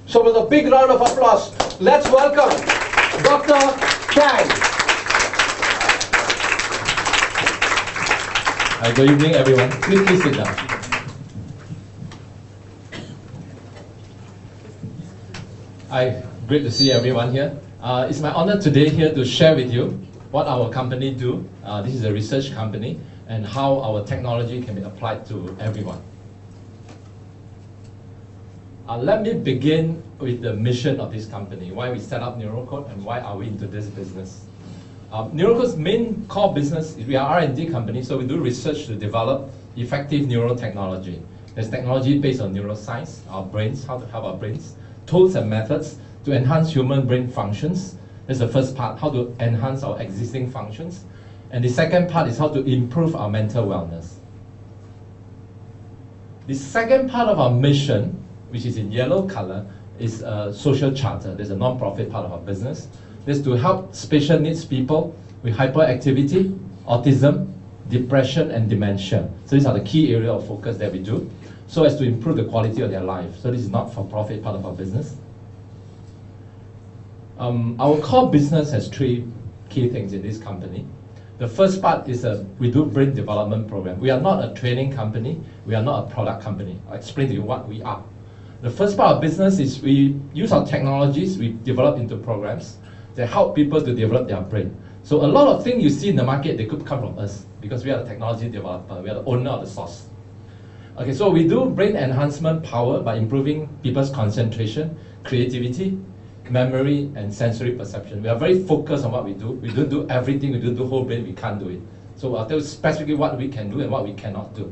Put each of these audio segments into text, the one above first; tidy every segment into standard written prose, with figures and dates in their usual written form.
So with a big round of applause, let's welcome Dr. Tang. Good evening, everyone. Please sit down. Hi, great to see everyone here. It's my honor today here to share with you what our company do. This is a research company, and how our technology can be applied to everyone. Let me begin with the mission of this company, why we set up Neuro Code and why are we into this business. Neuro Code's main core business is we are an R&D company, so we do research to develop effective neurotechnology. There's technology based on neuroscience, our brains, how to help our brains, tools and methods to enhance human brain functions. That's the first part, how to enhance our existing functions. And the second part is how to improve our mental wellness. The second part of our mission, which is in yellow color, is a social charter. There's a non-profit part of our business. This to help special needs people with hyperactivity, autism, depression, and dementia. So these are the key area of focus that we do, so as to improve the quality of their life. So this is not for profit part of our business. Our core business has three key things in this company. The first part is we do brain development program. We are not a training company. We are not a product company. I'll explain to you what we are. The first part of business is we use our technologies, we develop into programs that help people to develop their brain. So a lot of things you see in the market, they could come from us because we are the technology developer, we are the owner of the source. Okay, so we do brain enhancement power by improving people's concentration, creativity, memory, and sensory perception. We are very focused on what we do. We don't do everything, we don't do whole brain, we can't do it. So I'll tell you specifically what we can do and what we cannot do.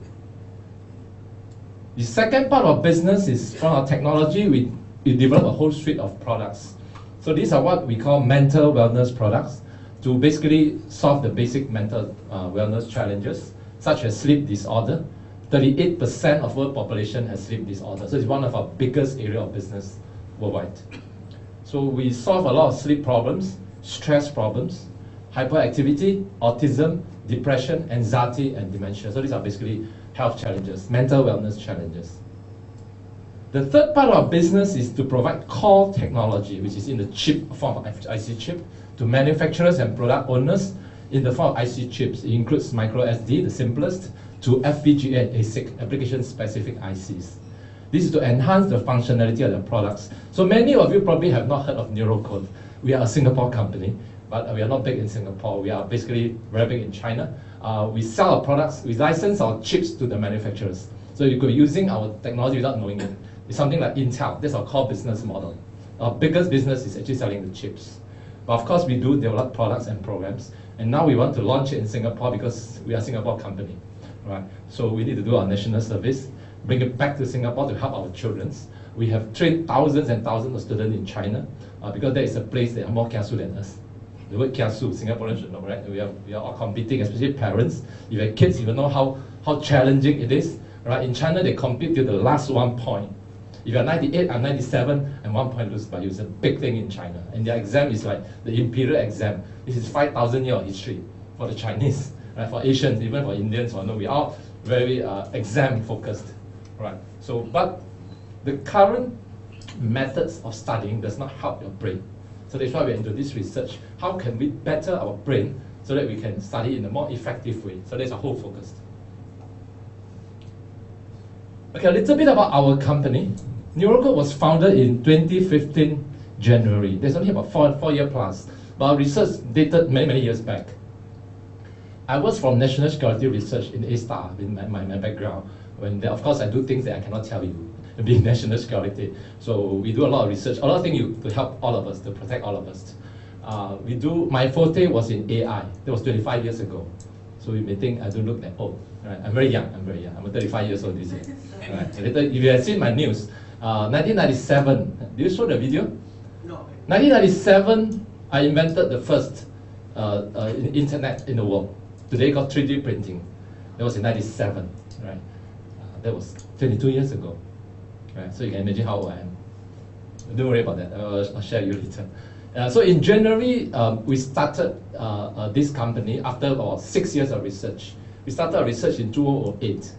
The second part of business is from our technology, we develop a whole suite of products. So these are what we call mental wellness products to basically solve the basic mental wellness challenges, such as sleep disorder. 38% of world population has sleep disorder. So it's one of our biggest area of business worldwide. So we solve a lot of sleep problems, stress problems, hyperactivity, autism, depression, anxiety, and dementia. So these are basically health challenges, mental wellness challenges. The third part of our business is to provide core technology, which is in the chip form of IC chip, to manufacturers and product owners in the form of IC chips. It includes micro SD, the simplest, to FPGA and ASIC, application-specific ICs. This is to enhance the functionality of the products. So many of you probably have not heard of Neuro Code. We are a Singapore company, but we are not big in Singapore. We are basically very big in China. We sell our products, we license our chips to the manufacturers. So you could be using our technology without knowing it. It's something like Intel. That's our core business model. Our biggest business is actually selling the chips. But of course, we do develop products and programs. And now we want to launch it in Singapore because we are a Singapore company. Right? So we need to do our national service, bring it back to Singapore to help our children. We have trained thousands and thousands of students in China because there is a place that are more kiasu than us. The word kiasu, Singaporeans should know, right? We are all competing, especially parents. If you have kids, you will know how challenging it is. Right? In China, they compete to the last 1 point. If you're 98, I'm 97, and 1 point lose by you. It's a big thing in China. And their exam is like the imperial exam. This is 5,000 years of history for the Chinese, right? For Asians, even for Indians, we are all very exam focused, right? So, but the current methods of studying does not help your brain. So that's why we're into this research. How can we better our brain so that we can study in a more effective way? So that's our whole focus. Okay, a little bit about our company. Neuro Code was founded in 2015 January. There's only about 4 years plus, but our research dated many years back. I was from National Security Research in A-Star, in my background. Of course, I do things that I cannot tell you, being national security. So we do a lot of research, a lot of things to help all of us, to protect all of us. My forte was in AI. That was 25 years ago. So you may think I don't look that old. Right? I'm very young. I'm 35 years old this year. Right? If you have seen my news, 1997. Do you show the video? No. 1997, I invented the first internet in the world. Today got 3D printing. That was in 97. Right? That was 22 years ago. Right? So you can imagine how old I am. Don't worry about that. I'll share you later. So in January, we started this company after about 6 years of research. We started our research in 2008.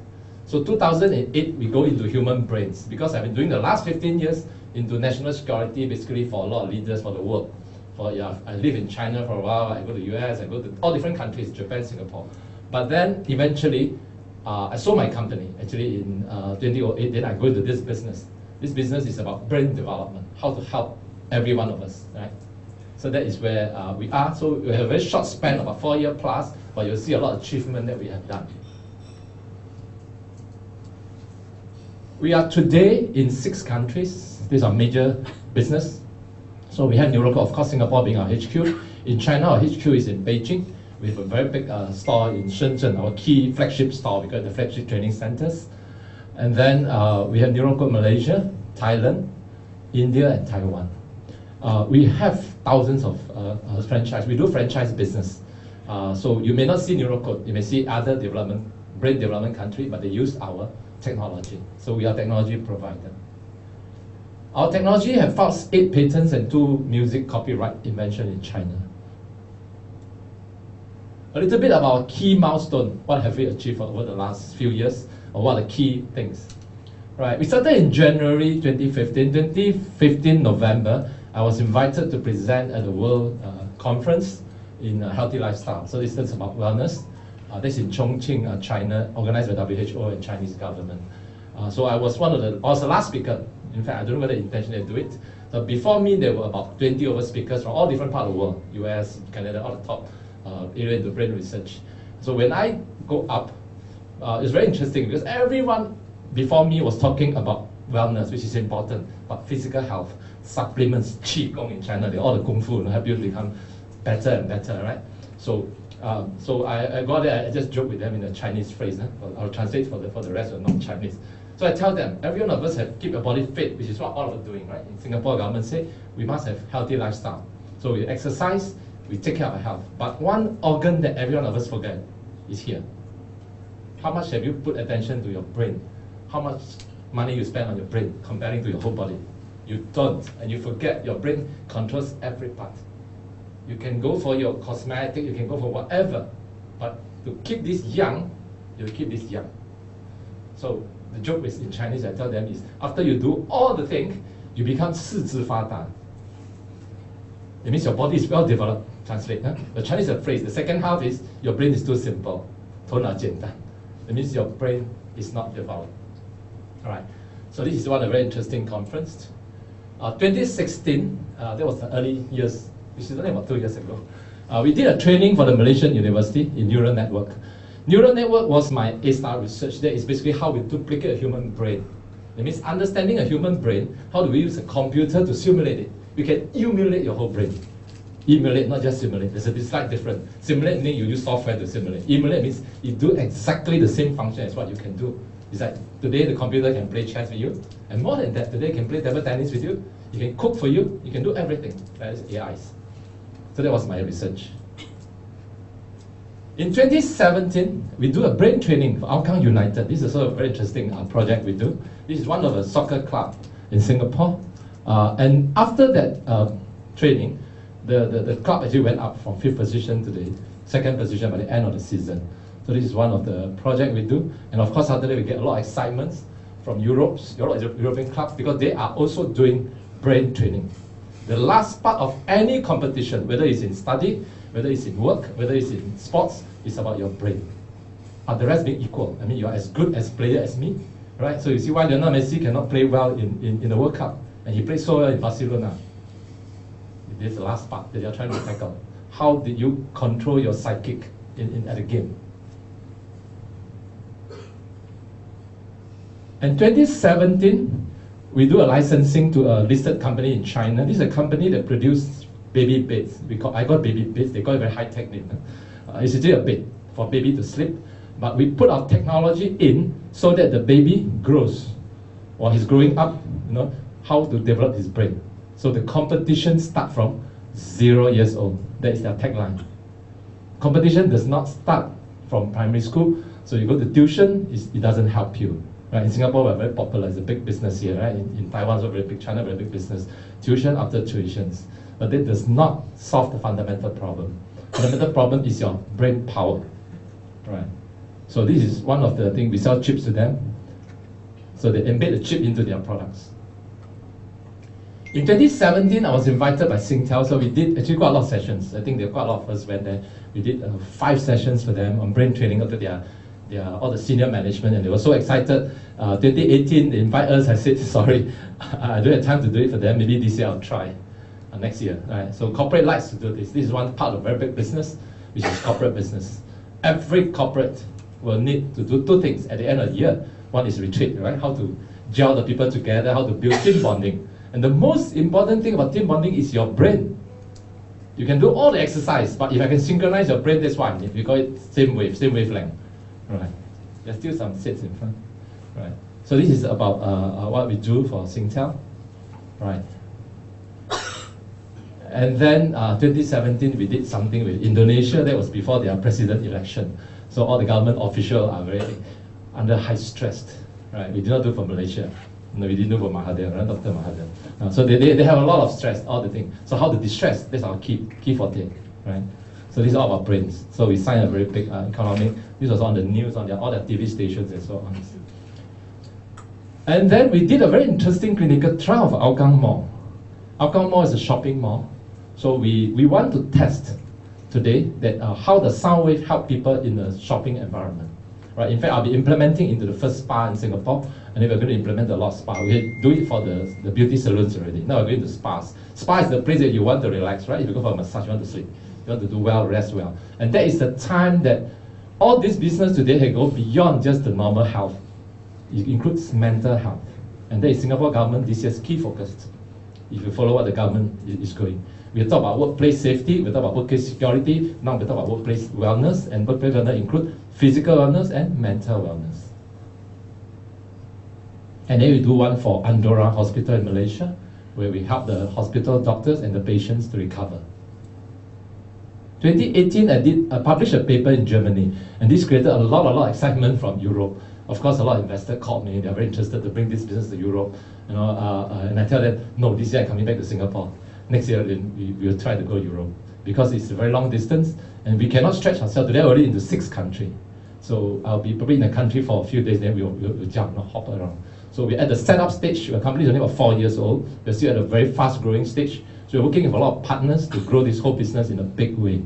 So 2008, we go into human brains because I've been doing the last 15 years into national security, basically for a lot of leaders for the world. I live in China for a while, I go to US, I go to all different countries, Japan, Singapore. But then eventually, I sold my company, actually in 2008, then I go into this business. This business is about brain development, how to help every one of us, right? So that is where we are. So we have a very short span, about 4 years plus, but you'll see a lot of achievement that we have done. We are today in 6 countries. These are major business. So we have Neuro Code, of course, Singapore being our HQ. In China, our HQ is in Beijing. We have a very big store in Shenzhen, our key flagship store, because the flagship training centers. And then we have Neuro Code Malaysia, Thailand, India, and Taiwan. We have thousands of franchise. We do franchise business. So you may not see Neuro Code. You may see other brain development country, but they use our technology. So we are technology provider. Our technology have filed 8 patents and 2 music copyright invention in China. A little bit about our key milestone. What have we achieved over the last few years, or what are the key things? Right, we started in January 2015. 2015 November, I was invited to present at the World Conference in Healthy Lifestyle. So this is about wellness. This is in Chongqing, China, organized by WHO and Chinese government. So I was the last speaker. In fact, I don't know whether intentionally do it. So before me, there were about 20 over speakers from all different parts of the world, US, Canada, all the top area into brain research. So when I go up, it's very interesting because everyone before me was talking about wellness, which is important, but physical health, supplements, qi gong in China, all the kung fu help you become better and better, right? So I got there, I just joke with them in a Chinese phrase. I'll translate for the rest of non-Chinese. So I tell them, every one of us have keep your body fit, which is what all of us are doing, right? In Singapore, government say we must have healthy lifestyle. So we exercise, we take care of our health. But one organ that every one of us forget is here. How much have you put attention to your brain? How much money you spend on your brain comparing to your whole body? You don't, and you forget your brain controls every part. You can go for your cosmetic, you can go for whatever, but to keep this young, you keep this young. So the joke is in Chinese, I tell them is, after you do all the things, you become 四肢发达. It means your body is well developed. Translate. The Chinese phrase, the second half is, your brain is too simple. 头脑简单. It means your brain is not developed. All right. So this is one a very interesting conference. 2016, that was the early years, which is only about 2 years ago. We did a training for the Malaysian University in neural network. Neural network was my A-star research. That is basically how we duplicate a human brain. It means understanding a human brain, how do we use a computer to simulate it? We can emulate your whole brain. Emulate, not just simulate. There's a slight difference. Simulate means you use software to simulate. Emulate means you do exactly the same function as what you can do. It's like today the computer can play chess with you, and more than that, today it can play table tennis with you. You can cook for you. You can do everything. That is AIs. So that was my research. In 2017, we do a brain training for Hougang United. This is also a very interesting project we do. This is one of the soccer club in Singapore. And after that training, the club actually went up from 5th position to the 2nd position by the end of the season. So this is one of the projects we do. And of course, after that, we get a lot of excitement from European clubs because they are also doing brain training. The last part of any competition, whether it's in study, whether it's in work, whether it's in sports, is about your brain. But the rest being equal. I mean, you're as good as player as me, right? So you see why Lionel Messi cannot play well in the World Cup, and he played so well in Barcelona. This is the last part that you're trying to tackle. How did you control your psychic at a game? In 2017, we do a licensing to a listed company in China. This is a company that produces baby beds. I got baby beds. They got a very high-tech name. It's actually a bed for baby to sleep, but we put our technology in so that the baby grows. While he's growing up, how to develop his brain. So the competition starts from 0 years old. That is their tagline. Competition does not start from primary school. So you go to tuition, it doesn't help you. Right? In Singapore, we're very popular. It's a big business here. Right? In Taiwan, it's a very big. China, very big business. Tuition after tuitions. But that does not solve the fundamental problem. The fundamental problem is your brain power. Right? So this is one of the things. We sell chips to them. So they embed the chip into their products. In 2017, I was invited by Singtel, so we did actually quite a lot of sessions. I think there were quite a lot of us went there. We did 5 sessions for them on brain training up to their all the senior management, and they were so excited. 2018, they invite us. I said, sorry, I don't have time to do it for them. Maybe this year I'll try. Next year, right? So corporate likes to do this. This is one part of very big business, which is corporate business. Every corporate will need to do 2 things at the end of the year. One is retreat, right? How to gel the people together, how to build team bonding. And the most important thing about team bonding is your brain. You can do all the exercise, but if I can synchronize your brain, that's what I need. We call it same wavelength. Right. There's still some seats in front. Right. So this is about what we do for Singtel. Right. And then 2017, we did something with Indonesia. That was before their president election. So all the government officials are very under high stress. Right. We did not do for Malaysia. No, we didn't do for Mahathir, right? Dr. Mahathir. So they have a lot of stress, all the things. So how to distress, that's our key forte, right? So these are all our brains. So we signed a very big economic, this was on the news, on all the TV stations and so on. And then we did a very interesting clinical trial for Hougang Mall. Hougang Mall is a shopping mall. So we want to test today that how the sound wave help people in the shopping environment. Right? In fact, I'll be implementing into the first spa in Singapore, and then we're going to implement a lot of spa. We do it for the beauty salons already. Now we're going to spas. Spa is the place that you want to relax, right? If you go for a massage, you want to sleep. You want to do well, rest well. And that is the time that all this business today can go beyond just the normal health. It includes mental health. And that is Singapore government this year's key focus. If you follow what the government is going. We talk about workplace safety, we talk about workplace security, now we talk about workplace wellness, and workplace wellness include physical wellness and mental wellness. And then we do one for Andorra Hospital in Malaysia, where we help the hospital doctors and the patients to recover. 2018, I published a paper in Germany, and this created a lot of excitement from Europe. Of course, a lot of investors called me, they're very interested to bring this business to Europe. You know, and I tell them, no, this year I'm coming back to Singapore. Next year, we will try to go Europe, because it's a very long distance, and we cannot stretch ourselves today already into 6 countries. So I'll be probably in the country for a few days, then we'll jump, hop around. So we're at the setup stage. Our company is only about 4 years old. We're still at a very fast growing stage. So we're working with a lot of partners to grow this whole business in a big way.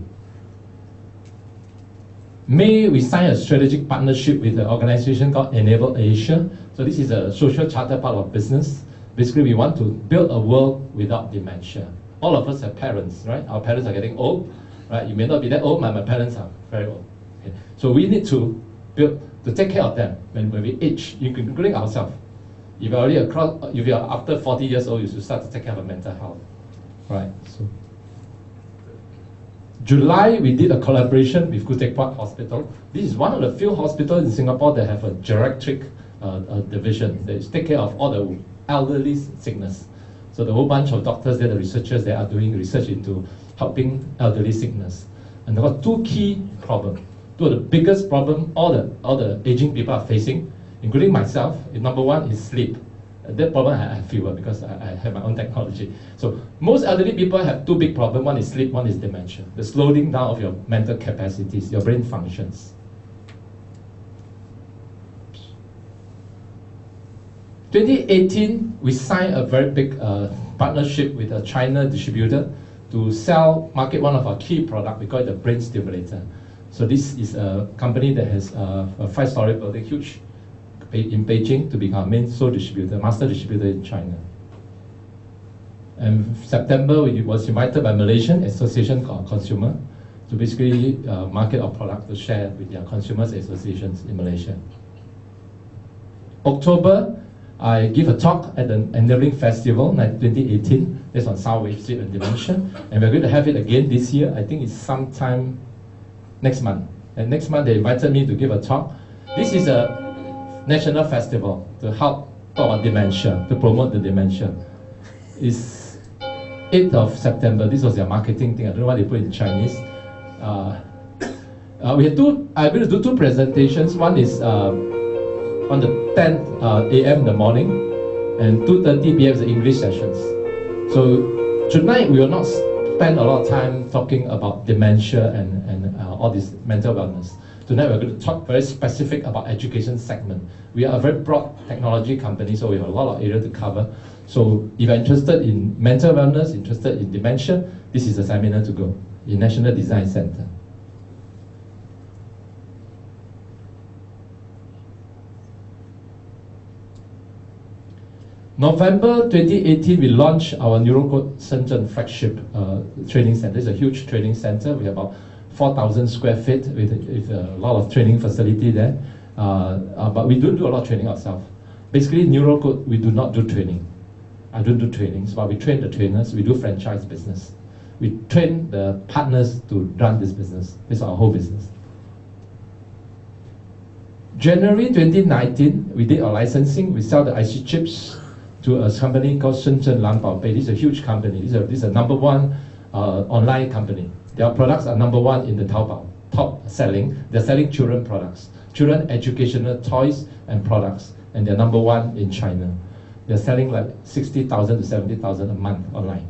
May, we signed a strategic partnership with an organization called Enable Asia. So this is a social charter part of business. Basically, we want to build a world without dementia. All of us have parents, right? Our parents are getting old, right? You may not be that old, but my parents are very old. Okay? So we need to take care of them when we age, including ourselves. If you're after 40 years old, you should start to take care of mental health, right? So, July, we did a collaboration with Khoo Teck Puat Hospital. This is one of the few hospitals in Singapore that have a geriatric division that take care of all the elderly sickness. So the whole bunch of doctors there, the researchers, they are doing research into helping elderly sickness. And there are 2 key problems. 2 of the biggest problems all the aging people are facing, including myself. Number 1 is sleep. That problem I have fewer because I have my own technology. So most elderly people have 2 big problems. 1 is sleep, 1 is dementia. The slowing down of your mental capacities, your brain functions. 2018, we signed a very big partnership with a China distributor to market one of our key products. We call it the Brain Stimulator. So this is a company that has a 5-story building, huge, in Beijing, to become main sole distributor, master distributor in China. And September, we was invited by Malaysian Association of Consumer to basically market our product to share with their consumers associations in Malaysia. October, I give a talk at the Enabling Festival 2018. That's on Soundwaves, Sleep and Dementia. And we're going to have it again this year. I think it's sometime next month. And next month, they invited me to give a talk. This is a national festival to help talk about dementia, to promote the dementia. It's 8th of September. This was their marketing thing. I don't know why they put it in Chinese. I'm going to do 2 presentations. One is on the 10th a.m. in the morning, and 2:30 p.m. is the English sessions. So tonight we will not spend a lot of time talking about dementia and all this mental wellness. Tonight we're going to talk very specific about education segment. We are a very broad technology company, so we have a lot of area to cover. So if you're interested in mental wellness, interested in dementia, this is the seminar to go in National Design Center. November 2018, we launched our Neuro Code Shenzhen flagship training center. It's a huge training center. We have about 4,000 square feet with a lot of training facility there. But we don't do a lot of training ourselves. Basically, Neuro Code, we do not do training. I don't do trainings, but we train the trainers. We do franchise business. We train the partners to run this business. This is our whole business. January 2019, we did our licensing. We sell the IC chips to a company called Shenzhen Lanbaopei. This is a huge company. This is a #1 online company. Their products are #1 in the Taobao, top selling. They're selling children products, children educational toys and products, and they're #1 in China. They're selling like 60,000 to 70,000 a month online.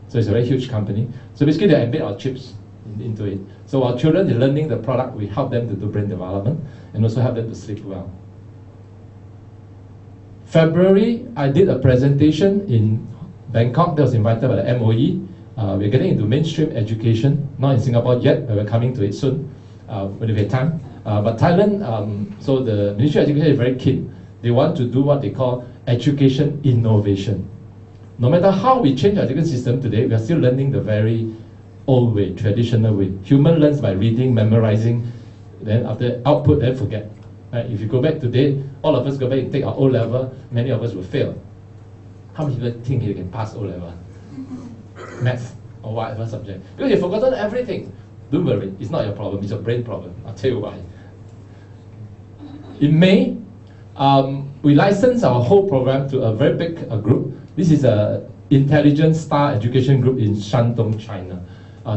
So it's a very huge company. So basically they embed our chips into it. So our children, they're learning the product, we help them to do brain development and also help them to sleep well. February, I did a presentation in Bangkok that was invited by the MOE. We're getting into mainstream education, not in Singapore yet, but we're coming to it soon when we have time. But Thailand, so the Ministry of Education is very keen. They want to do what they call education innovation. No matter how we change our education system today, we are still learning the very old way, traditional way. Human learns by reading, memorizing, then after output, then forget. Right? If you go back today, all of us go back and take our O-level, many of us will fail. How many people think you can pass O-level? Maths or whatever subject. Because you've forgotten everything. Don't worry, it's not your problem, it's your brain problem. I'll tell you why. In May, we licensed our whole program to a very big group. This is an intelligent star education group in Shandong, China.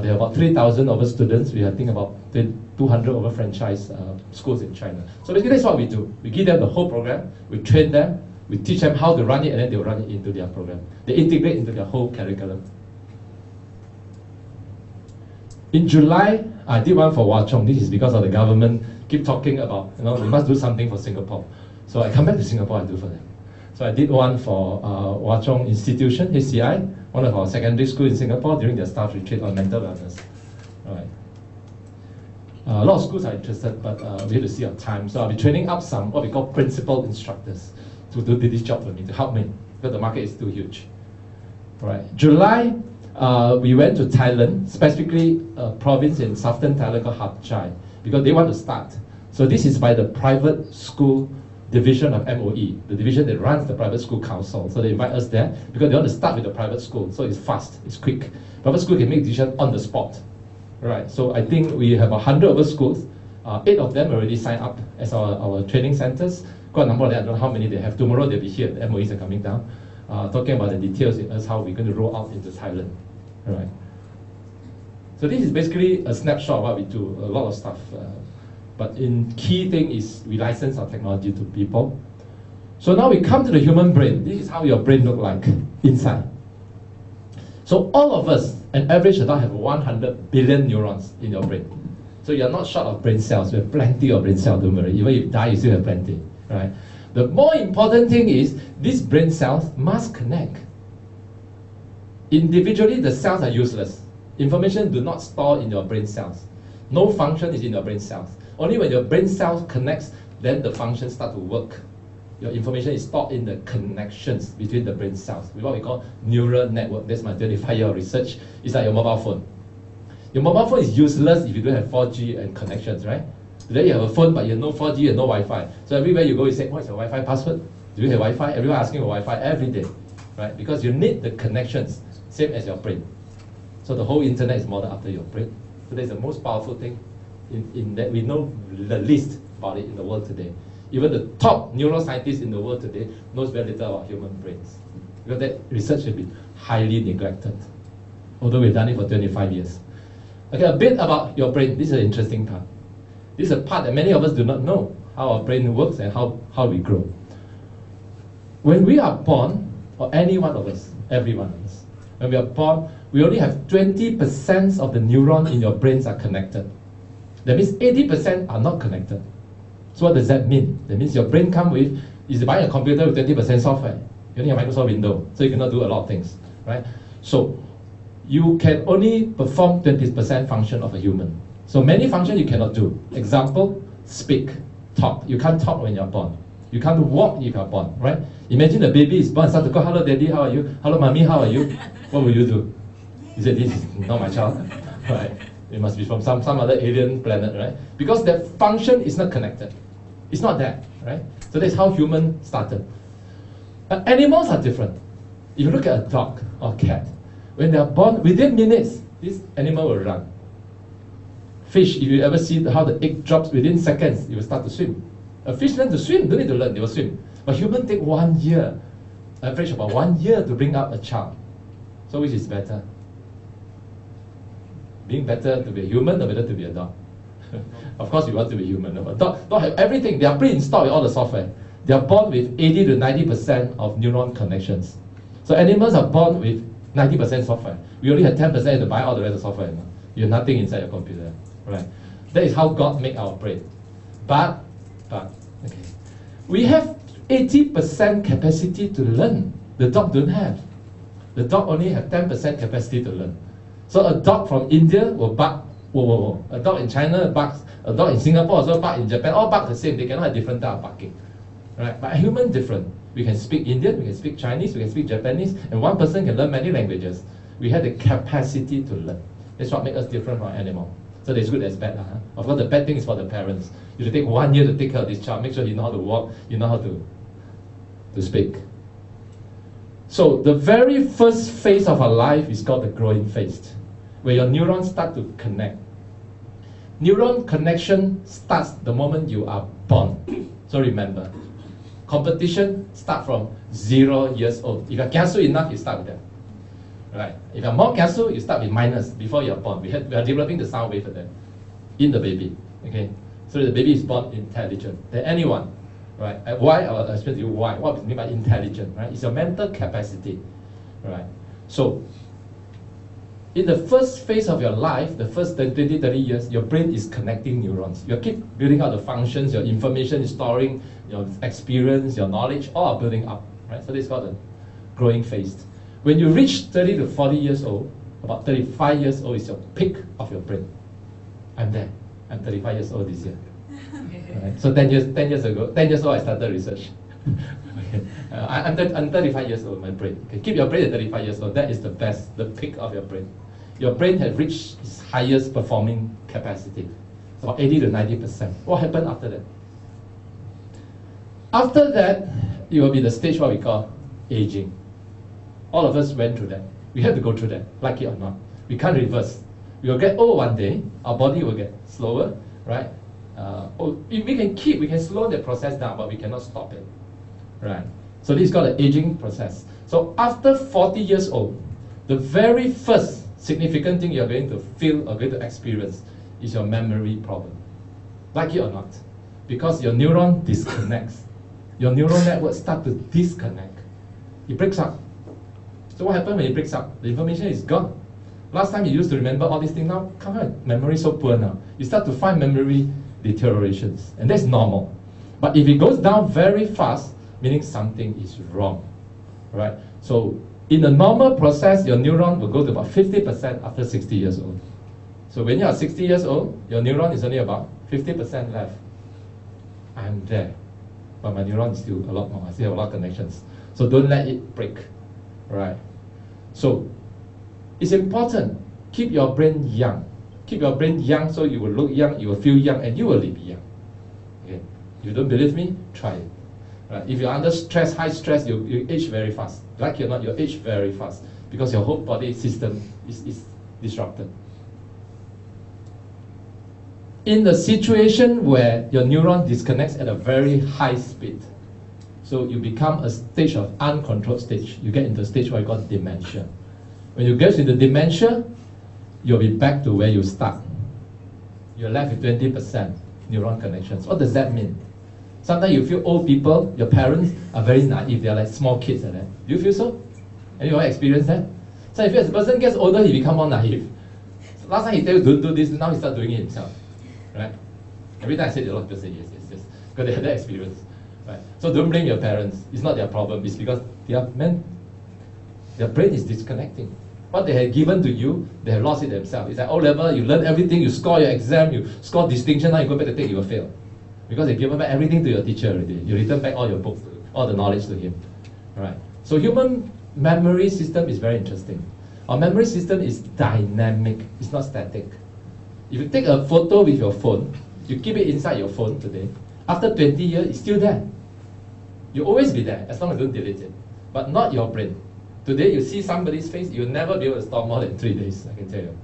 There are about 3,000 of us students. We have, I think, about 200 over franchise schools in China. So basically that's what we do. We give them the whole program, we train them, we teach them how to run it, and then they'll run it into their program. They integrate into their whole curriculum. In July, I did one for Hwa Chong. This is because of the government keep talking about, we must do something for Singapore. So I come back to Singapore and do for them. So I did one for Hwa Chong Institution, HCI, one of our secondary school in Singapore during their staff retreat on mental wellness. All right. A lot of schools are interested, but we have to see our time. So I'll be training up some what we call principal instructors to do this job for me, to help me, because the market is too huge. All right. July, we went to Thailand, specifically a province in southern Thailand called Hat Chai, because they want to start. So this is by the private school division of MOE, the division that runs the private school council. So they invite us there because they want to start with the private school. So it's fast, it's quick. Private school can make decisions on the spot. Right, so I think we have 100 of us schools. 8 of them already signed up as our training centers. Quite a number of them, I don't know how many they have. Tomorrow they'll be here, the MOEs are coming down, talking about the details as how we're going to roll out into Thailand. All right. So this is basically a snapshot of what we do, a lot of stuff. But in key thing is we license our technology to people. So now we come to the human brain. This is how your brain look like inside. So all of us, an average adult, have 100 billion neurons in your brain. So you're not short of brain cells. We have plenty of brain cells, don't worry. Even if you die, you still have plenty, right? The more important thing is these brain cells must connect. Individually, the cells are useless. Information do not store in your brain cells. No function is in your brain cells. Only when your brain cells connects, then the functions start to work. Your information is stored in the connections between the brain cells, with what we call neural network. That's my 25-year research. It's like your mobile phone. Your mobile phone is useless if you don't have 4G and connections, right? Today you have a phone, but you have no 4G and no Wi-Fi. So everywhere you go, you say, what's your Wi-Fi password? Do you have Wi-Fi? Everyone asking for Wi-Fi every day, right? Because you need the connections, same as your brain. So the whole internet is modeled after your brain. So that's the most powerful thing in that we know the least about it in the world today. Even the top neuroscientists in the world today knows very little about human brains, because that research has been highly neglected, although we've done it for 25 years. Okay, a bit about your brain. This is an interesting part. This is a part that many of us do not know, how our brain works and how we grow. When we are born, or any one of us, every one of us, when we are born, we only have 20% of the neurons in your brains are connected. That means 80% are not connected. So what does that mean? That means your brain comes with, is buying a computer with 20% software. You only have Microsoft Windows, so you cannot do a lot of things, right? So you can only perform 20% function of a human. So many functions you cannot do. Example, speak, talk. You can't talk when you're born. You can't walk if you're born, right? Imagine a baby is born, start to call, hello daddy, how are you? Hello mommy, how are you? What will you do? You say, this is not my child, right? It must be from some other alien planet, right? Because that function is not connected. It's not there, right? So that's how human started. But animals are different. If you look at a dog or cat, when they are born, within minutes, this animal will run. Fish, if you ever see how the egg drops, within seconds, it will start to swim. A fish learns to swim, don't need to learn, they will swim. But humans take 1 year, average about 1 year to bring up a child. So which is better? Being better to be a human or better to be a dog? Of course we want to be human, but dog have everything, they are pre-installed with all the software. They are born with 80 to 90% of neuron connections. So animals are born with 90% software. We only have 10% to buy all the rest of the software. You have nothing inside your computer, right? That is how God made our brain. But, okay. We have 80% capacity to learn. The dog don't have. The dog only have 10% capacity to learn. So a dog from India will bark, whoa, whoa, whoa. A dog in China barks, a dog in Singapore also bark, in Japan, all bark the same. They cannot have different type of barking. Right? But a human different. We can speak Indian, we can speak Chinese, we can speak Japanese, and one person can learn many languages. We have the capacity to learn. That's what makes us different from animal. So there's good, there's bad. Of course, the bad thing is for the parents. You should take 1 year to take care of this child, make sure you know how to walk, you know how to speak. So the very first phase of our life is called the growing phase, where your neurons start to connect. Neuron connection starts the moment you are born. So remember, competition starts from 0 years old. If you're careful enough, you start with that. Right? If you're more careful, you start with minus before you're born. We are developing the sound wave for them in the baby. Okay? So the baby is born intelligent. Then anyone, right? Why? I'll explain to you why. What do you mean by intelligent? Right? It's your mental capacity. Right? So in the first phase of your life, the first 20, 30 years, your brain is connecting neurons. You keep building out the functions, your information is storing, your experience, your knowledge, all are building up. Right? So this is called the growing phase. When you reach 30 to 40 years old, about 35 years old is your peak of your brain. I'm there. I'm 35 years old this year. Right? So 10 years ago, 10 years old I started research. Okay. I'm 35 years old, my brain. Okay. Keep your brain at 35 years old. That is the best, the peak of your brain. Your brain has reached its highest performing capacity. It's about 80 to 90%. What happened after that? After that, it will be the stage what we call aging. All of us went through that. We have to go through that, like it or not. We can't reverse. We will get old one day, our body will get slower, right? We can slow the process down, but we cannot stop it, right? So this is called the aging process. So after 40 years old, the very first significant thing you're going to feel or going to experience is your memory problem, like it or not, because your neuron disconnects. Your neural network start to disconnect. It breaks up. So what happens when it breaks up? The information is gone. Last time you used to remember all these things, now come on, memory is so poor now. You start to find memory deteriorations, and that's normal. But if it goes down very fast, meaning something is wrong, right? So in a normal process, your neuron will go to about 50% after 60 years old. So when you are 60 years old, your neuron is only about 50% left. I'm there, but my neuron is still a lot more. I still have a lot of connections. So don't let it break, right? So it's important, keep your brain young. Keep your brain young so you will look young, you will feel young, and you will live young. Okay? If you don't believe me, try it. Right? If you're under stress, high stress, you age very fast. Like you're not, you age very fast because your whole body system is disrupted. In the situation where your neuron disconnects at a very high speed, so you become a stage of uncontrolled stage. You get into a stage where you call dementia. When you get into dementia, you'll be back to where you start. You're left with 20% neuron connections. What does that mean? Sometimes you feel old people, your parents are very naive. They're like small kids like that. Do you feel so? Anyone experience that? So if as a person gets older, he becomes more naive. So last time he tell you don't do this, now he starts doing it himself. right? Every time I say it, a lot of people say yes, yes, yes, because they have that experience, right? So don't blame your parents. It's not their problem. It's because their brain is disconnecting. What they have given to you, they have lost it themselves. It's like O-level, you learn everything, you score your exam, you score distinction, now you go back to take, you will fail. Because they given back everything to your teacher already. You return back all your books, all the knowledge to him. All right. So human memory system is very interesting. Our memory system is dynamic, it's not static. If you take a photo with your phone, you keep it inside your phone today, after 20 years, it's still there. You'll always be there, as long as you don't delete it. But not your brain. Today, you see somebody's face, you'll never be able to store more than 3 days, I can tell you.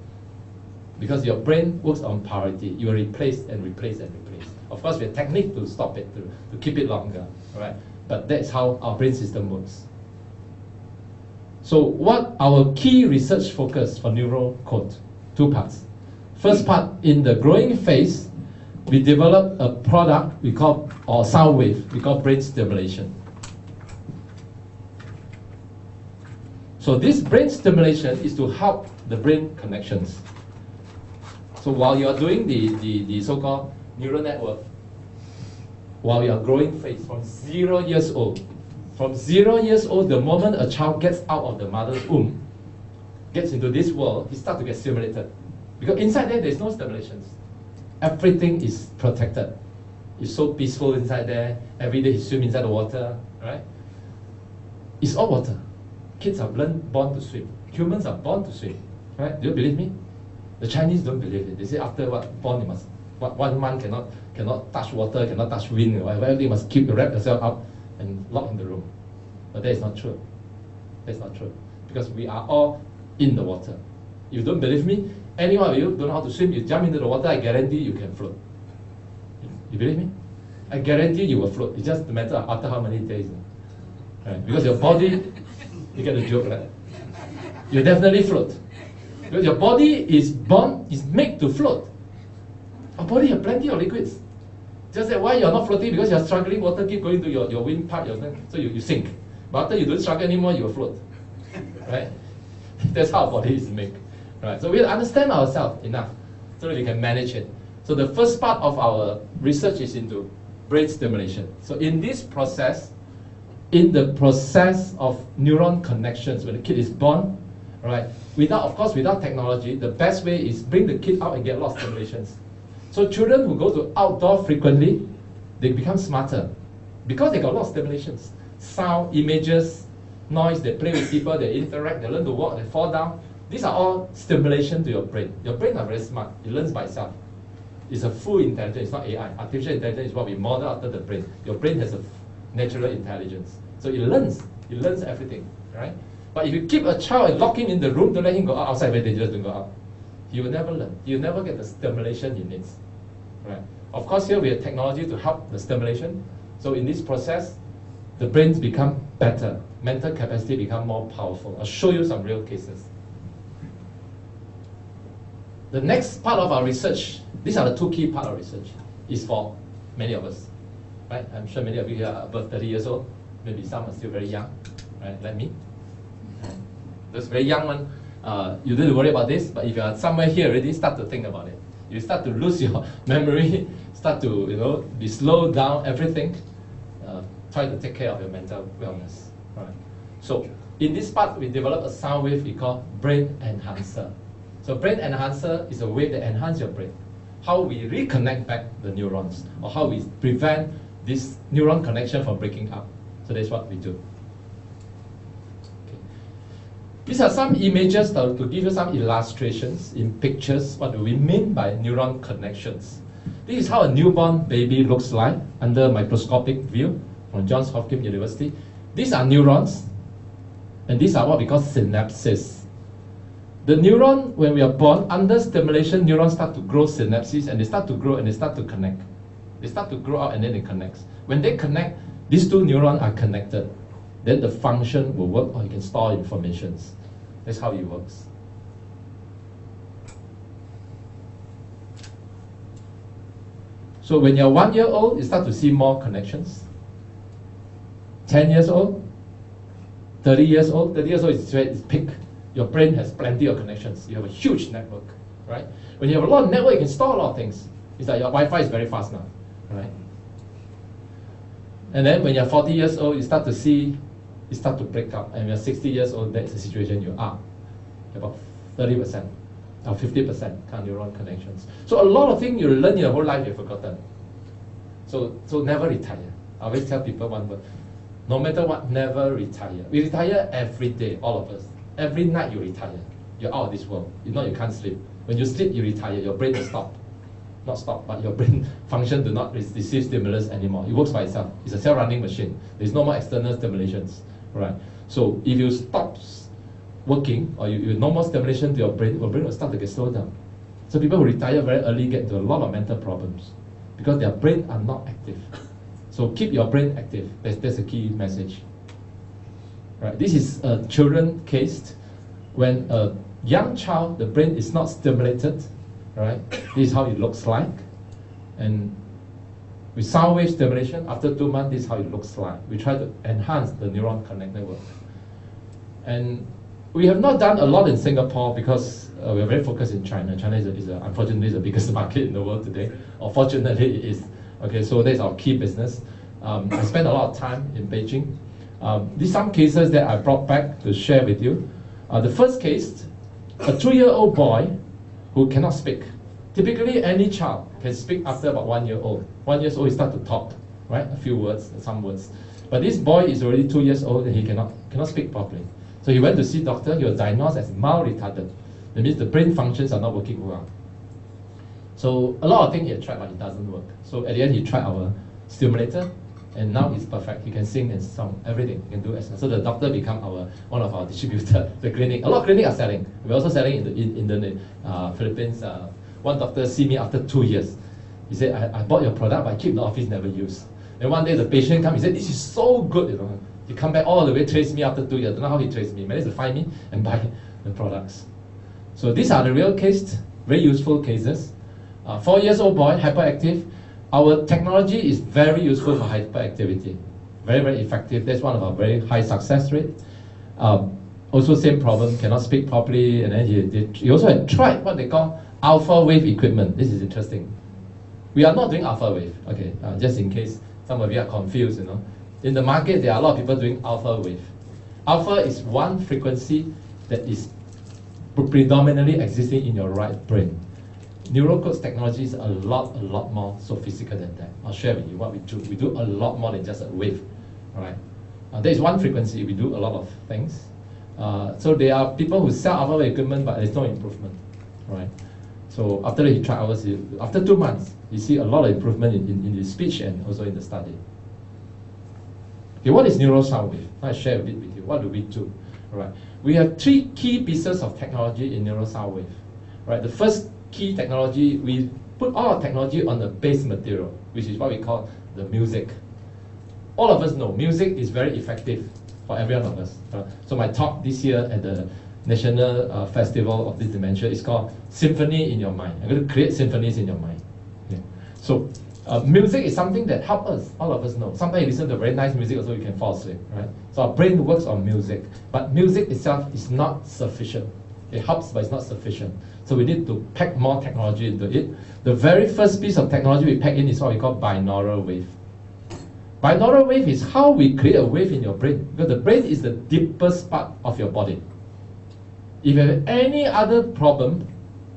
Because your brain works on priority. You will replace and replace and replace. Of course, we have technique to stop it, to keep it longer, all right? But that's how our brain system works. So what our key research focus for Neuro Code? 2 parts. First part, in the growing phase, we developed a product we call, or Soundwave, we call Brain Stimulation. So this brain stimulation is to help the brain connections. So while you are doing the so-called neural network, while you are growing phase from 0 years old, from 0 years old, the moment a child gets out of the mother's womb, gets into this world, he starts to get stimulated. Because inside there's no stimulations. Everything is protected. It's so peaceful inside there. Every day he swims inside the water, right? It's all water. Kids are born to swim. Humans are born to swim, right? Do you believe me? The Chinese don't believe it. They say after born you must, 1 month cannot touch water, cannot touch wind, whatever. You must wrap yourself up and lock in the room. But that is not true. That's not true. Because we are all in the water. If you don't believe me, any one of you don't know how to swim, you jump into the water, I guarantee you can float. You believe me? I guarantee you will float. It's just a matter of after how many days. Right? Because your body, you get the joke, right? You definitely float. Because your body is made to float. Our body has plenty of liquids. Just that why you're not floating, because you're struggling, water keep going to your wind part, so you sink. But after you don't struggle anymore, you will float. Right? That's how our body is made. Right? So we understand ourselves enough so that we can manage it. So the first part of our research is into brain stimulation. So in this process, in the process of neuron connections, when the kid is born, right, of course, without technology, the best way is bring the kid out and get a lot of stimulations. So children who go to outdoor frequently, they become smarter because they got a lot of stimulations. Sound, images, noise, they play with people, they interact, they learn to walk, they fall down. These are all stimulation to your brain. Your brain are very smart. It learns by itself. It's a full intelligence, it's not AI. Artificial intelligence is what we model after the brain. Your brain has a natural intelligence. So it learns everything, right? But if you keep a child and lock him in the room, don't let him go outside, very dangerous to go out. He will never learn. He will never get the stimulation he needs, right? Of course, here we have technology to help the stimulation. So in this process, the brains become better. Mental capacity become more powerful. I'll show you some real cases. The next part of our research, these are the 2 key parts of research, is for many of us, right? I'm sure many of you here are above 30 years old. Maybe some are still very young, right? Like me. Those very young one, you don't worry about this, but if you are somewhere here already, start to think about it. You start to lose your memory, start to be slowed down, everything. Try to take care of your mental wellness. Right? So in this part, we develop a sound wave we call brain enhancer. So brain enhancer is a wave that enhances your brain. How we reconnect back the neurons, or how we prevent this neuron connection from breaking up. So that's what we do. These are some images to give you some illustrations in pictures. What do we mean by neuron connections? This is how a newborn baby looks like under microscopic view from Johns Hopkins University. These are neurons, and these are what we call synapses. The neuron, when we are born, under stimulation, neurons start to grow synapses, and they start to grow and they start to connect. They start to grow out and then they connect. When they connect, these 2 neurons are connected. Then the function will work, or you can store informations. That's how it works. So when you're 1 year old, you start to see more connections. 10 years old, 30 years old. 30 years old is where it's peak. Your brain has plenty of connections. You have a huge network, right? When you have a lot of network, you can store a lot of things. It's like your Wi-Fi is very fast now, right? And then when you're 40 years old, you start to see, you start to break up. And when you're 60 years old, that's the situation you are. About 30% or 50% neuron connections. So a lot of things you learn your whole life, you've forgotten. So never retire. I always tell people one word. No matter what, never retire. We retire every day, all of us. Every night you retire. You're out of this world. You know you can't sleep. When you sleep, you retire. Your brain will stop. Not stop, but your brain function do not receive stimulus anymore. It works by itself. It's a self-running machine. There's no more external stimulations, right? So if you stop working, or you no more stimulation to your brain will start to get slowed down. So people who retire very early get into a lot of mental problems because their brain are not active. So keep your brain active. That's a key message. Right. This is a children case when a young child, the brain is not stimulated. Right? This is how it looks like. And with sound wave stimulation, after 2 months, this is how it looks like. We try to enhance the neuron connect network. And we have not done a lot in Singapore because we are very focused in China. China is unfortunately the biggest market in the world today. Or fortunately, it is. Okay, so that's our key business. I spent a lot of time in Beijing. These are some cases that I brought back to share with you. The first case, a 2-year-old boy who cannot speak. Typically, any child can speak after about 1 year old. 1 year old, he starts to talk, right? A few words, some words. But this boy is already 2 years old and he cannot speak properly. So he went to see doctor. He was diagnosed as mild retarded. That means the brain functions are not working well. So a lot of things he had tried, but it doesn't work. So at the end, he tried our stimulator, and now he's perfect. He can sing and song, everything. He can do as so the doctor become one of our distributors. The clinic, a lot of clinics are selling. We're also selling in the Philippines. One doctor see me after 2 years. He said, I bought your product, but I keep in the office, never use. Then one day the patient come, he said, this is so good, you know. He come back all the way, trace me after 2 years. I don't know how he traced me. He managed to find me and buy the products. So these are the real cases, very useful cases. 4 years old boy, hyperactive. Our technology is very useful for hyperactivity. Very, very effective. That's one of our very high success rate. Also same problem, cannot speak properly, and then he also had tried what they call alpha wave equipment. This is interesting. We are not doing alpha wave, okay, just in case some of you are confused, you know. In the market, there are a lot of people doing alpha wave. Alpha is one frequency that is predominantly existing in your right brain. Neuro Code's technology is a lot more sophisticated than that. I'll share with you what we do. We do a lot more than just a wave, all right? There is one frequency, we do a lot of things. So there are people who sell alpha wave equipment, but there's no improvement, all right? So after he tried ours, after 2 months, you see a lot of improvement in his speech and also in the study. Okay, what is neuro sound wave? I'll share a bit with you. What do we do? All right. We have 3 key pieces of technology in neuro sound wave. Right. The first key technology, we put all our technology on the base material, which is what we call the music. All of us know music is very effective for every one of us. So my talk this year at the National Festival of this Dementia is called Symphony in Your Mind. I'm going to create symphonies in your mind. Okay. So music is something that helps us, all of us know. Sometimes you listen to very nice music also you can fall asleep, right? So our brain works on music, but music itself is not sufficient. It helps, but it's not sufficient. So we need to pack more technology into it. The very first piece of technology we pack in is what we call binaural wave. Binaural wave is how we create a wave in your brain, because the brain is the deepest part of your body. If you have any other problem,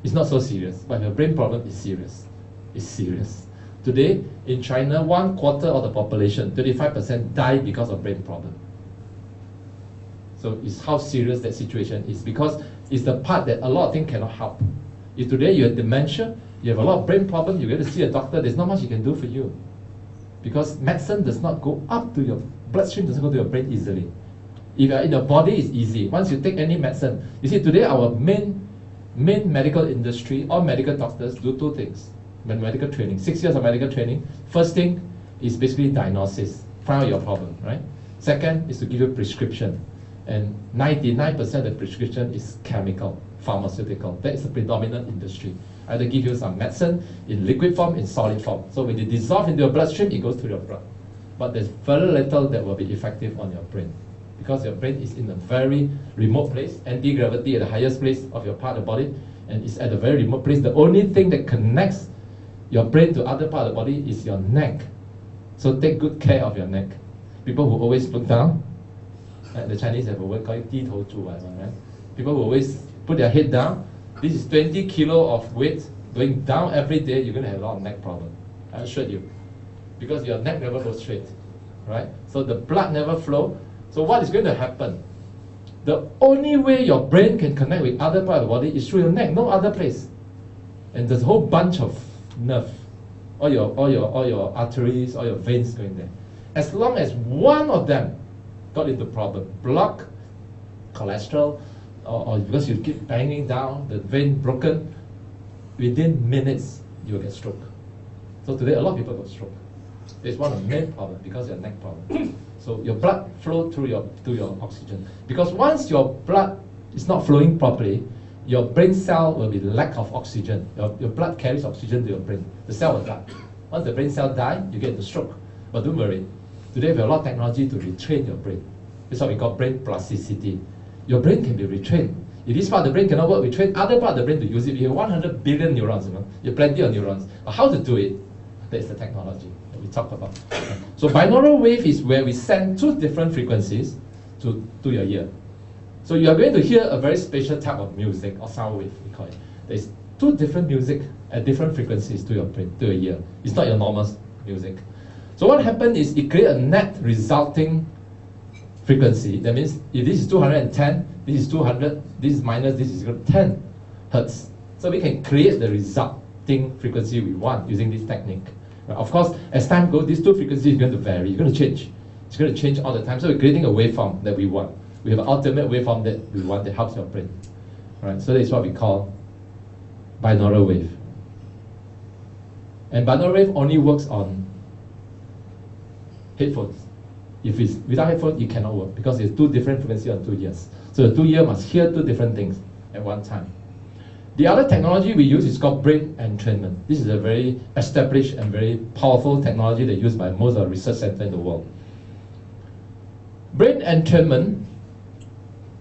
it's not so serious, but if your brain problem is serious. It's serious. Today, in China, 1/4 of the population, 35%, die because of brain problem. So it's how serious that situation is, because it's the part that a lot of things cannot help. If today you have dementia, you have a lot of brain problem, you get to see a doctor, there's not much he can do for you. Because medicine does not go up to your bloodstream, doesn't go to your brain easily. If you are in your body, it's easy. Once you take any medicine, you see today our main medical industry, all medical doctors do 2 things. When medical training, 6 years of medical training, first thing is basically diagnosis, find out your problem, right? Second is to give you prescription. And 99% of the prescription is chemical, pharmaceutical. That is the predominant industry. Either give you some medicine in liquid form, in solid form. So when you dissolve into your bloodstream, it goes to your blood. But there's very little that will be effective on your brain, because your brain is in a very remote place, anti-gravity at the highest place of your part of the body, and it's at a very remote place. The only thing that connects Your brain to other part of the body is your neck. So take good care of your neck. People who always look down, the Chinese have a word called 低头族, right? People who always put their head down, this is 20 kilo of weight going down every day, you're going to have a lot of neck problem. I assure you. Because your neck never goes straight, right? So the blood never flow. So what is going to happen? The only way your brain can connect with other part of the body is through your neck, no other place. And there's a whole bunch of nerve, all your arteries, all your veins going there. As long as one of them got into problem, block, cholesterol, or because you keep banging down, the vein broken, within minutes you'll get stroke. So today a lot of people got stroke. It's one of the main problems because of your neck problem. So your blood flow to your oxygen. Because once your blood is not flowing properly, your brain cell will be lack of oxygen. Your blood carries oxygen to your brain. The cell will die. Once the brain cell die, you get the stroke. But don't worry. Today we have a lot of technology to retrain your brain. That's what we call brain plasticity. Your brain can be retrained. If this part of the brain cannot work, we train other part of the brain to use it. We have 100 billion neurons, you have plenty of neurons. But how to do it? That's the technology that we talk about. So binaural wave is where we send two different frequencies to your ear. So you are going to hear a very special type of music, or sound wave, we call it. There's two different music at different frequencies to your brain, to your ear. It's not your normal music. So what happened is it creates a net resulting frequency. That means if this is 210, this is 200, this is minus, this is 10 hertz. So we can create the resulting frequency we want using this technique. Right? Of course, as time goes, these two frequencies are going to vary. It's going to change. It's going to change all the time. So we're creating a waveform that we want. We have an ultimate waveform that we want that helps your brain. Right? So that is what we call binaural wave. And binaural wave only works on headphones. If it's without headphones, it cannot work because it's two different frequencies on 2 ears. So the 2 ears must hear two different things at one time. The other technology we use is called brain entrainment. This is a very established and very powerful technology that's used by most of the research centers in the world. Brain entrainment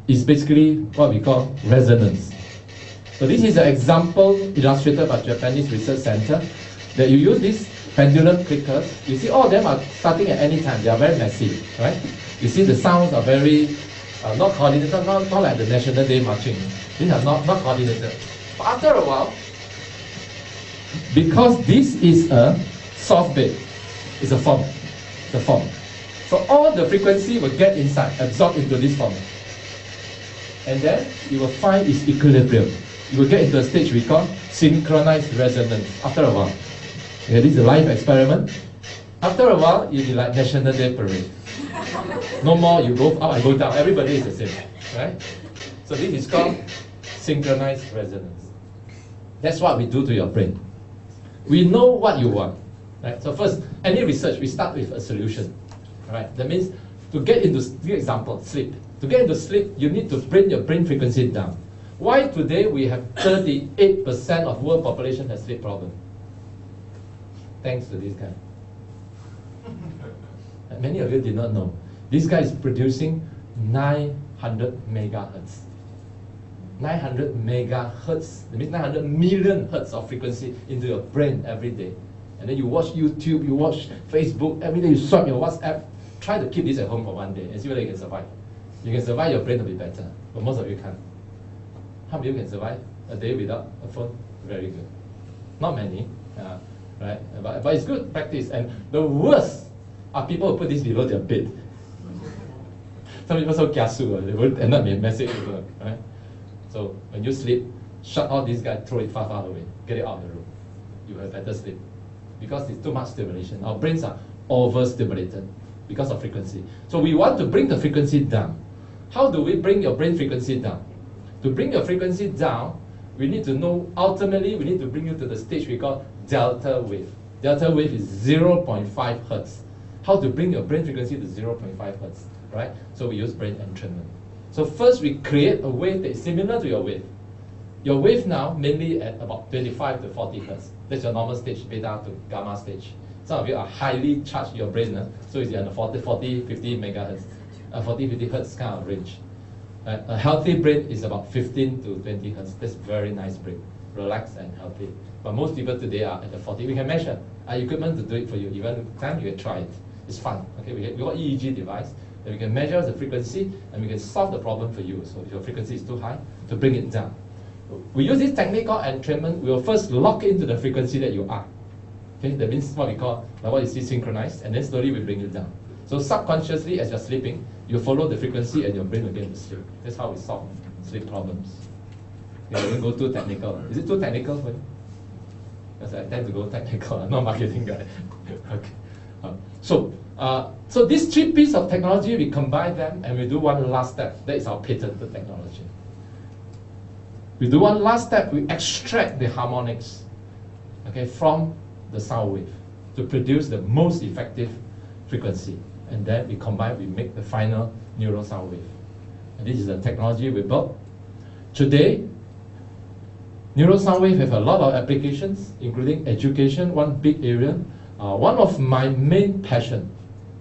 is basically what we call resonance. So this is an example illustrated by Japanese research center that you use these pendulum clickers. You see all of them are starting at any time. They are very messy, right? You see the sounds are very not coordinated, not like the National Day marching. These are not coordinated. But after a while, because this is a soft bed, it's a form. It's a form. So all the frequency will get inside, absorbed into this form. And then you will find its equilibrium. You will get into a stage we call synchronized resonance after a while. Okay, this is a live experiment. After a while, you'll be like National Day parade. No more you go up, I go down. Everybody is the same, right? So this is called synchronized resonance. That's what we do to your brain. We know what you want, right? So first, any research, we start with a solution, right? That means to get into, for example, sleep. To get into sleep, you need to bring your brain frequency down. Why today we have 38% of world population has sleep problem? Thanks to this guy. Many of you did not know. This guy is producing 900 megahertz. 900 megahertz, that means 900 million hertz of frequency into your brain every day. And then you watch YouTube, you watch Facebook, every day you swipe your WhatsApp. Try to keep this at home for 1 day and see whether you can survive. You can survive, your brain will be better, but most of you can't. How many of you can survive a day without a phone? Very good. Not many, right? But it's good practice. And the worst are people who put this below their bed. Some people so kiasu, they will end up being message, right? So when you sleep, shut all these guys, throw it far, far away, get it out of the room. You have better sleep. Because it's too much stimulation. Our brains are overstimulated because of frequency. So we want to bring the frequency down. How do we bring your brain frequency down? To bring your frequency down, we need to know, ultimately, we need to bring you to the stage we call delta wave. Delta wave is 0.5 hertz. How to bring your brain frequency to 0.5 hertz, right? So we use brain entrainment. So first we create a wave that is similar to your wave. Your wave now mainly at about 25 to 40 hertz. That's your normal stage, beta to gamma stage. Some of you are highly charged in your brain, so it's in the 40, 50 megahertz, 40, 50 hertz kind of range. A healthy brain is about 15 to 20 hertz. That's very nice brain. relaxed and healthy. But most people today are at the 40. We can measure. Our equipment to do it for you. Even time you can try it. It's fun. Okay, we got EEG device that we can measure the frequency and we can solve the problem for you. So if your frequency is too high, to bring it down. We use this technique called entrainment. We will first lock into the frequency that you are. Okay, that means what we call, like what you see, synchronized, and then slowly we bring it down. So subconsciously, as you're sleeping, you follow the frequency and your brain will get to sleep. That's how we solve sleep problems. Okay, I won't go too technical. Is it too technical for you? Because I tend to go technical. I'm not a marketing guy. Okay. So these three pieces of technology, we combine them and we do one last step. That is our patented technology. We do one last step. We extract the harmonics, okay, from the sound wave to produce the most effective frequency. And then we combine, we make the final neural sound wave. And this is the technology we built. Today, neural sound wave have a lot of applications, including education, one big area. One of my main passion,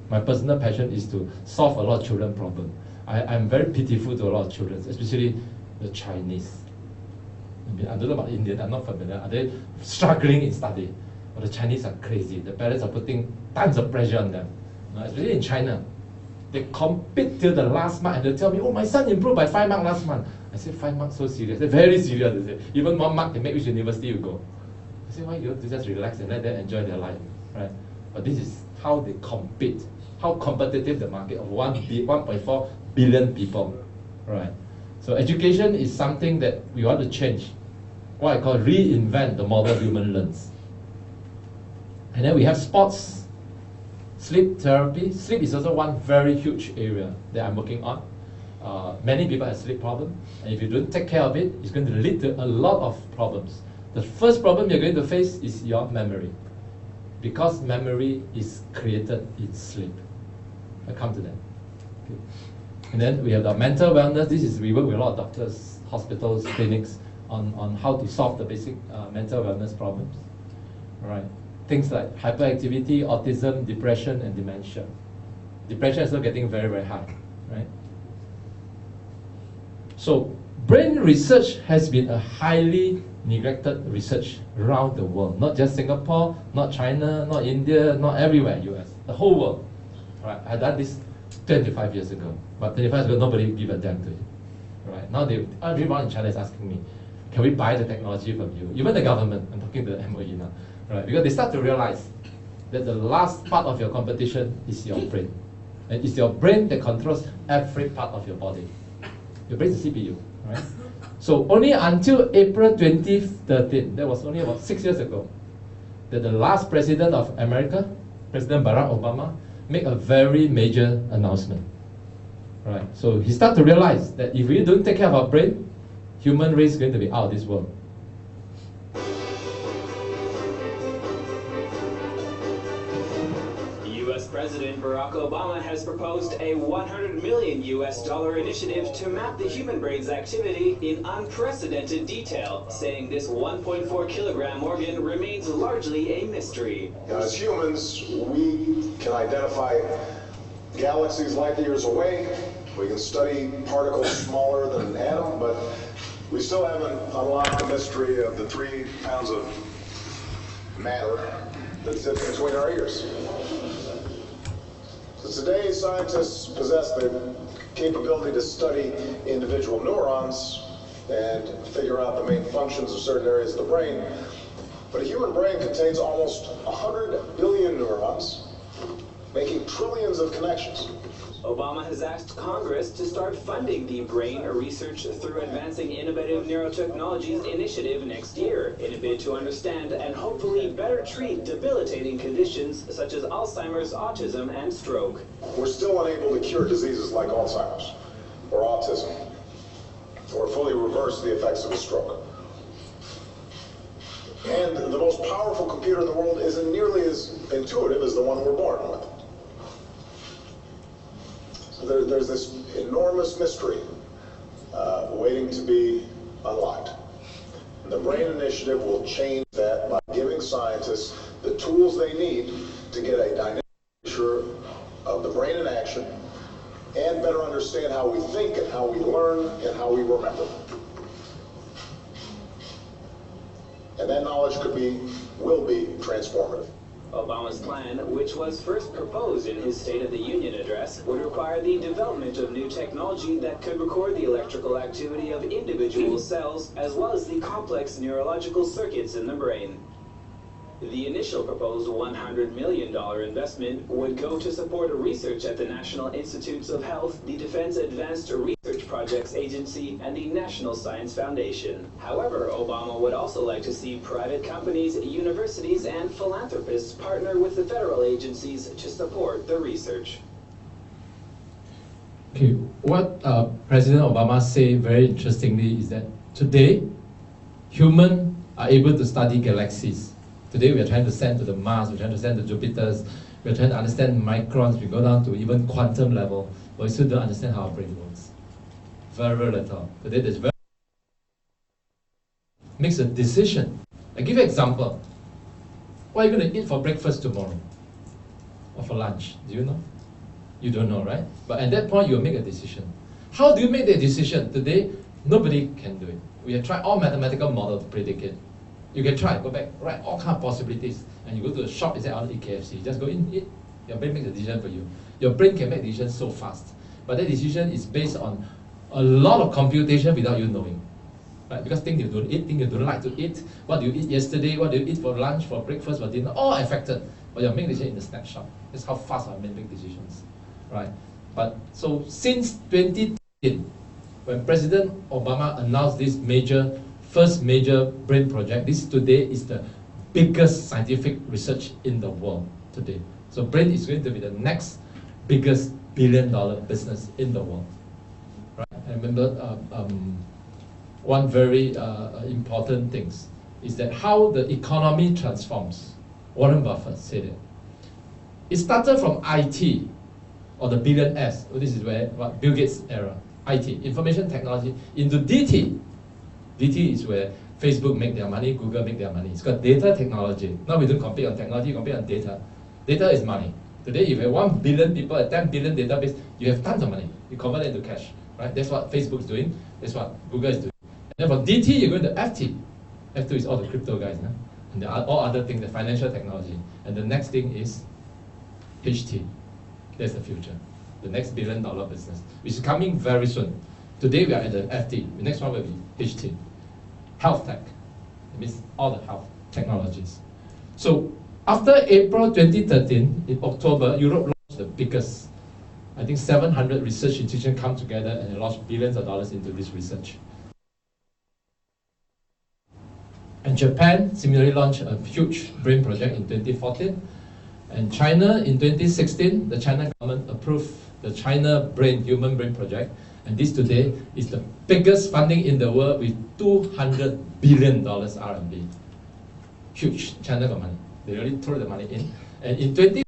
my personal passion, is to solve a lot of children problems. I'm very pitiful to a lot of children, especially the Chinese. I don't know about Indian, I'm not familiar. Are they struggling in study? But the Chinese are crazy. The parents are putting tons of pressure on them. Especially in China. They compete till the last month and they tell me, oh, my son improved by 5 marks last month. I say, 5 marks, so serious. They're very serious. They say, even 1 mark, they make which university you go. I say, why you have to just relax and let them enjoy their life, right? But this is how they compete, how competitive the market of 1.4 billion people, right? So education is something that we want to change, what I call reinvent the model human learns. And then we have sports, sleep therapy. Sleep is also one very huge area that I'm working on. Many people have sleep problems, and if you don't take care of it, it's going to lead to a lot of problems. The first problem you're going to face is your memory, because memory is created in sleep. I'll come to that. Okay. And then we have the mental wellness. We work with a lot of doctors, hospitals, clinics on how to solve the basic mental wellness problems. All right. Things like hyperactivity, autism, depression, and dementia. Depression is also getting very, very high, right? So brain research has been a highly neglected research around the world. Not just Singapore, not China, not India, not everywhere, US, the whole world. Right? I done this 25 years ago, but 25 years ago, nobody gave a damn to it. Right? Now everyone in China is asking me, can we buy the technology from you? Even the government, I'm talking to the MOE now. Right, because they start to realize that the last part of your competition is your brain. And it's your brain that controls every part of your body. Your brain is the CPU, right? So only until April 2013, that was only about 6 years ago, that the last president of America, President Barack Obama, made a very major announcement. Right, so he started to realize that if we don't take care of our brain, human race is going to be out of this world. President Barack Obama has proposed a $100 million initiative to map the human brain's activity in unprecedented detail, saying this 1.4 kilogram organ remains largely a mystery. As humans, we can identify galaxies light years away. We can study particles smaller than an atom, but we still haven't unlocked the mystery of the 3 pounds of matter that sits between our ears. So today, scientists possess the capability to study individual neurons and figure out the main functions of certain areas of the brain. But a human brain contains almost 100 billion neurons, making trillions of connections. Obama has asked Congress to start funding the Brain Research through Advancing Innovative Neurotechnologies initiative next year, in a bid to understand and hopefully better treat debilitating conditions such as Alzheimer's, autism, and stroke. We're still unable to cure diseases like Alzheimer's or autism, or fully reverse the effects of a stroke. And the most powerful computer in the world isn't nearly as intuitive as the one we're born with. So there's this enormous mystery waiting to be unlocked. And the Brain Initiative will change that by giving scientists the tools they need to get a dynamic picture of the brain in action and better understand how we think and how we learn and how we remember. And that knowledge will be transformative. Obama's plan, which was first proposed in his State of the Union address, would require the development of new technology that could record the electrical activity of individual cells, as well as the complex neurological circuits in the brain. The initial proposed $100 million investment would go to support research at the National Institutes of Health, the Defense Advanced Research Projects Agency, and the National Science Foundation. However, Obama would also like to see private companies, universities, and philanthropists partner with the federal agencies to support the research. Okay, what President Obama said very interestingly is that today, humans are able to study galaxies. Today we are trying to send to the Mars, we're trying to send to Jupiter, we're trying to understand microns, we go down to even quantum level, but we still don't understand how our brain works. Very, very little. Today there's very makes a decision. I give you an example. What are you going to eat for breakfast tomorrow? Or for lunch? Do you know? You don't know, right? But at that point you will make a decision. How do you make that decision? Today, nobody can do it. We have tried all mathematical models to predict it. You can try, go back, write all kinds of possibilities, and you go to the shop and say, I want to eat KFC. You just go in, eat. Your brain makes a decision for you. Your brain can make decisions so fast. But that decision is based on a lot of computation without you knowing. Right? Because things you don't eat, things you don't like to eat, what do you eat yesterday, what do you eat for lunch, for breakfast, for dinner, all affected. But you're making decision in the snapshot. That's how fast our brain make decisions. Right? But so since 2010, when President Obama announced this first major brain project, this today is the biggest scientific research in the world today. So brain is going to be the next biggest billion-dollar business in the world. Right? I remember one very important thing is that how the economy transforms. Warren Buffett said it. It started from IT, or the billionaires. This is where Bill Gates' era. IT, information technology, into DT. DT is where Facebook make their money, Google make their money. It's got data technology. Now we don't compete on technology, compete on data. Data is money. Today, if you have 1 billion people, a 10 billion database, you have tons of money. You convert it into cash, right? That's what Facebook is doing. That's what Google is doing. And then for DT, you're going to FT. FT is all the crypto guys, no? And all other things, the financial technology. And the next thing is HT. That's the future. The next billion-dollar business, which is coming very soon. Today we are at the FT. The next one will be HT. Health tech. It means all the health technologies. So after April 2013, in October, Europe launched the biggest, I think 700 research institutions come together and they launched billions of dollars into this research. And Japan similarly launched a huge brain project in 2014. And China in 2016, the China government approved the China Human Brain Project. And this today is the biggest funding in the world with $200 billion RMB. Huge. China got money. They really threw the money in. And in 20,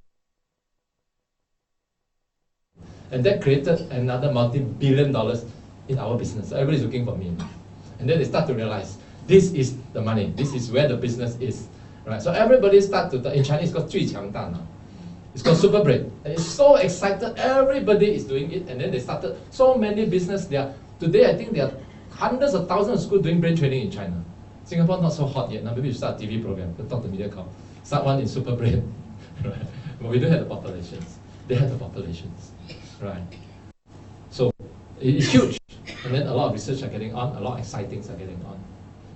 and that created another multi-billion dollars in our business. So everybody's looking for me. And then they start to realize, this is the money. This is where the business is. Right? So everybody start to, in Chinese it's called 最强大脑. It's called super brain. And it's so excited, everybody is doing it, and then they started so many business there. Today I think there are hundreds of thousands of schools doing brain training in China. Singapore not so hot yet. Now maybe you start a TV program, talk to MediaCorp. Start one in super brain. Right? But we don't have the populations. They have the populations. Right? So it's huge. And then a lot of research are getting on, a lot of exciting things are getting on.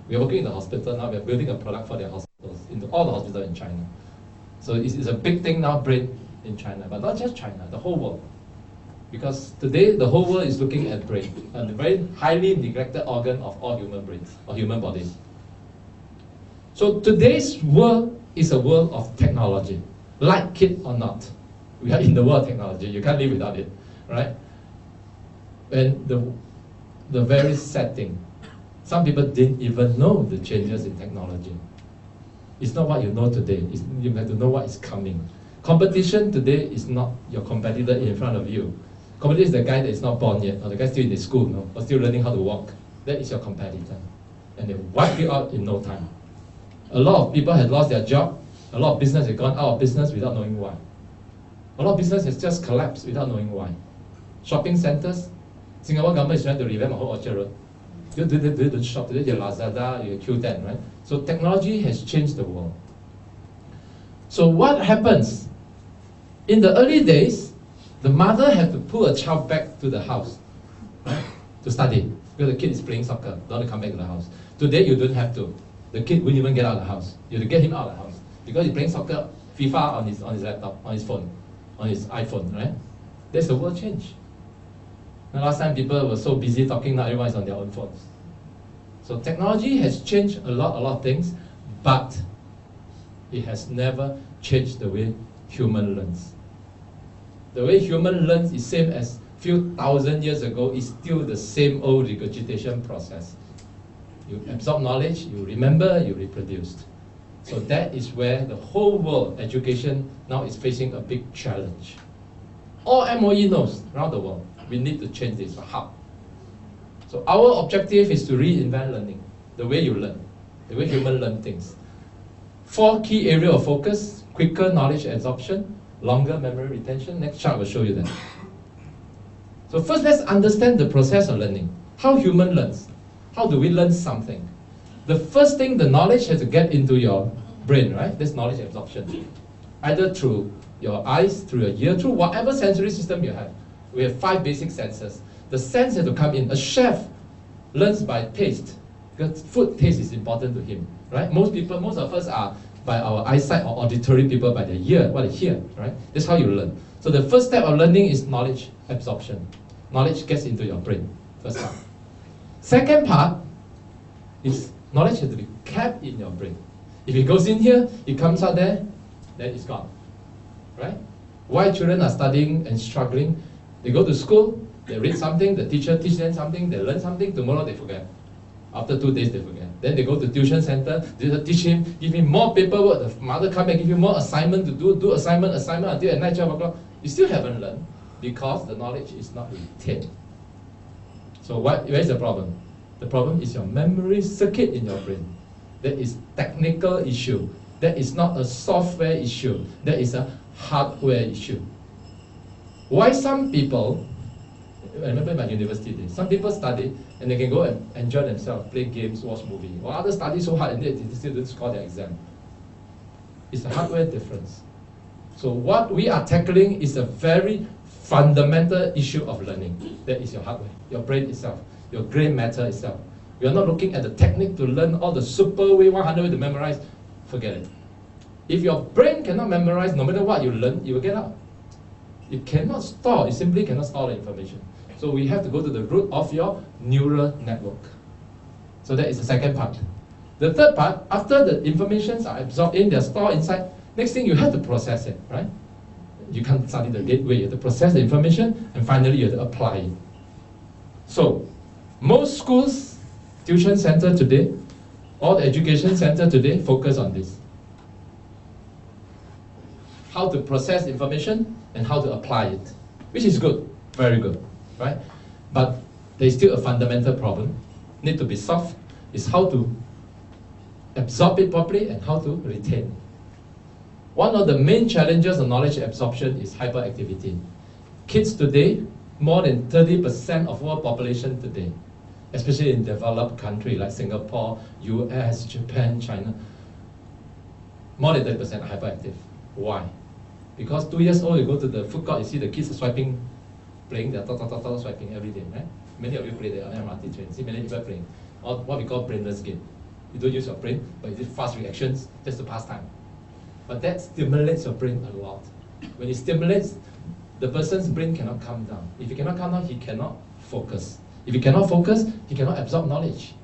We are working in the hospital now, we are building a product for their hospitals, into all the hospitals in China. So it's a big thing now, brain in China, but not just China, the whole world. Because today, the whole world is looking at brain, a very highly neglected organ of all human brains, or human bodies. So today's world is a world of technology, like it or not. We are in the world of technology, you can't live without it, right? And the very sad thing, some people didn't even know the changes in technology. It's not what you know today, you have to know what is coming. Competition today is not your competitor in front of you. Competitor is the guy that is not born yet, or the guy still in the school, no? Or still learning how to walk. That is your competitor. And they wipe you out in no time. A lot of people have lost their job, a lot of business have gone out of business without knowing why. A lot of business has just collapsed without knowing why. Shopping centers, Singapore government is trying to revamp the whole Orchard Road. Today don't shop, today you're Lazada, you're Q10, right? So technology has changed the world. So what happens? In the early days, the mother had to pull a child back to the house, right, to study, because the kid is playing soccer, don't want to come back to the house. Today you don't have to. The kid wouldn't even get out of the house. You have to get him out of the house, because he's playing soccer, FIFA on his laptop, on his phone, on his iPhone, right? That's the world change. And last time people were so busy talking, now everyone is on their own phones. So technology has changed a lot of things, but it has never changed the way human learns. The way human learns is same as few thousand years ago, is still the same old regurgitation process. You absorb knowledge, you remember, you reproduce. So that is where the whole world, education, now is facing a big challenge. All MOE knows around the world, we need to change this. How? So our objective is to reinvent learning, the way you learn, the way humans learn things. 4 key areas of focus: quicker knowledge absorption, longer memory retention. Next chart will show you that. So first, let's understand the process of learning. How human learns. How do we learn something? The first thing, the knowledge has to get into your brain, right? That's knowledge absorption. Either through your eyes, through your ear, through whatever sensory system you have. We have 5 basic senses. The sense has to come in. A chef learns by taste, because food taste is important to him, right? Most of us are by our eyesight, or auditory people by their ear, what they hear, right? That's how you learn. So the first step of learning is knowledge absorption. Knowledge gets into your brain, first part. Second part is knowledge has to be kept in your brain. If it goes in here, it comes out there, then it's gone, right? Why children are studying and struggling? They go to school, they read something, the teacher teaches them something, they learn something, tomorrow they forget. After 2 days they forget. Then they go to tuition center, they teach him, give him more paperwork, the mother come and give you more assignment to do assignment until at night 12 o'clock. You still haven't learned because the knowledge is not retained. So where's the problem? The problem is your memory circuit in your brain. That is technical issue. That is not a software issue. That is a hardware issue. Why some people, I remember in my university days, some people study and they can go and enjoy themselves, play games, watch movies, while others study so hard and they still don't score their exam. It's a hardware difference. So what we are tackling is a very fundamental issue of learning. That is your hardware, your brain itself, your gray matter itself. We are not looking at the technique to learn all the super way, 100 way to memorize. Forget it. If your brain cannot memorize, no matter what you learn, you will get out. You cannot store, you simply cannot store the information. So we have to go to the root of your neural network. So that is the second part. The third part, after the informations are absorbed in, they're stored inside, next thing you have to process it, right? You can't study the gateway, you have to process the information, and finally you have to apply it. So, most schools, tuition center today, all the education center today focus on this. How to process information and how to apply it, which is good, very good, right? But there's still a fundamental problem, need to be solved, is how to absorb it properly and how to retain it. One of the main challenges of knowledge absorption is hyperactivity. Kids today, more than 30% of world population today, especially in developed countries like Singapore, US, Japan, China, more than 30% are hyperactive. Why? Because 2 years old, you go to the food court, you see the kids swiping, playing, they're swiping every day, right? Many of you play the MRT train, see many people playing, or what we call brainless game. You don't use your brain, but you do fast reactions just to pass time. But that stimulates your brain a lot. When it stimulates, the person's brain cannot calm down. If he cannot calm down, he cannot focus. If he cannot focus, he cannot absorb knowledge.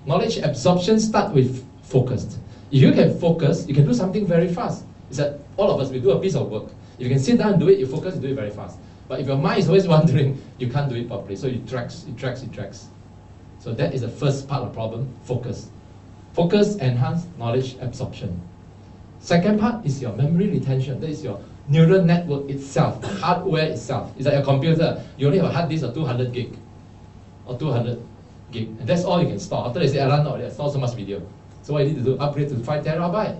Knowledge absorption starts with focused. If you can focus, you can do something very fast. It's that all of us, we do a piece of work. If you can sit down and do it, you focus, you do it very fast. But if your mind is always wandering, you can't do it properly. So it drags. So that is the first part of the problem, focus. Focus enhance knowledge absorption. Second part is your memory retention. That is your neural network itself, the hardware itself. It's like a computer. You only have a hard disk of 200 gig or 200 gig. And that's all you can store. After they say, Alan, no, store so much video. So what you need to do, upgrade to 5 terabyte.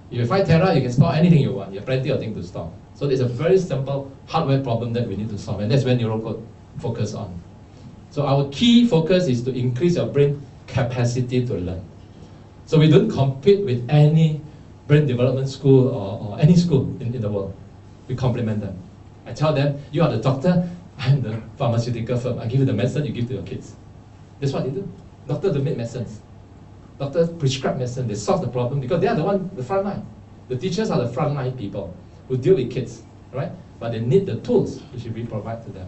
If you have 5 tera, you can store anything you want. You have plenty of things to store. So there's a very simple hardware problem that we need to solve. And that's where Neuro Code focus on. So our key focus is to increase your brain capacity to learn. So we don't compete with any brain development school or any school in the world. We complement them. I tell them, you are the doctor, I'm the pharmaceutical firm. I give you the medicine, you give to your kids. That's what they do. Doctors don't make medicines. Doctors prescribe medicine, they solve the problem because they are the front line. The teachers are the front line people who deal with kids, right? But they need the tools which we provide to them.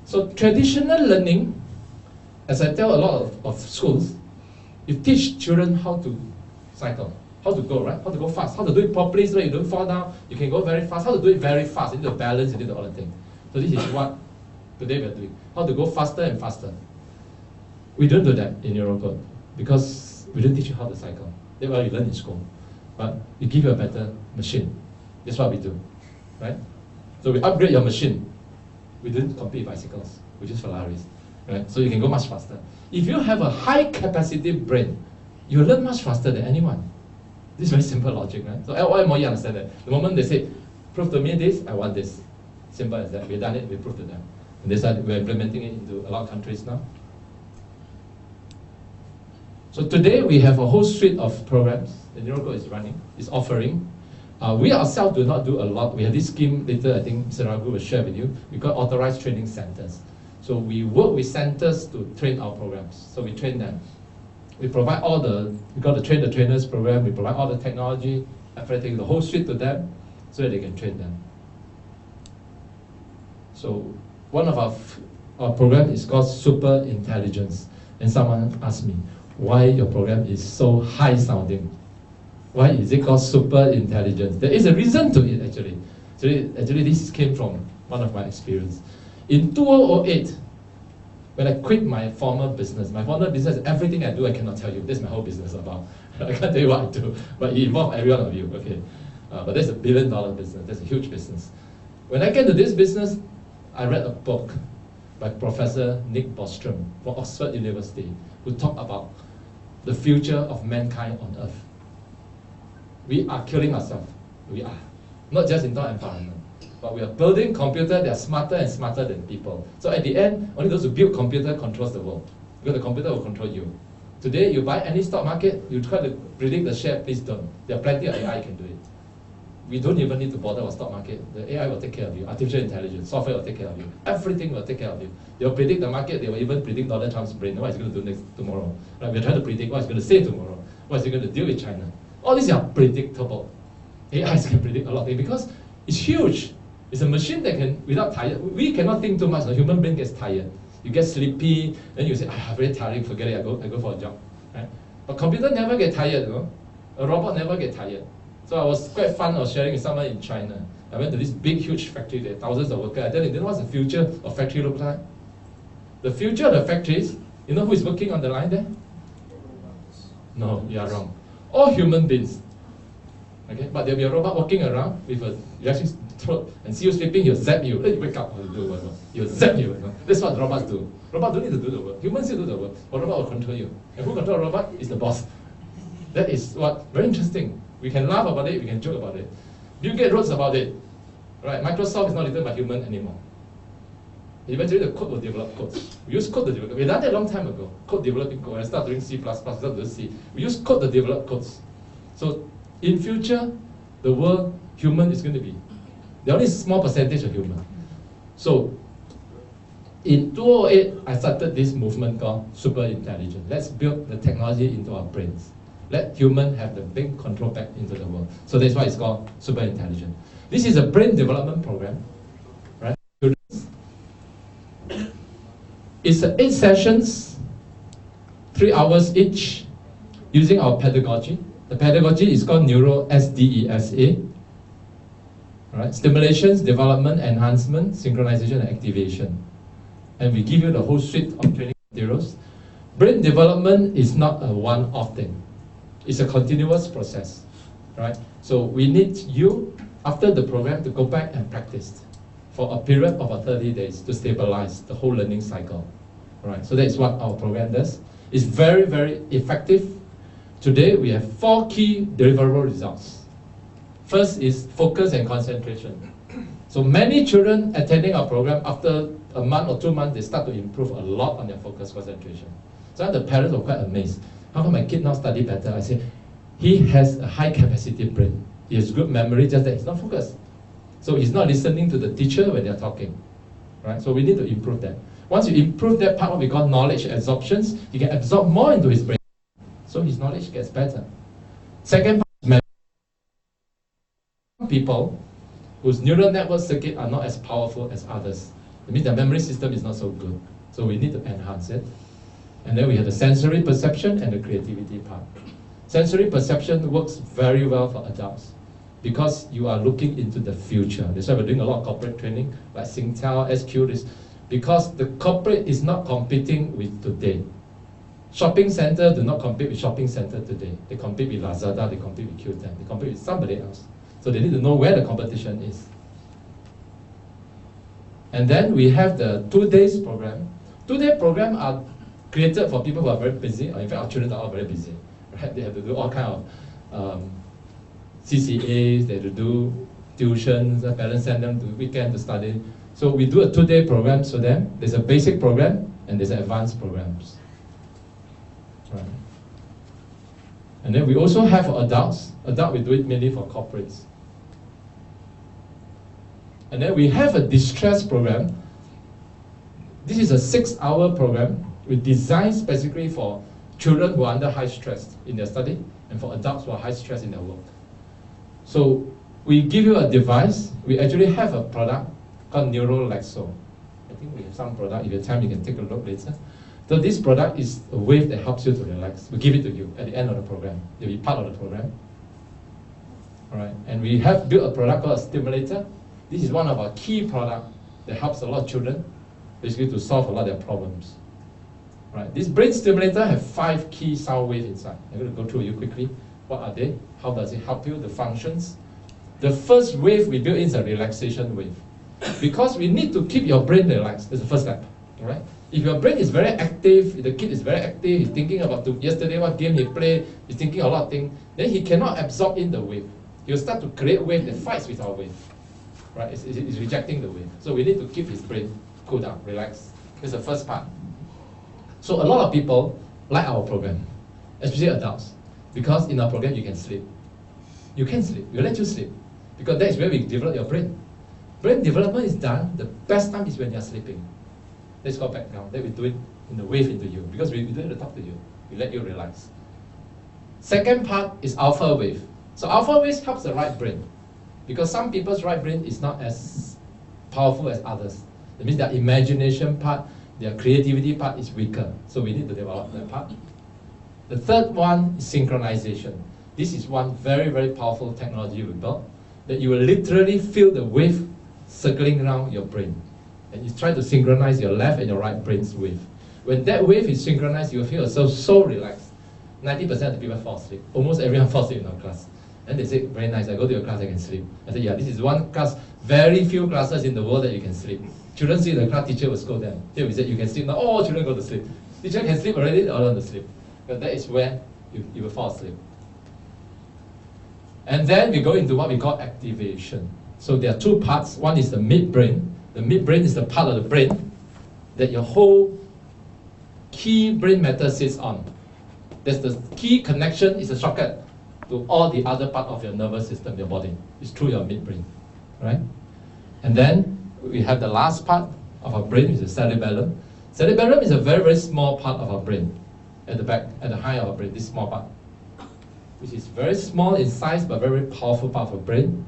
So traditional learning, as I tell a lot of schools, you teach children how to cycle, how to go, right? How to go fast, how to do it properly so that you don't fall down, you can go very fast, how to do it very fast, you need to balance, you need all the things. So this is what today we're doing, how to go faster and faster. We don't do that in Neuro Code because we don't teach you how to cycle. That's what you learn in school. But we give you a better machine. That's what we do, right? So we upgrade your machine. We don't compete with bicycles, we use Ferraris, right? So you can go much faster. If you have a high capacity brain, you learn much faster than anyone. This is very simple logic, right? So LYMOE understand that. The moment they say, prove to me this, I want this. Simple as that. We've done it, we proved to them. And this we're implementing it into a lot of countries now. So today we have a whole suite of programs the Neuro Code is running, is offering. We ourselves do not do a lot. We have this scheme later, I think Mr. Raghu will share with you. We call authorized training centers. So we work with centers to train our programs. So we train them. We provide all we got the Train the Trainers program, we provide all the technology, everything, the whole suite to them, so that they can train them. So one of our program is called Super Intelligence. And someone asked me, why your program is so high sounding? Why is it called Super Intelligence? There is a reason to it actually. Actually this came from one of my experience. In 2008, when I quit my former business, everything I do I cannot tell you. This is my whole business about. I can't tell you what I do, but it involves every one of you, okay? But that's $1 billion business, that's a huge business. When I came to this business, I read a book by Professor Nick Bostrom from Oxford University, who talked about the future of mankind on Earth. We are killing ourselves. We are. Not just in our environment, but we are building computers that are smarter and smarter than people. So at the end, only those who build computer controls the world. Because the computer will control you. Today, you buy any stock market, you try to predict the share, please don't. There are plenty of AI can do it. We don't even need to bother our stock market. The AI will take care of you. Artificial intelligence, software will take care of you. Everything will take care of you. They'll predict the market. They will even predict Donald Trump's brain. What he's going to do tomorrow. Right? We're trying to predict what he's going to say tomorrow. What he's going to deal with China. All these are predictable. AIs can predict a lot of things because it's huge. It's a machine that can, without tired. We cannot think too much. The human brain gets tired. You get sleepy, then you say, very tiring, forget it, I go for a job. Right? But computer never get tired, you know? A robot never get tired. So I was quite fun, I was sharing with someone in China. I went to this big, huge factory there, thousands of workers. I tell you, you know what's the future of factory look like? The future of the factories, you know who is working on the line there? No, you are wrong. All human beings. Okay, but there'll be a robot walking around with a electric throat and see you sleeping, he'll zap you. Hey, wake up, he'll zap you. That's what robots do. Robots don't need to do the work. Humans still do the work, but robot will control you. And who controls a robot is the boss. That is what, very interesting. We can laugh about it, we can joke about it. Bill Gates wrote about it. Right? Microsoft is not written by human anymore. Eventually the code will develop codes. We use code to develop. We done that a long time ago. Code developing code. I started doing C++, started doing C. We use code to develop codes. So in future, the world, human is going to be, there are only a small percentage of human. So in 2008, I started this movement called Super Intelligence. Let's build the technology into our brains. Let human have the big control back into the world. So that's why it's called Super Intelligence. This is a brain development program, right? It's 8 sessions, 3 hours each, using our pedagogy. The pedagogy is called Neuro SDESA. Right? Stimulation, development, enhancement, synchronization, and activation. And we give you the whole suite of training materials. Brain development is not a one-off thing. It's a continuous process, right? So we need you, after the program, to go back and practice for a period of 30 days to stabilize the whole learning cycle, right? So that's what our program does. It's very, very effective. Today, we have 4 key deliverable results. First is focus and concentration. So So many children attending our program, after a month or 2 months, they start to improve a lot on their focus concentration. So the parents were quite amazed. How come my kid now study better? I say, he has a high capacity brain. He has good memory, just that he's not focused. So he's not listening to the teacher when they're talking. Right? So we need to improve that. Once you improve that part, what we call knowledge absorptions, he can absorb more into his brain. So his knowledge gets better. Second part is memory. Some people whose neural network circuits are not as powerful as others. It means their memory system is not so good. So we need to enhance it. And then we have the sensory perception and the creativity part. Sensory perception works very well for adults because you are looking into the future. That's why we're doing a lot of corporate training, like Singtel, SQ, this, because the corporate is not competing with today. Shopping center do not compete with shopping center today. They compete with Lazada, they compete with Q10, they compete with somebody else. So they need to know where the competition is. And then we have the 2 days program. 2-day program are created for people who are very busy, or in fact our children are all very busy. Right? They have to do all kind of CCAs, they have to do tuitions, parents send them to weekend to study. So we do a 2-day program for them. There's a basic program and there's advanced programs. Right. And then we also have for adults. Adult we do it mainly for corporates. And then we have a distress program. This is a 6-hour program we designed specifically for children who are under high stress in their study and for adults who are high stress in their work. So we give you a device. We actually have a product called Neuro Lexo. I think we have some product. If you have time, you can take a look later. So this product is a wave that helps you to relax. We give it to you at the end of the program. You'll be part of the program. All right. And we have built a product called a Stimulator. This is one of our key products that helps a lot of children, basically to solve a lot of their problems. Right. This Brain Stimulator has 5 key sound waves inside. I'm going to go through you quickly. What are they? How does it help you? The functions. The first wave we built in is a relaxation wave. Because we need to keep your brain relaxed. That's the first step. All right? If your brain is very active, if the kid is very active, he's thinking about yesterday what game he played, he's thinking a lot of things, then he cannot absorb in the wave. He'll start to create wave that fights with our wave. Right? It's rejecting the wave. So we need to keep his brain cool down, relaxed. That's the first part. So a lot of people like our program, especially adults, because in our program you can sleep. You can sleep. We let you sleep. Because that is where we develop your brain. Brain development is done, the best time is when you're sleeping. Let's go back now. Then we do it in the wave into you. Because we don't have to talk to you. We let you relax. Second part is alpha wave. So alpha wave helps the right brain. Because some people's right brain is not as powerful as others. That means their imagination part, their creativity part is weaker. So we need to develop that part. The third one is synchronization. This is one very, very powerful technology we built, that you will literally feel the wave circling around your brain. And you try to synchronize your left and your right brain's wave. When that wave is synchronized, you will feel yourself so relaxed. 90% of the people fall asleep. Almost everyone falls asleep in our class. And they say, very nice, I go to your class, I can sleep. I said, yeah, this is one class, very few classes in the world that you can sleep. Children see the class, teacher will scold them. Here we said, you can sleep now, all children go to sleep. Teacher can sleep already, they all want to sleep. But that is where you will fall asleep. And then we go into what we call activation. So there are 2 parts. One is the midbrain. The midbrain is the part of the brain that your whole key brain matter sits on. That's the key connection, is a shortcut to all the other part of your nervous system, your body. It's through your midbrain, right? And then we have the last part of our brain, which is the cerebellum. Cerebellum is a very, very small part of our brain. At the back, at the height of our brain, this small part, which is very small in size, but very, very powerful part of our brain.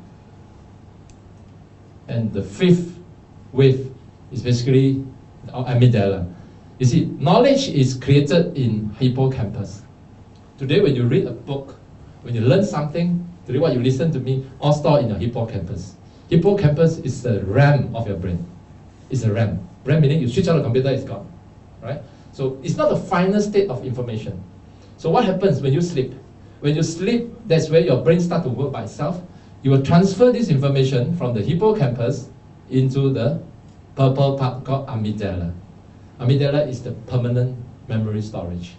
And the 5th wave is basically our amygdala. You see, knowledge is created in hippocampus. Today, when you read a book, when you learn something, today what you listen to me, all stored in your hippocampus. Hippocampus is the RAM of your brain. It's a RAM. RAM meaning you switch on the computer, it's gone. Right? So it's not the final state of information. So what happens when you sleep? When you sleep, that's where your brain starts to work by itself. You will transfer this information from the hippocampus into the purple part called amygdala. Amygdala is the permanent memory storage.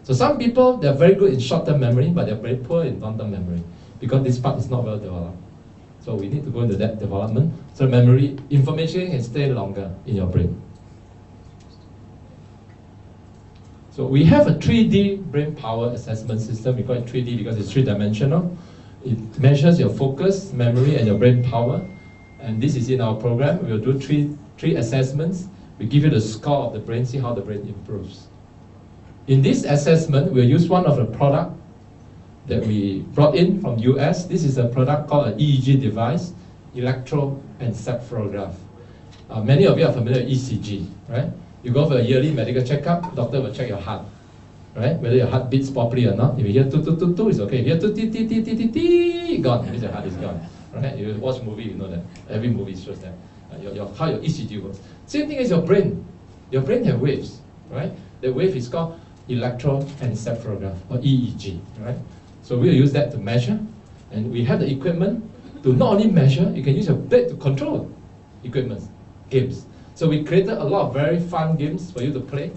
So some people, they're very good in short-term memory, but they're very poor in long-term memory because this part is not well developed. So we need to go into that development. So memory information can stay longer in your brain. So we have a 3D brain power assessment system. We call it 3D because it's three-dimensional. It measures your focus, memory, and your brain power. And this is in our program. We'll do three assessments. We give you the score of the brain, see how the brain improves. In this assessment, we'll use one of the product that we brought in from US. This is a product called an EEG device, electroencephalograph. Many of you are familiar with ECG, right? You go for a yearly medical checkup, doctor will check your heart, right? Whether your heart beats properly or not. If you hear tu tu tu tu, it's okay. If you hear tu ti ti ti ti ti ti, gone. It means your heart is gone, right? You watch movie, you know that. Every movie shows that. How your ECG works. Same thing as your brain. Your brain has waves, right? The wave is called electroencephalograph or EEG, right? So we'll use that to measure, and we have the equipment to not only measure, you can use your blade to control equipment, games. So we created a lot of very fun games for you to play,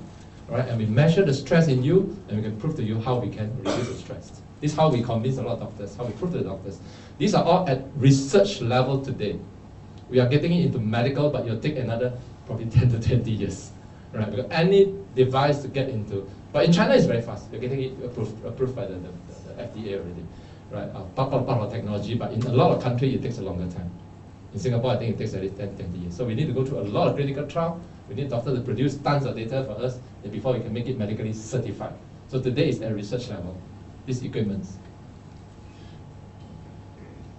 right? And we measure the stress in you, and we can prove to you how we can reduce the stress. This is how we convince a lot of doctors, how we prove to the doctors. These are all at research level today. We are getting it into medical, but it'll take another probably 10 to 20 years, right? Because any device to get into, but in China it's very fast. We're getting it approved by the FDA already, right? Part of our technology, but in a lot of countries it takes a longer time. In Singapore, I think it takes at least 10, 20 years. So we need to go through a lot of clinical trial. We need doctors to produce tons of data for us before we can make it medically certified. So today is at research level, these equipments.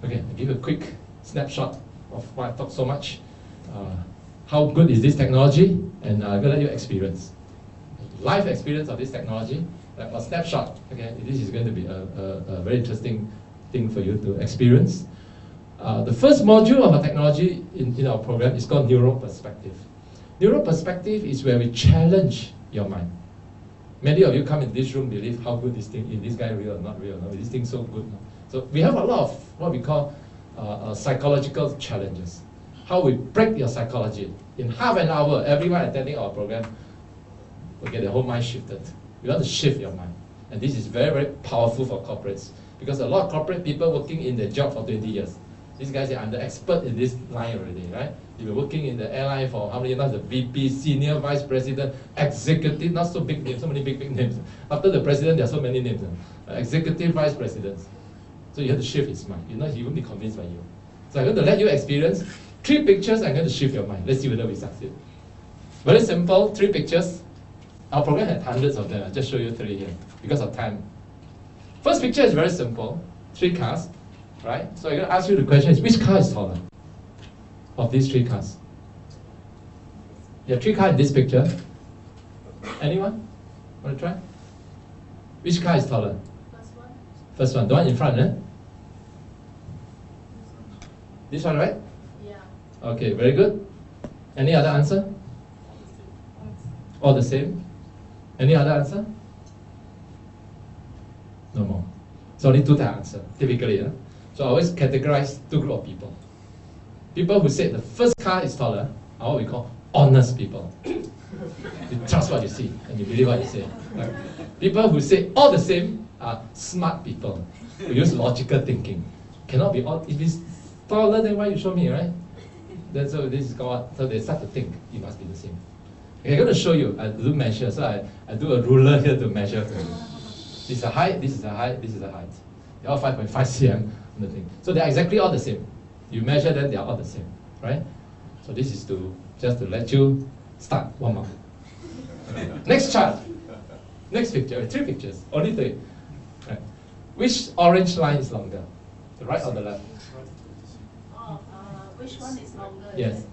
Okay, I'll give you a quick snapshot of why I talk so much. How good is this technology? And I'm going to let you experience. Live experience of this technology, like a snapshot. Okay, this is going to be a very interesting thing for you to experience. The first module of our technology in our program is called Neuro Perspective. Neuro Perspective is where we challenge your mind. Many of you come in this room believe how good this thing is. This guy real or not real? No, this thing's so good. So we have a lot of what we call psychological challenges. How we break your psychology. In half an hour, everyone attending our program will get their whole mind shifted. We want to shift your mind. And this is very, very powerful for corporates. Because a lot of corporate people working in their job for 20 years. These guys are the expert in this line already, right? You've been working in the airline for how many years? The VP, Senior Vice President, Executive, not so big names, so many big names. After the President, there are so many names. Executive Vice Presidents. So you have to shift his mind. You know, he won't be convinced by you. So I'm going to let you experience 3 pictures. I'm going to shift your mind. Let's see whether we succeed. Very simple, 3 pictures. Our program had hundreds of them. I'll just show you 3 here because of time. First picture is very simple. 3 cars, right? So I'm going to ask you the question is, which car is taller of these 3 cars? There are 3 cars in this picture. Anyone? Want to try? Which car is taller? First one, the one in front, eh? This one, right? Yeah. Okay, very good. Any other answer? All the same? Any other answer? No more. So only 2 type answer, typically. So I always categorize 2 groups of people. People who say the first car is taller are what we call honest people. You trust what you see and you believe what you say. Right? People who say all the same are smart people who use logical thinking. Cannot be all. If it's taller, then why you show me, right? Then so this is called. So they start to think it must be the same. Okay, I'm going to show you. I do measure. So I do a ruler here to measure. This is a height. This is a height. This is a height. They're all 5.5 cm on the thing. So they're exactly all the same. You measure them, they are all the same, right? So this is just to let you start warm up. Next chart. Next picture. 3 pictures. Only 3. Right. Which orange line is longer? The right or the left? Which one is longer? Yes.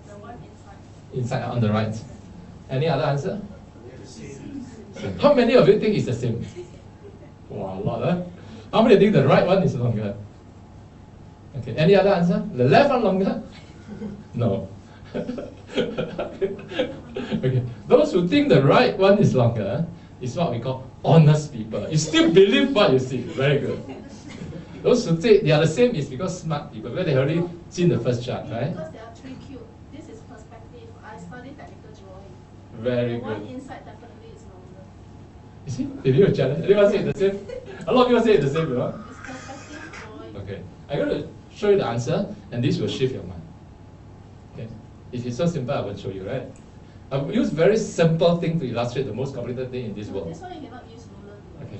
The one inside. Inside on the right. Any other answer? How many of you think it's the same? Wow, a lot, huh? How many think the right one is longer? Okay, any other answer? The left one longer? No. Okay, those who think the right one is longer is what we call honest people. You still believe what you see. Very good. Those who say they are the same is because smart people, because they already seen the first chart, right? Because there are 3 cubes. This is perspective. I studied technical drawing. Very the good. one inside definitely is longer. You see? If you a challenge, anyone say the same? A lot of people say the same, you know? It's perspective drawing. Okay. I'm going to show you the answer, and this will shift your mind. Okay? If it's so simple, I won't show you, right? I've used very simple thing to illustrate the most complicated thing in this world. That's why you cannot use ruler. Okay,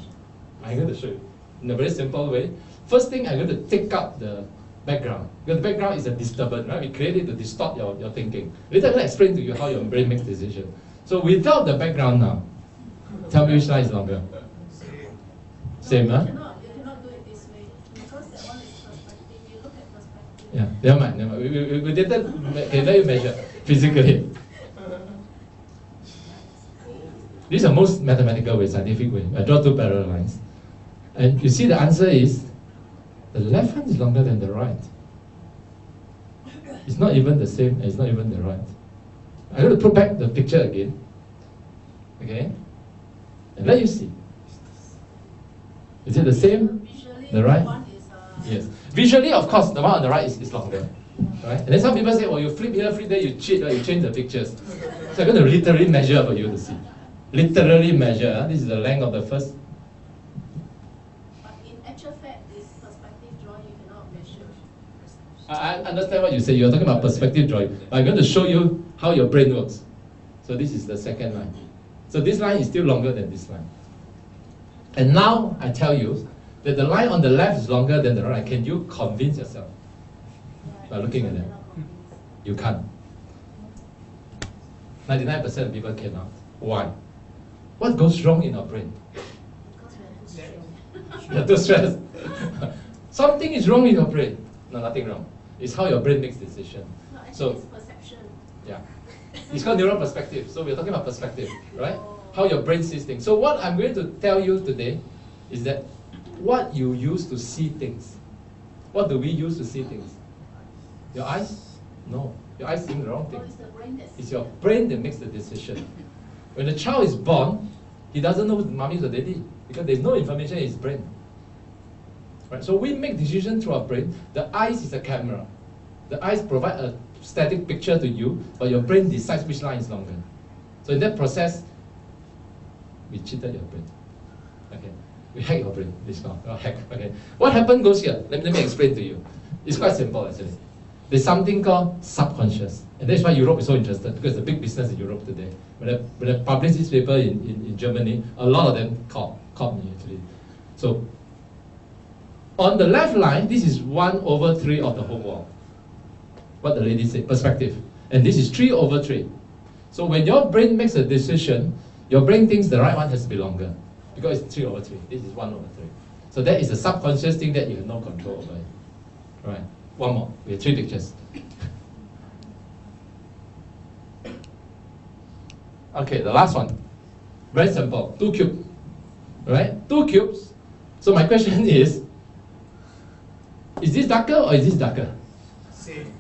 I'm going to show you in a very simple way. First thing, I'm going to take out the background. Because the background is a disturbance, right? We create it to distort your thinking. Later, I'm going to explain to you how your brain makes decisions. So without the background now, tell me which line is longer. Same, huh? You cannot do it this way. Because that one is perspective. You look at perspective. Yeah, never mind, never mind. We didn't, okay, let you measure physically. This is the most mathematical way, scientific way. I draw two parallel lines. And you see the answer is, the left hand is longer than the right. It's not even the same, it's not even the right. I'm going to put back the picture again. Okay? And let you see. Is it the same? Visually, The right? one is, Yes. Visually, of course, the one on the right is longer. Right? And then some people say, well, you flip here, flip there, you cheat, right? You change the pictures. So I'm going to literally measure for you to see. Literally measure. This is the length of the first. but in actual fact, this perspective drawing you cannot measure. I understand what you say. You're talking about perspective drawing. But I'm going to show you how your brain works. So this is the second line. So this line is still longer than this line. And now I tell you that the line on the left is longer than the right. Can you convince yourself by looking at it? You can't. 99% of people cannot. Why? What goes wrong in our brain? Because You're too stressed. Something is wrong in your brain. No, nothing wrong. It's how your brain makes decisions. no, actually So, it's perception. yeah. It's called neural perspective. So we're talking about perspective, right? How your brain sees things. So what I'm going to tell you today is that what you use to see things. What do we use to see things? Your eyes? No. Your eyes seeing the wrong thing. Or it's the brain that's It's your brain that makes the decision. When the child is born, he doesn't know who's mommy or daddy because there's no information in his brain. Right? So we make decisions through our brain. The eyes is a camera. The eyes provide a static picture to you, but your brain decides which line is longer. So in that process, we cheated your brain. Okay, we hack your brain. This now, hack. Okay, what happened goes here. Let me explain to you. It's quite simple actually. There's something called subconscious, and that's why Europe is so interested because it's a big business in Europe today. When I published this paper in Germany, a lot of them called me actually. So on the left line, this is 1/3 of the whole wall. What the lady said, perspective, and this is 3/3. So when your brain makes a decision, your brain thinks the right one has to be longer because it's 3/3. This is 1/3. So that is a subconscious thing that you have no control over. Right. One more. We have 3 pictures. Okay, the last one. Very simple. 2 cubes. Right? 2 cubes. So my question is this darker or is this darker? Same.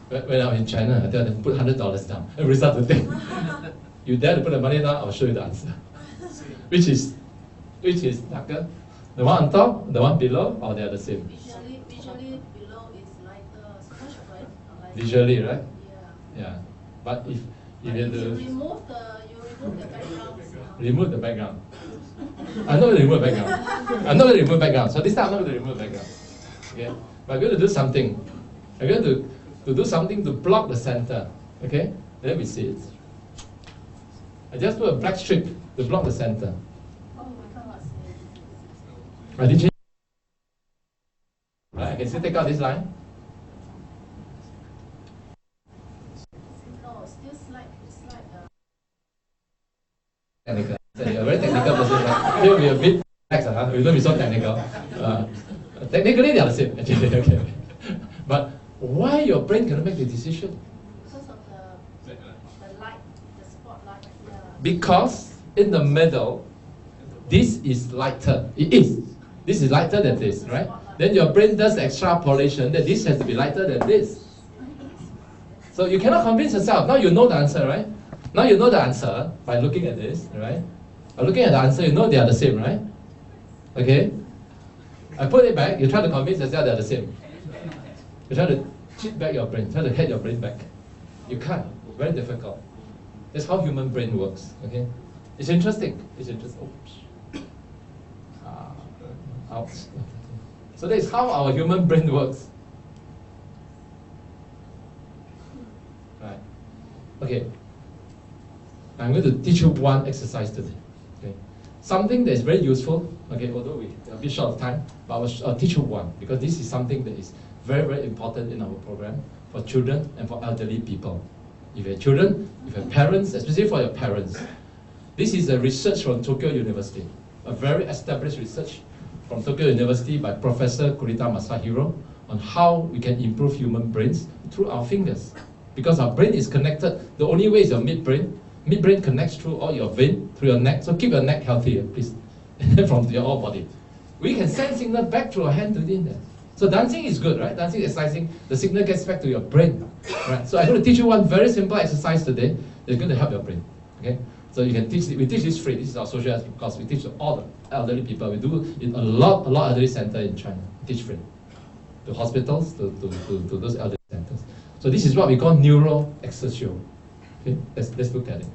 When I'm in China, I tell them put $100 down. Every start to think. You dare to put the money down, I'll show you the answer. Which is darker? The one on top, the one below, or they are the same? Visually below is lighter, much lighter. Visually, right? Yeah. Yeah. But if you If have you to remove the background. remove the background. I'm not going to remove the background. I'm not going to remove the background. So this time I'm not going to remove the background. Okay? But I'm going to do something. I'm going to do something to block the center. Okay? Let me see it. I just put a black strip to block the center. Oh my God. I didn't change. Right, I can still take out this line. No, still slight. Technical. So you're a very technical person, right? Here we are a bit relaxed, we don't be so technical. Technically they are the same, actually. Okay. But why your brain cannot make the decision? Because of the light, the spotlight. Yeah. Because in the middle, this is lighter. It is. This is lighter than this, right? Then your brain does the extrapolation that this has to be lighter than this. So you cannot convince yourself. Now you know the answer, right? Now you know the answer by looking at this, right? By looking at the answer, you know they are the same, right? Okay? I put it back, you try to convince yourself they are the same. You try to cheat back your brain, try to head your brain back. You can't. Very difficult. That's how human brain works, okay? It's interesting. It's interesting. Oops. out. So that is how our human brain works. Right. Okay. I'm going to teach you one exercise today. Okay. Something that is very useful. Okay, although we are a bit short of time, but I'll teach you one, because this is something that is very, very important in our program for children and for elderly people. If you have children, if you have parents, especially for your parents. This is a research from Tokyo University, a very established research from Tokyo University by Professor Kurita Masahiro on how we can improve human brains through our fingers. Because our brain is connected, the only way is your midbrain. Midbrain connects through all your vein, through your neck, so keep your neck healthy, please, from your whole body. We can send signal back through our hand to the there. So dancing is good, right? Dancing, exercising, the signal gets back to your brain, right? So I'm going to teach you one very simple exercise today that's going to help your brain, okay? So you can teach, we teach this free, this is our social course, we teach to all the elderly people. We do in a lot elderly center in China, we teach free. To hospitals, to those elderly centers. So this is what we call neuro exercise. Okay, let's look at it.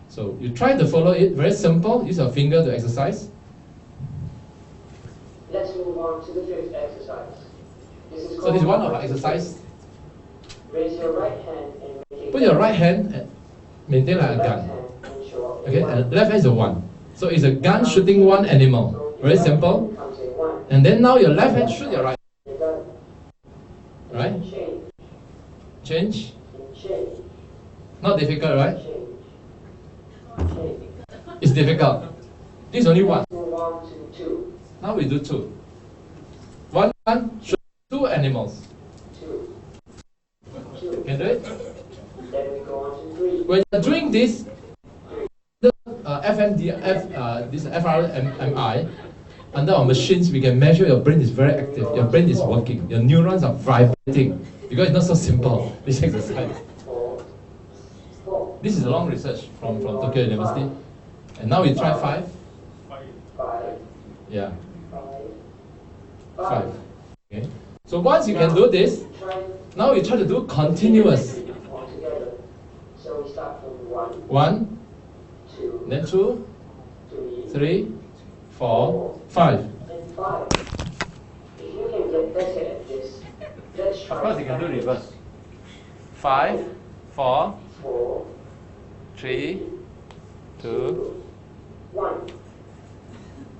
So you try to follow it, very simple, use your finger to exercise. Let's move on to the fifth exercise. So this is one of our exercises. Raise your right hand and make put your right hand and maintain like a gun. Okay, and left hand is a 1. So it's a gun shooting one animal. Very simple. And then now your left hand shoot your right. Right? Change. Not difficult, right? It's difficult. This is only 1. Now we do 2. 1 gun shoot 2 animals. Can do it? When you're doing this, the this FRMI, under our machines, we can measure your brain is very active, your brain is working, your neurons are vibrating, because it's not so simple, this exercise. This is a long research from Tokyo University. And now we try 5. Yeah. 5. Okay. So once you can do this, now we try to do continuous. So we start from 1, 1, 2, then 2, 3, 4, 5. and 5. If you can get better at this, let's try. Of course, you can do reverse. 5, 4, 4, 3, 2. 1.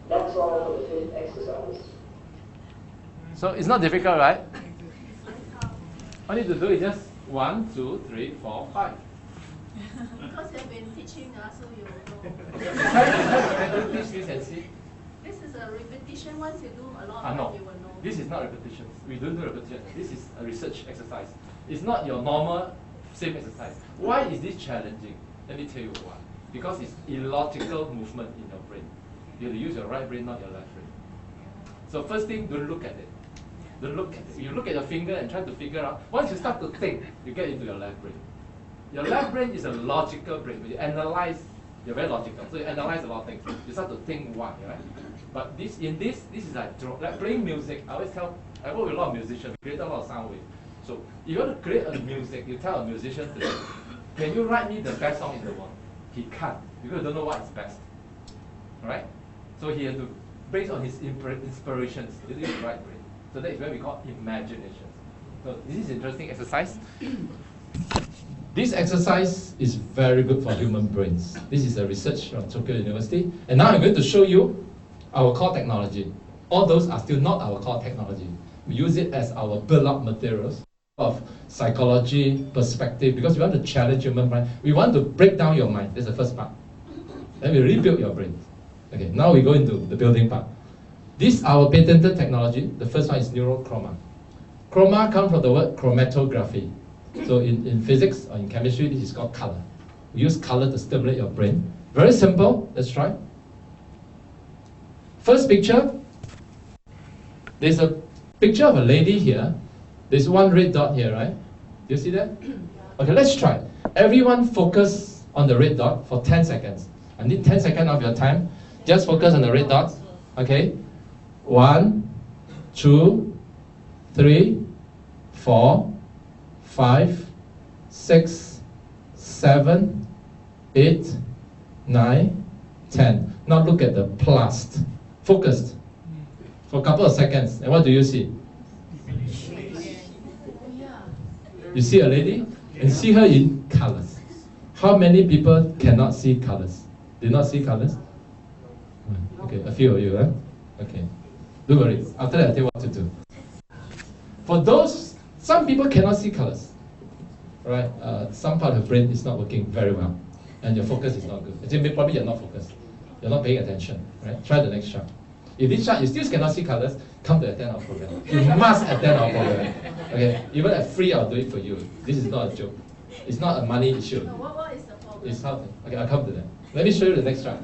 That's all for the fifth exercise. So it's not difficult, right? All you need to do is just 1, 2, 3, 4, 5. Because they've been teaching us, so you know. Try to teach this and see. This is a repetition. Once you do a lot, No. you will know. This is not repetition. We don't do repetition. This is a research exercise. It's not your normal same exercise. Why is this challenging? Let me tell you why. Because it's illogical movement in your brain. You have to use your right brain, not your left brain. So first thing, don't look at it. Don't look at it. You look at your finger and try to figure out. Once you start to think, you get into your left brain. Your left brain is a logical brain. When you analyze, you're very logical. So you analyze a lot of things. You start to think why, right? But this is like playing music. I always tell, I work with a lot of musicians. We create a lot of sound waves. So if you want to create a music, you tell a musician today, can you write me the best song in the world? He can't, because he don't know what is best. Alright? So he has to, based on his inspirations, use his right brain. So that is what we call imagination. So this is an interesting exercise. This exercise is very good for human brains. This is a research from Tokyo University. And now I'm going to show you our core technology. All those are still not our core technology. We use it as our build-up materials of psychology, perspective, because we want to challenge human mind. We want to break down your mind. That's the first part. Then we rebuild your brain. Okay, now we go into the building part. This our patented technology. The first one is neurochroma. Chroma comes from the word chromatography. So in physics or in chemistry, this is called color. We use color to stimulate your brain. Very simple. Let's try. First picture. There's a picture of a lady here. There's one red dot here, right? Do you see that? Okay, let's try. Everyone focus on the red dot for 10 seconds. I need 10 seconds of your time. Just focus on the red dot. Okay? 1, 2, 3, 4, 5, 6, 7, 8, 9, 10. Now look at the plus. focused for a couple of seconds, and what do you see? You see a lady and see her in colors. How many people cannot see colors? Did not see colors? Okay, a few of you, huh? Okay. Don't worry. After that, I'll tell you what to do. For those, some people cannot see colors. Right? Some part of the brain is not working very well, and your focus is not good. Actually, probably you're not focused. You're not paying attention. Right? Try the next chart. If this chart you still cannot see colors, come to attend our program. You must attend our program. Okay? Even at free, I'll do it for you. This is not a joke. It's not a money issue. No, what is the problem? It's how to, okay, I'll come to that. Let me show you the next chart.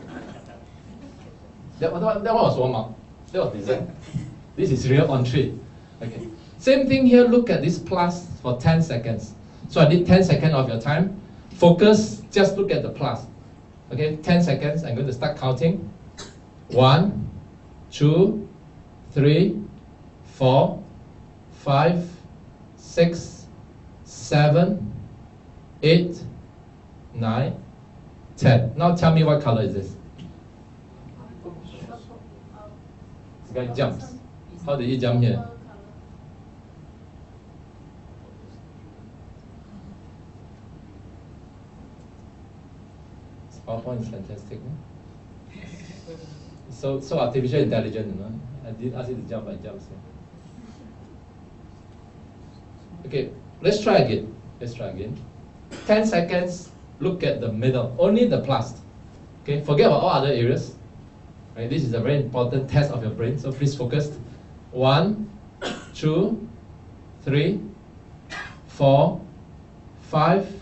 That one was warm up. That was design. This is real on tree. Okay. Same thing here, look at this plus for 10 seconds. So I need 10 seconds of your time. Focus, just look at the plus. Okay, 10 seconds, I'm going to start counting. 1, 2, 3, 4, 5, 6, 7, 8, 9, 10. Now tell me what color is this? This guy jumps. How did he jump here? PowerPoint is fantastic. No? So artificial intelligent, you know. I didn't ask you to jump, I jumped. Okay, let's try again. 10 seconds, look at the middle, only the plus. Okay, forget about all other areas. Right, this is a very important test of your brain, so please focus. 1, 2, 3, 4, 5,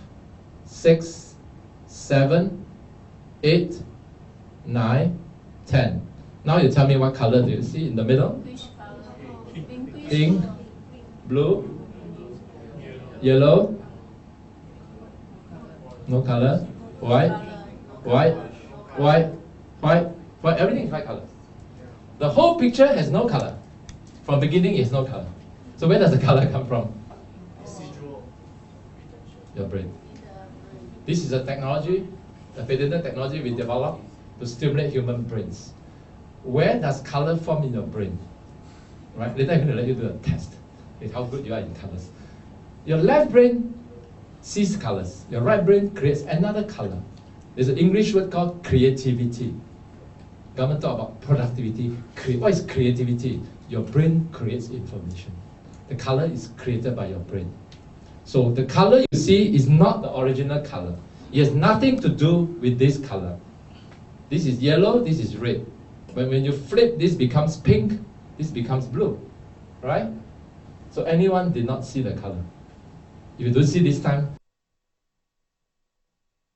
6, 7, 8, 9, 10. Now you tell me what color do you see in the middle? Which color? Pink, blue, yellow, no color, white, white, white, white, white, everything is white color. The whole picture has no color. From beginning, it has no color. So where does the color come from? Your brain. This is a technology, a patented technology we developed to stimulate human brains. Where does color form in your brain? Right? Later I'm going to let you do a test with how good you are in colors. Your left brain sees colors. Your right brain creates another color. There's an English word called creativity. Government talk about productivity. What is creativity? Your brain creates information. The color is created by your brain. So the color you see is not the original color. It has nothing to do with this color. This is yellow, this is red. But when you flip, this becomes pink, this becomes blue. Right? So anyone did not see the color. If you don't see this time,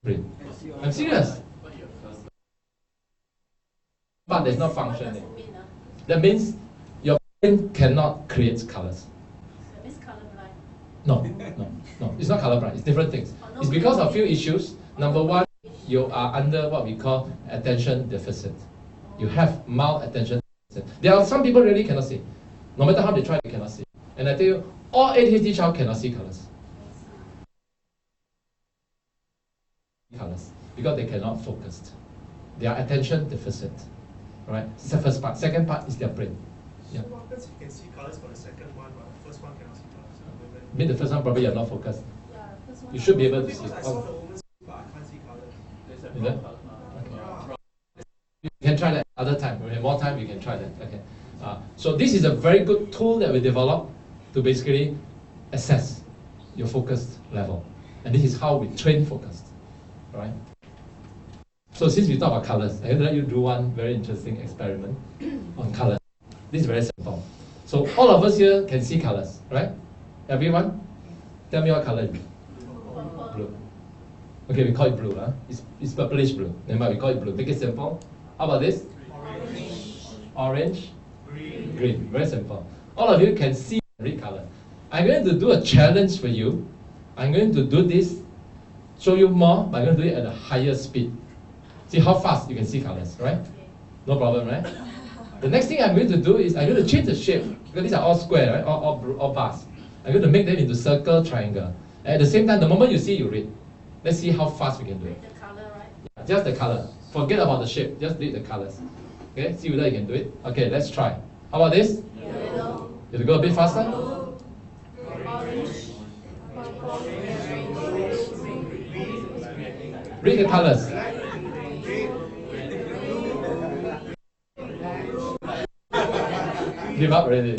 brain. I'm serious. But there's no function. That means your brain cannot create colors. It's colorblind. No. It's not colorblind. It's different things. It's because of a few issues. Number one, you are under what we call attention deficit. You have mild attention deficit. There are some people really cannot see. No matter how they try, they cannot see. And I tell you, all ADHD child cannot see colors. Because they cannot focus. They are attention deficit. Right? It's the first part. Second part is their brain. Yeah. So what happens if you can see colors for the second one, but the first one cannot see colors? I mean, the first one probably you're not focused. Yeah, first one. You should be able to see. Because I saw the woman's, but I can't see colors. Is that? Okay. You can try that other time. When you have more time, you can try that. Okay. So this is a very good tool that we developed to basically assess your focus level. And this is how we train focus. Right? So since we talk about colors, I'm going to let you do one very interesting experiment on colors. This is very simple. So all of us here can see colors, right? Everyone? Tell me what color it is. Blue. Okay, we call it blue. Huh? It's purplish blue. Never mind, we call it blue. Make it simple. How about this? Orange. Green. Very simple. All of you can see red color. I'm going to do a challenge for you. I'm going to do this, show you more, but I'm going to do it at a higher speed. See how fast you can see colors, right? No problem, right? The next thing I'm going to do is I'm going to change the shape, because these are all square, right? All bars. I'm going to make them into circle, triangle. And at the same time, the moment you see, you read. Let's see how fast we can do it. The color, right? Yeah, just the color. Forget about the shape, just read the colors. Okay, see whether you can do it. Okay, let's try. How about this? Yellow, You go a bit faster. orange, purple, Read the colors. Give up already.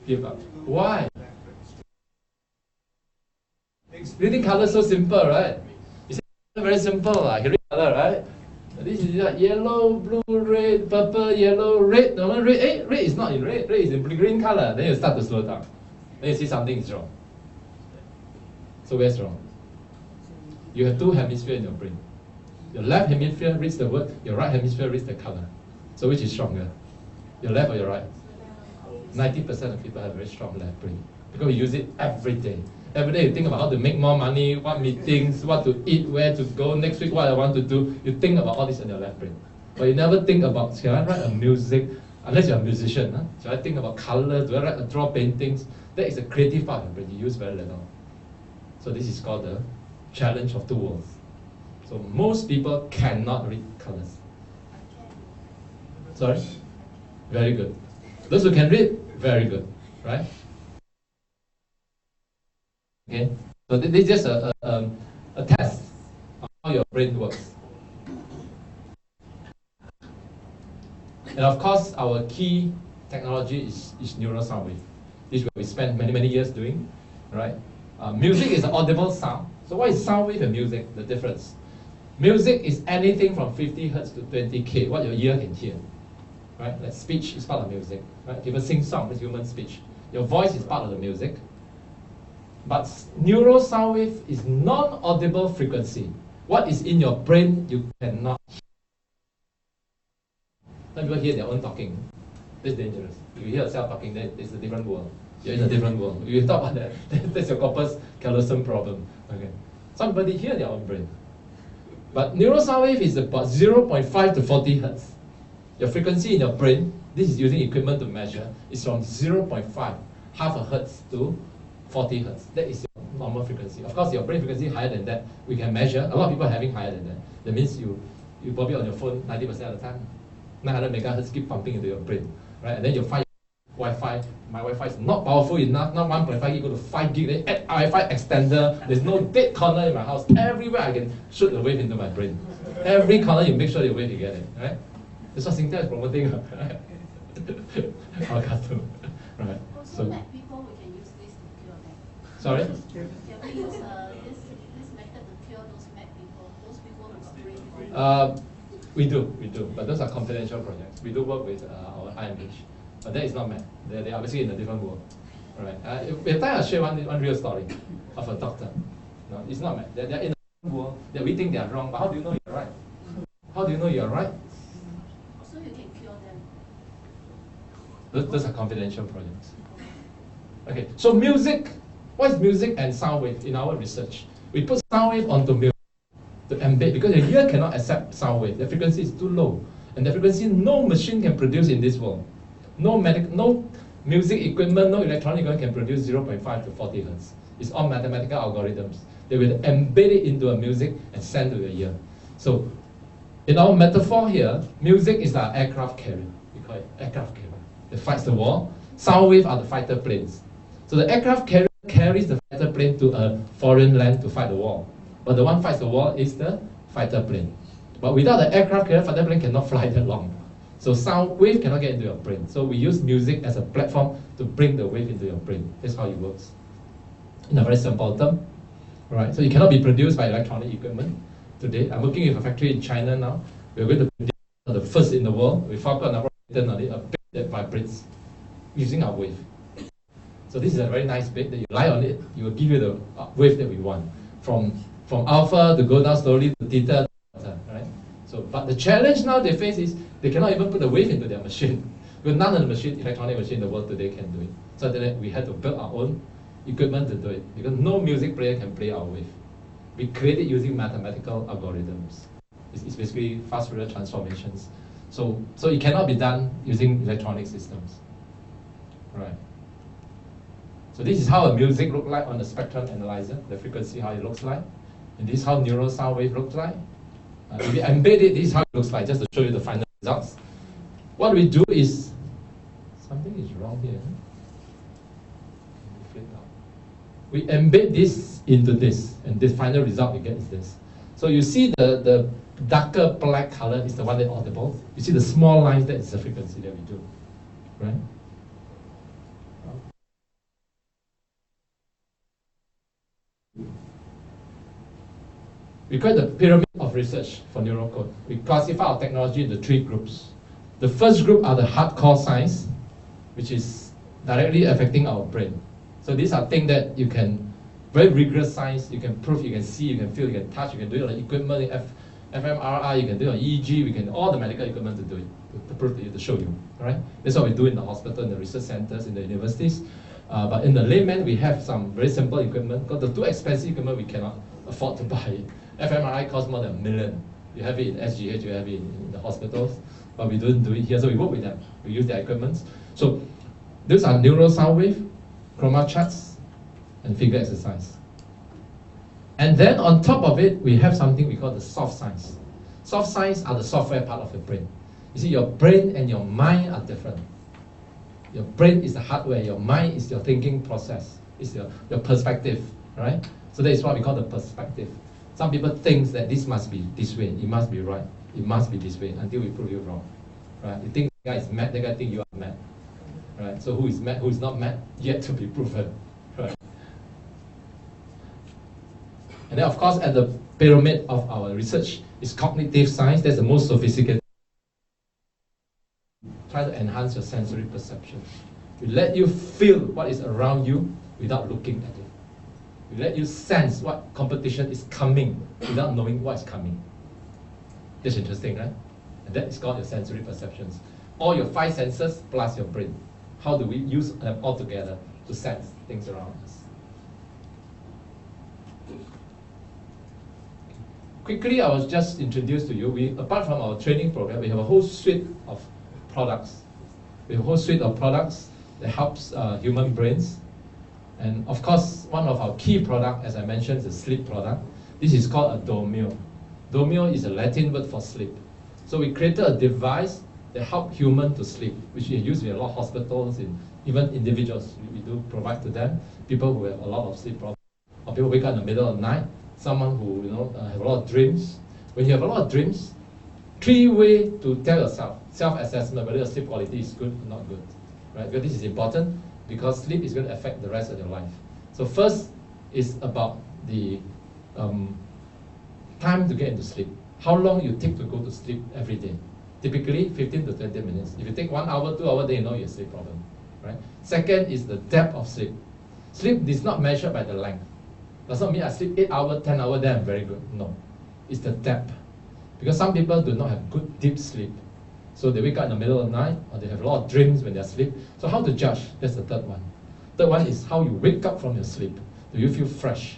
Give up. Why? Reading colors so simple, right? You see, very simple. You can read color, right? This is like yellow, blue, red, purple, yellow, red. No, red. Red is not in red. Red is in green color. Then you start to slow down. Then you see something is wrong. So where's wrong? You have two hemispheres in your brain. Your left hemisphere reads the word. Your right hemisphere reads the color. So which is stronger? Your left or your right? 90% of people have a very strong left brain because we use it every day. Every day you think about how to make more money, what meetings, what to eat, where to go, next week what I want to do. You think about all this in your left brain. But you never think about, should I write a music, unless you're a musician, huh? Should I think about color, do I draw paintings? That is a creative part of the brain, you use very little. So this is called the challenge of two worlds. So most people cannot read colors. Sorry? Very good. Those who can read, very good, right? Okay, so this is just a test of how your brain works. And of course, our key technology is neural sound wave. This is what we spent many years doing, right? Music is an audible sound. So what is sound wave and music? The difference. Music is anything from 50 Hertz to 20K, what your ear can hear. Right? Like speech is part of music. Right? People sing song, that's human speech. Your voice is part of the music. But neural sound wave is non-audible frequency. What is in your brain, you cannot hear. Some people hear their own talking. That's dangerous. If you hear yourself talking, then it's a different world. You're in a different world. If you talk about that, that's your corpus callosum problem. Okay. Somebody hear their own brain. But neural sound wave is about 0.5 to 40 Hertz. Your frequency in your brain, this is using equipment to measure, is from 0.5, half a Hertz to 40 Hertz. That is your normal frequency. Of course, your brain frequency higher than that, we can measure. A lot of people are having higher than that. That means you probably on your phone 90% of the time. 900 megahertz keep pumping into your brain, right? And then you find Wi-Fi. My Wi-Fi is not powerful enough. Not 1.5 gig, go to 5 gig. Then add Wi-Fi extender. There's no dead corner in my house. Everywhere I can shoot the wave into my brain. Every corner you make sure the wave you get it, right? That's what Singtel is promoting, right? Our cartoon, right? Also, Mac people, we can use this to cure them. Sorry? Can we use this method to cure those Mac people, those people who got brain problems? We do, but those are confidential projects. We do work with our IMH, but that is not Mac. They are basically in a different world, right? If I share one real story of a doctor. No, it's not Mac. They're in a different world that we think they are wrong, but how do you know you're right? How do you know you're right? So you can cure them. Those are confidential projects. Okay, so music. What is music and sound wave in our research? We put sound wave onto music to embed because the ear cannot accept sound wave. The frequency is too low, and the frequency no machine can produce in this world. No music equipment, no electronic equipment can produce 0.5 to 40 Hertz. It's all mathematical algorithms. They will embed it into a music and send to your ear. So, in our metaphor here, music is our aircraft carrier. We call it aircraft carrier. It fights the war. Sound wave are the fighter planes. So the aircraft carrier carries the fighter plane to a foreign land to fight the war. But the one fights the war is the fighter plane. But without the aircraft carrier, fighter plane cannot fly that long. So sound wave cannot get into your brain. So we use music as a platform to bring the wave into your brain. That's how it works. In a very simple term. Right? So it cannot be produced by electronic equipment. Today, I'm working with a factory in China now. We're going to produce the first in the world. We found a number of patents on it, a bed that vibrates using our wave. So this is a very nice bed that you lie on it, it will give you the wave that we want. From alpha to go down slowly to theta, right? So, but the challenge now they face is they cannot even put the wave into their machine. Because none of the electronic machine in the world today can do it. So then we had to build our own equipment to do it. Because no music player can play our wave. We create it using mathematical algorithms. It's basically fast Fourier transformations. So it cannot be done using electronic systems. Right. So this is how a music looks like on the spectrum analyzer, the frequency, how it looks like. And this is how neural sound wave looks like. If you embed it, this is how it looks like, just to show you the final results. what we do is, something is wrong here. We embed this into this, and the final result we get is this. So you see the darker black color is the one that's audible. You see the small lines, that is the frequency that we do, right? We call it the pyramid of research for Neuro Code. We classify our technology into 3 groups. The first group are the hardcore science, which is directly affecting our brain. So these are things that you can, very rigorous science, you can prove, you can see, you can feel, you can touch, you can do it on the equipment, fMRI, you can do it on EEG, we can all the medical equipment to do it, to prove to you, to show you, right? That's what we do in the hospital, in the research centers, in the universities. But in the layman, we have some very simple equipment, because the too expensive equipment we cannot afford to buy it. fMRI costs more than $1 million. You have it in SGH, you have it in the hospitals, but we don't do it here, so we work with them. We use their equipment. So these are neural sound wave, chroma charts, and figure exercise. And then on top of it, we have something we call the soft science. Soft science are the software part of the brain. You see, your brain and your mind are different. Your brain is the hardware, your mind is your thinking process, is your perspective, right? So that is what we call the perspective. Some people think that this must be this way, it must be right, it must be this way, until we prove you wrong, right? You think the guy is mad, the guy think you are mad, right? So who is mad, who is not mad, yet to be proven, right? And then of course at the pyramid of our research is cognitive science. That's the most sophisticated. Try to enhance your sensory perception. We let you feel what is around you without looking at it. We let you sense what competition is coming without knowing what is coming. That's interesting, right? And that is called your sensory perceptions. All your 5 senses plus your brain. How do we use them all together to sense things around us? Quickly, I was just introduced to you. Apart from our training program, we have a whole suite of products. We have a whole suite of products that helps human brains. And of course, one of our key products, as I mentioned, is a sleep product. This is called a dormio. Dormio is a Latin word for sleep. So we created a device that helps humans to sleep, which we use in a lot of hospitals, in even individuals. We do provide to them, people who have a lot of sleep problems. Or people wake up in the middle of the night, someone who have a lot of dreams. When you have a lot of dreams, 3 ways to tell yourself, self-assessment, whether your sleep quality is good or not good. Right? Because this is important, because sleep is going to affect the rest of your life. So first is about the time to get into sleep. How long you take to go to sleep every day. Typically 15 to 20 minutes. If you take 1 hour, 2 hours, then you know you have a sleep problem. Right? Second is the depth of sleep. Sleep is not measured by the length. Does not mean I sleep 8 hours, 10 hours, then I'm very good. No. It's the depth. Because some people do not have good deep sleep. So they wake up in the middle of the night, or they have a lot of dreams when they're asleep. So how to judge? That's the third one. Third one is how you wake up from your sleep. Do you feel fresh?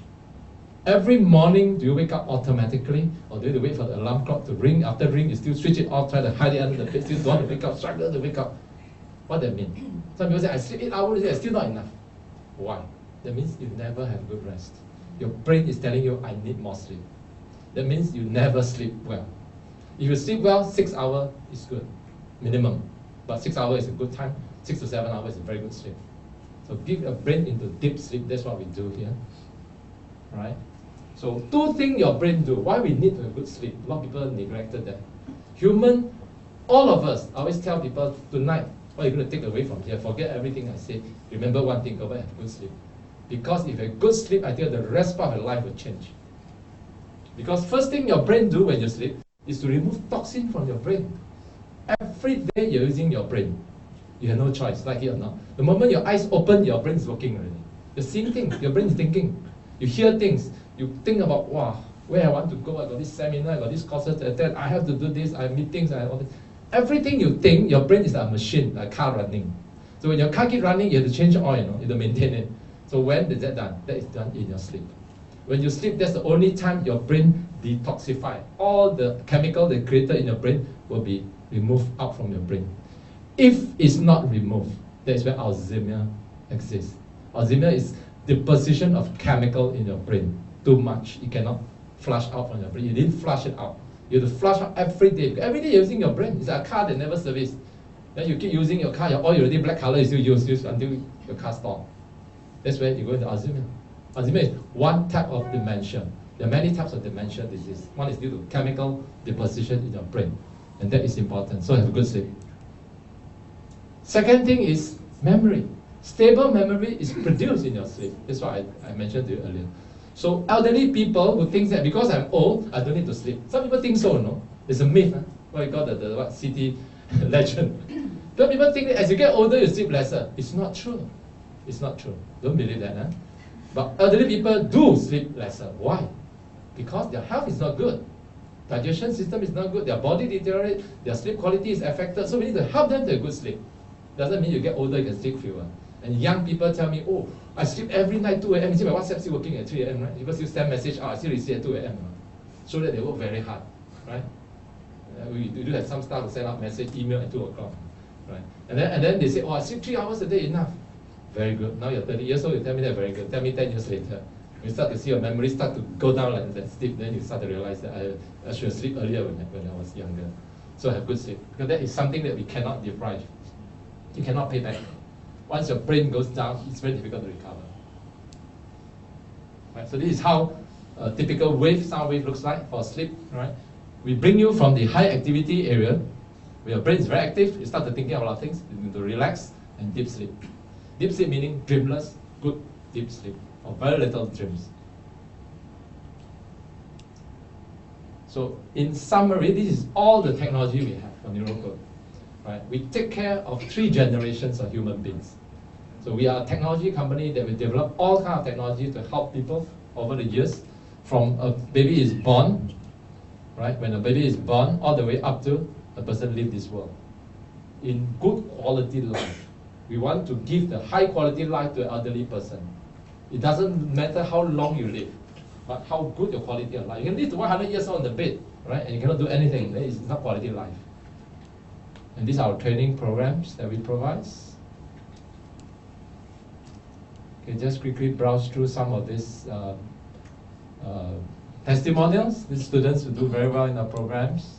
Every morning, do you wake up automatically? Or do you wait for the alarm clock to ring? After ring, you still switch it off, try to hide it under the bed, still don't want to wake up, struggle to wake up. What does that mean? Some people say, I sleep 8 hours, it's still not enough. Why? That means you never have good rest. Your brain is telling you, I need more sleep. That means you never sleep well. If you sleep well, 6 hours is good, minimum. But 6 hours is a good time. 6 to 7 hours is a very good sleep. So give your brain into deep sleep. That's what we do here. Right? So 2 things your brain do. Why we need to have good sleep? A lot of people neglected that. Human, all of us, I always tell people, tonight, what are you going to take away from here? Forget everything I say. Remember one thing, go back and have good sleep. Because if you have good sleep, I think the rest part of your life will change. Because first thing your brain do when you sleep is to remove toxin from your brain. Every day you're using your brain. You have no choice, like it or not. The moment your eyes open, your brain is working already. You're seeing things, your brain is thinking. You hear things, you think about, wow, where I want to go, I got this seminar, I got this courses to attend, I have to do this, I have meetings, I have all this. Everything you think, your brain is like a machine, like a car running. So when your car keeps running, you have to change oil, you have to maintain it. So when is that done? That is done in your sleep. When you sleep, that's the only time your brain detoxifies. All the chemical they created in your brain will be removed out from your brain. If it's not removed, that's where Alzheimer exists. Alzheimer is deposition of chemical in your brain. Too much, it cannot flush out from your brain. You didn't flush it out. You have to flush out every day. Every day you're using your brain. It's like a car that never serviced. Then you keep using your car, your oil already black color, you still use until your car stops. That's when you go into Alzheimer's. Alzheimer's is one type of dementia. There are many types of dementia disease. One is due to chemical deposition in your brain, and that is important. So have a good sleep. Second thing is memory. Stable memory is produced in your sleep. That's what I mentioned to you earlier. So elderly people who think that because I'm old, I don't need to sleep. Some people think so, no? It's a myth. Huh? What you call the what, city legend. Some people think that as you get older, you sleep lesser. It's not true. It's not true. Don't believe that. Huh? But elderly people do sleep lesser. Why? Because their health is not good. Digestion system is not good. Their body deteriorates. Their sleep quality is affected. So we need to help them to have good sleep. Doesn't mean you get older, you can sleep fewer. And young people tell me, oh, I sleep every night 2 a.m. You see my WhatsApp still working at 3 a.m., right? People still send message, I still receive at 2 a.m. So that they work very hard, right? We do have some staff who send out message, email at 2 o'clock, right? And then they say, oh, I sleep 3 hours a day, enough. Very good. Now you're 30 years old, you tell me that, very good. Tell me 10 years later. You start to see your memory start to go down like that sleep, then you start to realize that I should sleep earlier when I was younger. So have good sleep. Because that is something that we cannot deprive. You cannot pay back. Once your brain goes down, it's very difficult to recover. Right, so this is how a typical wave, sound wave looks like for sleep. Right? We bring you from the high activity area, where your brain is very active, you start to thinking about a lot of things, you need to relax, and deep sleep. Deep sleep meaning dreamless, good deep sleep, or very little dreams. So in summary, this is all the technology we have for Neuro Code. Right? We take care of 3 generations of human beings. So we are a technology company that will develop all kinds of technology to help people over the years, from a baby is born, right? When a baby is born, all the way up to a person leave this world in good quality life. We want to give the high quality life to an elderly person. It doesn't matter how long you live, but how good your quality of life. You can live to 100 years old on the bed, right? And you cannot do anything. It's not quality life. And these are our training programs that we provide. Okay, just quickly browse through some of these testimonials. These students who do very well in our programs.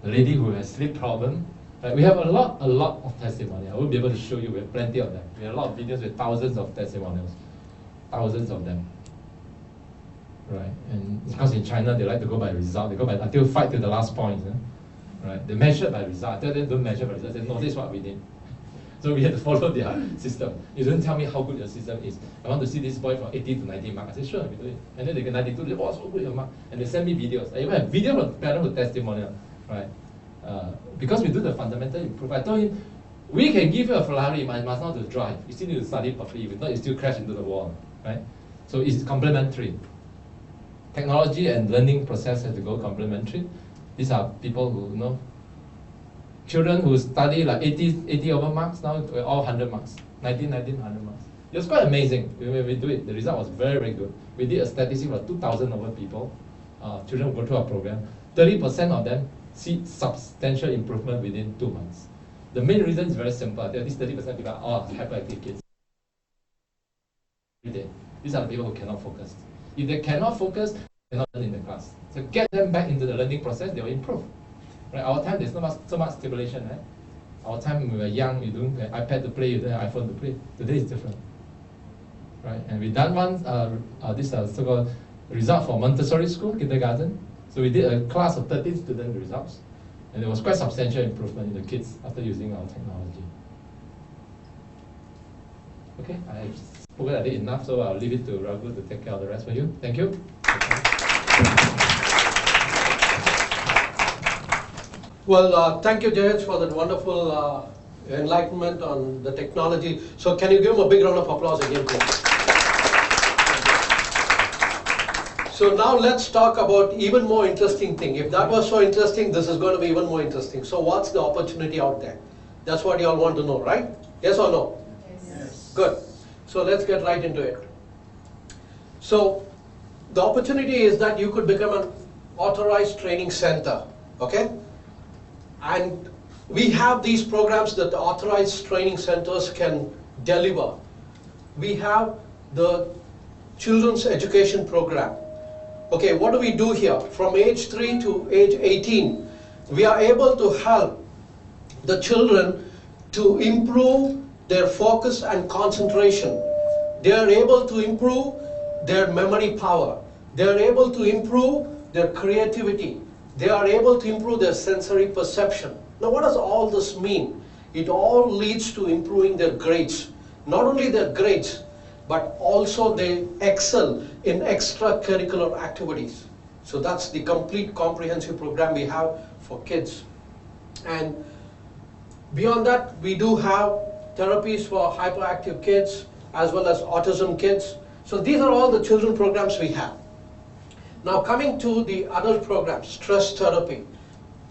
The lady who has sleep problem. We have a lot of testimonials. I won't be able to show you. We have plenty of them. We have a lot of videos with thousands of testimonials, thousands of them. Right, and because in China they like to go by result. They go by until fight to the last point. Right, they measure by result. I tell them don't measure by result. They say no, this is what we need. So we have to follow their system. You don't tell me how good your system is. I want to see this boy from 80 to 90 marks. I say, sure, we do it. And then they get 92, they say, oh, so good your mark. And they send me videos. I even have videos from parents with testimonial, right? Because we do the fundamental improvement. I told him, we can give you a Ferrari, but you must not to drive. You still need to study properly. If not, you still crash into the wall, right? So it's complementary. Technology and learning process have to go complementary. These are people who know. Children who study like 80 over marks, now we're all 100 marks. 100 marks. It was quite amazing when we do it. The result was very, very good. We did a statistic for 2,000 over people. Children who go through our program. 30% of them see substantial improvement within 2 months. The main reason is very simple. These 30% people are all hyperactive kids. These are the people who cannot focus. If they cannot focus, they cannot learn in the class. So get them back into the learning process, they will improve. Right? Our time, there's not so much stimulation. Right? Our time, when we were young, you don't have iPad to play, you don't have iPhone to play. Today is different. Right? And we done one, this so-called result for Montessori school, kindergarten. So we did a class of 13 student results. And there was quite substantial improvement in the kids after using our technology. Okay, I've spoken I did enough, so I'll leave it to Raghu to take care of the rest for you. Thank you. Well, thank you, Jayaj, for that wonderful enlightenment on the technology. So can you give him a big round of applause again, please? So now let's talk about even more interesting thing. If that was so interesting, this is going to be even more interesting. So what's the opportunity out there? That's what you all want to know, right? Yes or no? Yes. Good. So let's get right into it. So the opportunity is that you could become an authorized training center, okay? And we have these programs that the authorized training centers can deliver. We have the children's education program. Okay, what do we do here? From age 3 to age 18, we are able to help the children to improve their focus and concentration. They are able to improve their memory power. They are able to improve their creativity. They are able to improve their sensory perception. Now what does all this mean? It all leads to improving their grades. Not only their grades, but also they excel in extracurricular activities. So that's the complete comprehensive program we have for kids. And beyond that, we do have therapies for hyperactive kids as well as autism kids. So these are all the children programs we have. Now coming to the adult programs, stress therapy,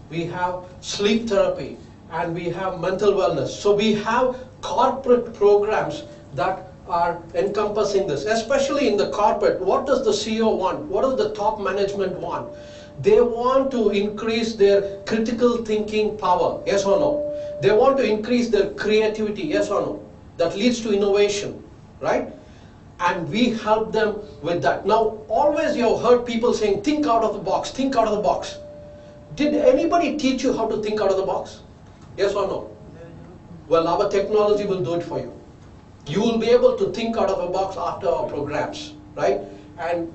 we have sleep therapy, and we have mental wellness. So we have corporate programs that are encompassing this, especially in the corporate. What does the CEO want? What does the top management want? They want to increase their critical thinking power, yes or no? They want to increase their creativity, yes or no? That leads to innovation, right? And we help them with that. Now, always you have heard people saying, think out of the box, think out of the box. Did anybody teach you how to think out of the box? Yes or no? Well, our technology will do it for you. You will be able to think out of a box after our programs, right? And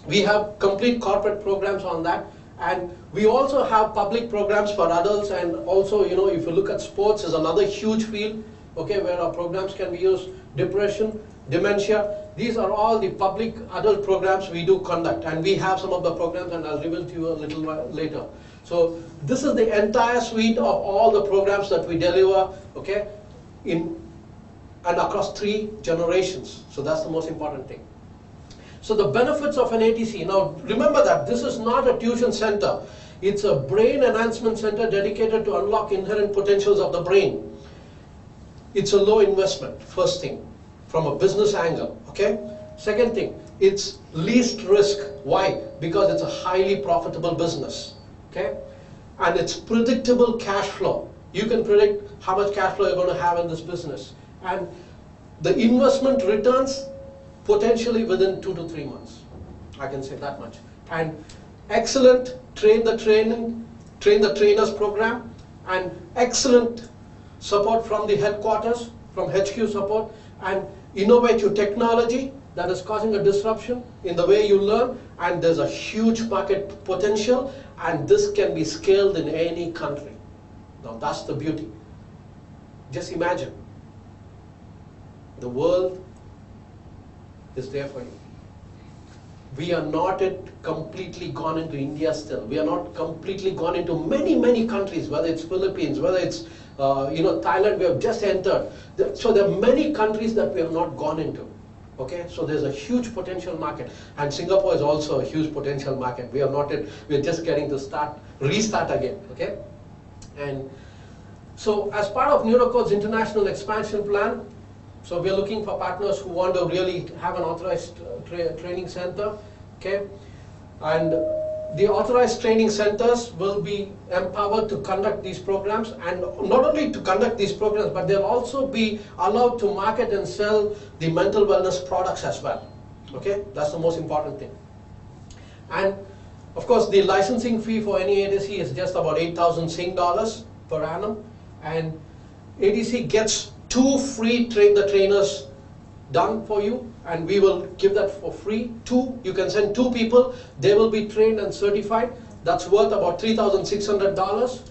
we have complete corporate programs on that. And we also have public programs for adults, and also, you know, if you look at sports, is another huge field, okay, where our programs can be used. Depression, dementia, these are all the public adult programs we do conduct. And we have some of the programs, and I'll reveal to you a little while later. So this is the entire suite of all the programs that we deliver, okay, and across 3 generations. So that's the most important thing. So the benefits of an ATC. Now remember that this is not a tuition center. It's a brain enhancement center dedicated to unlock inherent potentials of the brain. It's a low investment, first thing, from a business angle, okay? Second thing, it's least risk. Why? Because it's a highly profitable business, okay? And it's predictable cash flow. You can predict how much cash flow you're going to have in this business. And the investment returns potentially within 2 to 3 months. I can say that much. And excellent train the trainers program, and excellent support from the headquarters, from HQ support, and innovative technology that is causing a disruption in the way you learn, and there's a huge market potential, and this can be scaled in any country. Now that's the beauty. Just imagine, the world is there for you. We are not yet completely gone into India still. We are not completely gone into many, many countries, whether it's Philippines, whether it's Thailand, we have just entered. So there are many countries that we have not gone into. Okay, so there's a huge potential market, and Singapore is also a huge potential market. We are not yet, we are just getting to restart again. Okay, and so as part of Neuro Code's international expansion plan, so we are looking for partners who want to really have an authorized training center. Okay, and the authorized training centers will be empowered to conduct these programs, and not only to conduct these programs, but they'll also be allowed to market and sell the mental wellness products as well. Okay, that's the most important thing. And of course, the licensing fee for any ADC is just about 8,000 Sing dollars per annum, and ADC gets 2 free train the trainers done for you, and we will give that for free. 2, you can send 2 people, they will be trained and certified. That's worth about $3,600,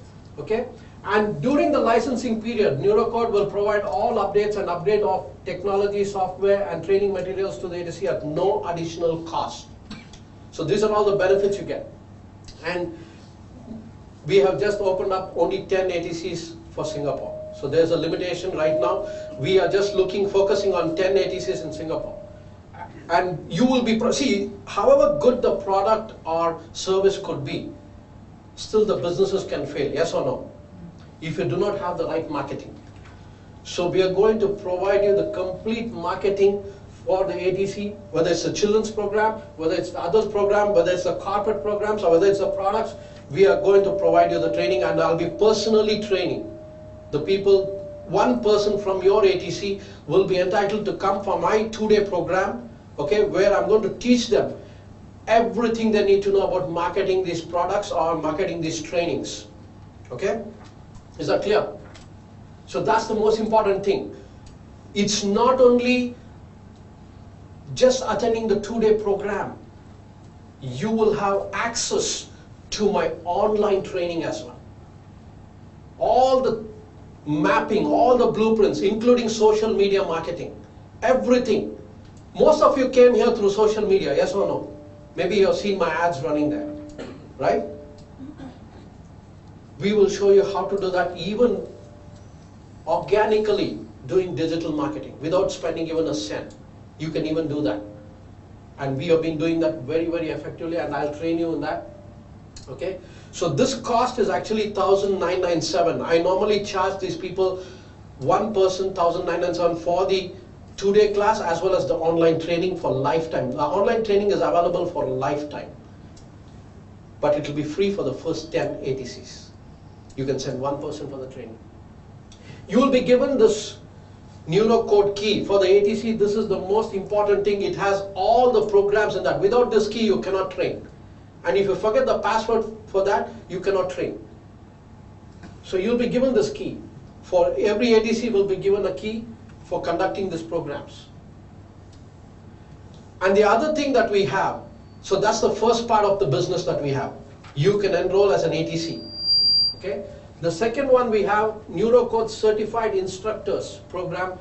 okay? And during the licensing period, Neuro Code will provide all updates and update of technology, software, and training materials to the ADC at no additional cost. So these are all the benefits you get. And we have just opened up only 10 ATCs for Singapore. So there's a limitation right now. We are just focusing on 10 ATCs in Singapore. And you will be, see, however good the product or service could be, still the businesses can fail, yes or no? If you do not have the right marketing. So we are going to provide you the complete marketing for the ATC, whether it's a children's program, whether it's the adult program, whether it's the corporate programs, or whether it's the products. We are going to provide you the training, and I'll be personally training the people. 1 person from your ATC will be entitled to come for my 2-day program, okay, where I'm going to teach them everything they need to know about marketing these products or marketing these trainings. Okay? Is that clear? So that's the most important thing. It's not only just attending the 2-day program. You will have access to my online training as well. All the mapping, all the blueprints, including social media marketing, everything. Most of you came here through social media, yes or no? Maybe you have seen my ads running there, right? We will show you how to do that even organically, doing digital marketing without spending even a cent. You can even do that. And we have been doing that very, very effectively, and I'll train you in that. Okay? So this cost is actually $1,997. I normally charge these people, one person, $1,997 for the 2-day class as well as the online training for lifetime. The online training is available for lifetime, but it will be free for the first 10 ATCs. You can send one person for the training. You will be given this Neuro Code key for the ATC. This is the most important thing. It has all the programs in that. Without this key, you cannot train. And if you forget the password for that, you cannot train. So you'll be given this key. For every ATC will be given a key for conducting these programs. And the other thing that we have, so that's the first part of the business that we have. You can enroll as an ATC. Okay? The second one we have, Neuro Code Certified Instructors program.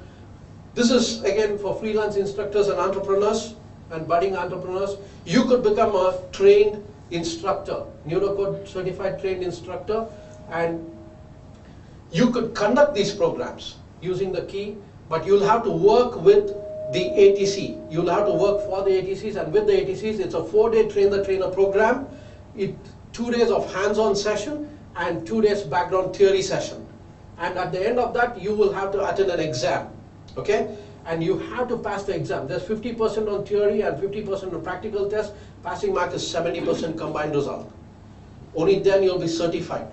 This is again for freelance instructors and entrepreneurs and budding entrepreneurs. You could become a trained instructor, Neuro Code Certified Trained Instructor, and you could conduct these programs using the key, but you'll have to work with the ATC. You'll have to work for the ATCs, and with the ATCs, it's a 4-day train the trainer program. 2 days of hands-on session and 2 days background theory session. And at the end of that, you will have to attend an exam, okay? And you have to pass the exam. There's 50% on theory and 50% on practical test. Passing mark is 70% combined result. Only then you'll be certified,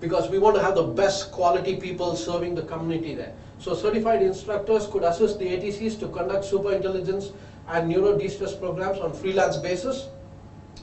because we want to have the best quality people serving the community there. So certified instructors could assist the ATCs to conduct super intelligence and neuro de-stress programs on freelance basis.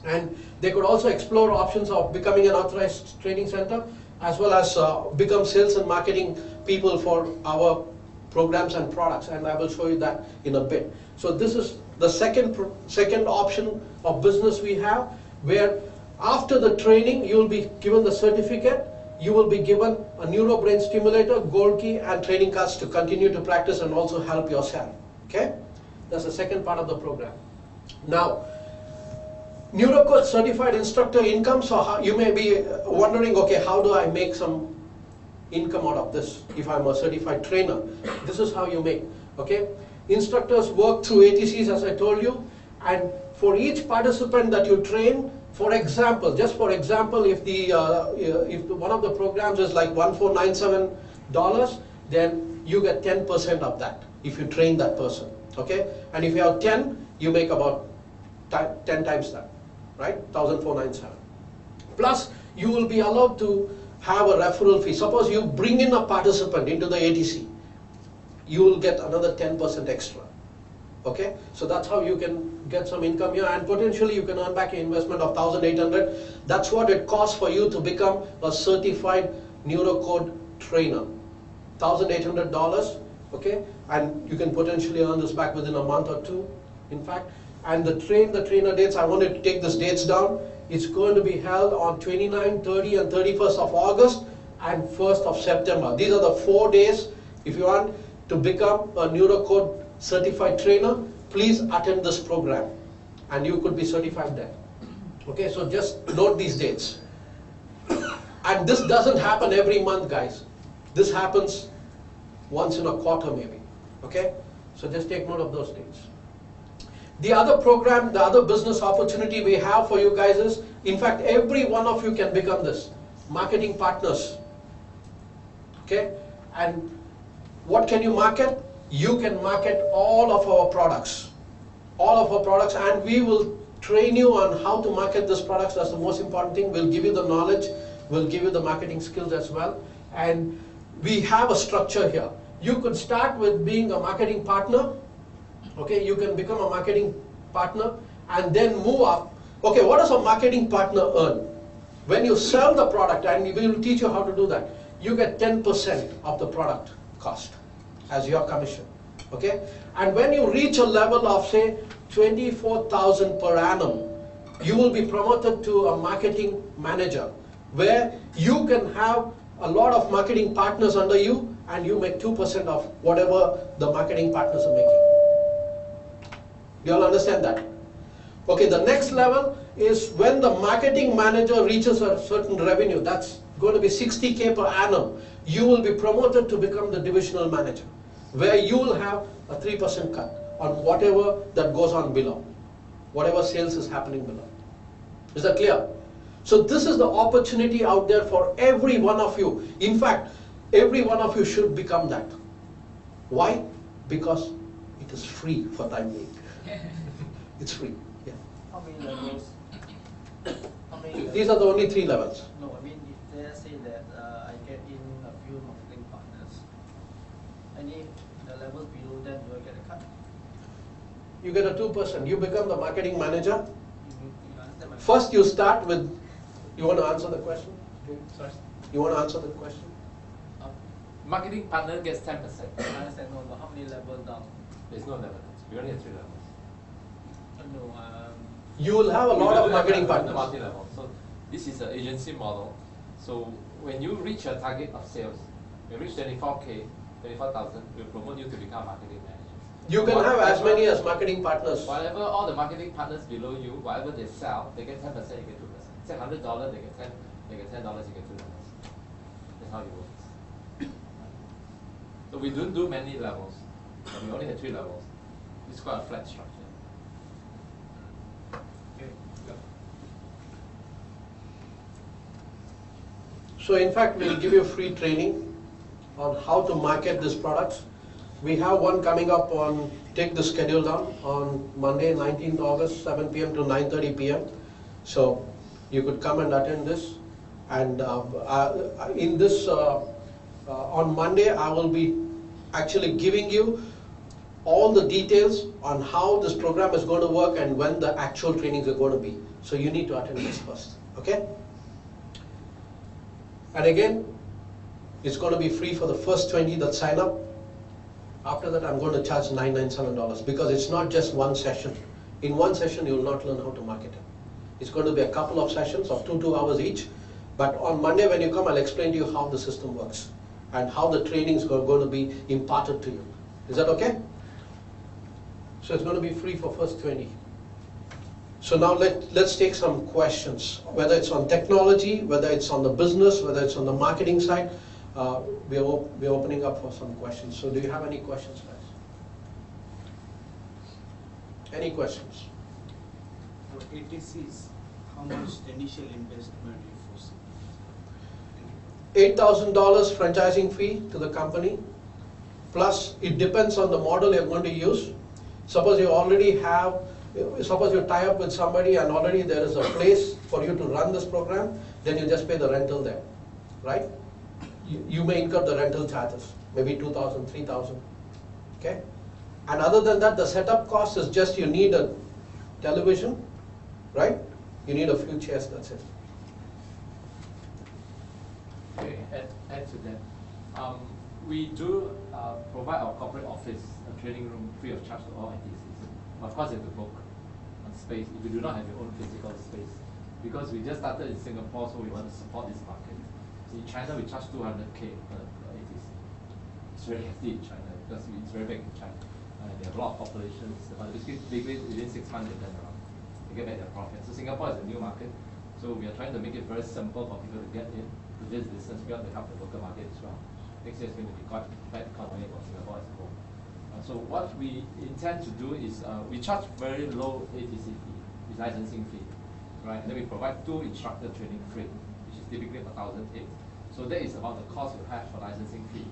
And they could also explore options of becoming an authorized training center, as well as become sales and marketing people for our programs and products. And I will show you that in a bit. So this is the second option of business we have, where after the training, you will be given the certificate. You will be given a neuro brain stimulator, gold key, and training cards to continue to practice and also help yourself. Okay? That's the second part of the program. Now, Neuro Code Certified Instructor income. So you may be wondering, okay, how do I make some income out of this if I'm a certified trainer? This is how you make. Okay? Instructors work through ATCs, as I told you, and for each participant that you train, for example, just for example, if one of the programs is like $1,497, then you get 10% of that if you train that person. Okay? And if you have 10, you make about 10 times that, right? $1,497. Plus, you will be allowed to have a referral fee. Suppose you bring in a participant into the ATC, you will get another 10% extra. Okay, so that's how you can get some income here, and potentially you can earn back your investment of $1,800. That's what it costs for you to become a certified Neuro Code trainer. $1,800. Okay, and you can potentially earn this back within a month or two, in fact. And the trainer dates, I wanted to take these dates down. It's going to be held on 29, 30, and 31st of August and 1st of September. These are the 4 days. If you want to become a Neuro Code certified trainer, please attend this program and you could be certified there. Okay, so just note these dates. And this doesn't happen every month, guys. This happens once in a quarter maybe. Okay, so just take note of those dates. The other program, the other business opportunity we have for you guys is, in fact, every one of you can become this, marketing partners. Okay, and what can you market? You can market all of our products. All of our products, and we will train you on how to market these products. That's the most important thing. We'll give you the knowledge, we'll give you the marketing skills as well. And we have a structure here. You could start with being a marketing partner. Okay, you can become a marketing partner and then move up. Okay, what does a marketing partner earn? When you sell the product, and we will teach you how to do that, you get 10% of the product cost as your commission. Okay? And when you reach a level of say 24,000 per annum, you will be promoted to a marketing manager where you can have a lot of marketing partners under you and you make 2% of whatever the marketing partners are making. Do you all understand that? Okay, the next level is when the marketing manager reaches a certain revenue, that's going to be 60K per annum, you will be promoted to become the divisional manager, where you will have a 3% cut on whatever that goes on below, whatever sales is happening below. Is that clear? So this is the opportunity out there for every one of you. In fact, every one of you should become that. Why? Because it is free for time being. It's free. Yeah. How many levels? These are the only 3 levels. No, I mean, if they say that I get in a few marketing partners, any the levels below them, do I get a cut? You get a 2%. You become the marketing manager. You understand my First you start with, you want to answer the question? Sorry? You want to answer the question? Marketing partner gets 10%. I understand, no, but how many levels down? There's no level. We only have 3 levels. No, You will have a lot of marketing partners. Multi-level. So this is an agency model. So when you reach your target of sales, when you reach 24,000, we'll promote you to become marketing manager. You can have as many as marketing partners. Whatever all the marketing partners below you, whatever they sell, they get 10%, you get 2%. Say $100, they get $10, you get $2. That's how it works. So we don't do many levels. We only have 3 levels. It's quite a flat structure. Okay. So in fact, we'll give you free training on how to market these products. We have one coming up on, take the schedule down, on Monday, 19th August, 7 p.m. to 9:30 p.m. So you could come and attend this. And in this, on Monday, I will be actually giving you all the details on how this program is going to work and when the actual trainings are going to be. So you need to attend this first, okay? And again, it's going to be free for the first 20 that sign up. After that, I'm going to charge $997 because it's not just one session. In one session, you will not learn how to market it. It's going to be a couple of sessions of 2 hours each. But on Monday when you come, I'll explain to you how the system works and how the trainings are going to be imparted to you. Is that okay? So it's going to be free for first 20. So now let's take some questions, whether it's on technology, whether it's on the business, whether it's on the marketing side. We're opening up for some questions. So do you have any questions, guys? Any questions? For ATCs, how much initial investment you foresee? $8,000 franchising fee to the company, plus it depends on the model you're going to use. Suppose you already have, suppose you tie up with somebody and already there is a place for you to run this program, then you just pay the rental there, right? You may incur the rental charges, maybe $2,000, $3,000, okay? And other than that, the setup cost is just you need a television, right? You need a few chairs, that's it. Okay, add to that. We do provide our corporate office a training room free of charge to all ITCs. Of course, you have to book on space if you do not have your own physical space. Because we just started in Singapore, so we want to support this market. In China, we charge 200K per ATC. It's very hefty in China because it's very big in China. They have a lot of populations. But basically, within 6 months, they turn around. They get back their profit. So Singapore is a new market. So we are trying to make it very simple for people to get in to this business. We have to help the local market as well. Next year is going to be quite economic for Singapore as a whole. So what we intend to do is we charge very low ATC fee, with licensing fee, right? And then we provide 2 instructor training free, which is typically $1,008. So that is about the cost you have for licensing fee.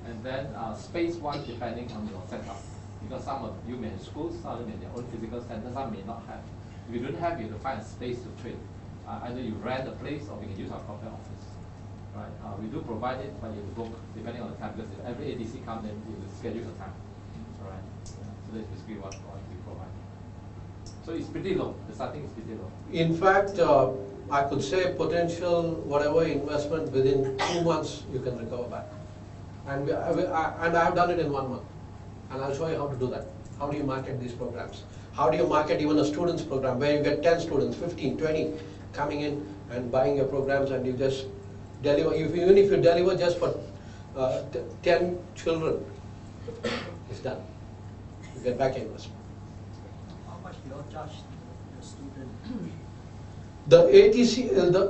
And then space-wise, depending on your setup. Because some of you may have schools, some of them may have their own physical centers, some may not have. If you don't have, you have to find a space to train. Either you rent a place or we can use our corporate office. Right? We do provide it, but you have to book depending on the time, because if every ADC comes, then you have to schedule the time. All right? So that's basically what we provide. So it's pretty low. The starting is pretty low. In fact, I could say potential whatever investment within 2 months you can recover back. And I have done it in 1 month. And I'll show you how to do that. How do you market these programs? How do you market even a student's program where you get 10 students, 15, 20 coming in and buying your programs, and you just deliver, even if you deliver just for 10 children, it's done. You get back your investment. How much do you charge the student? The ATC,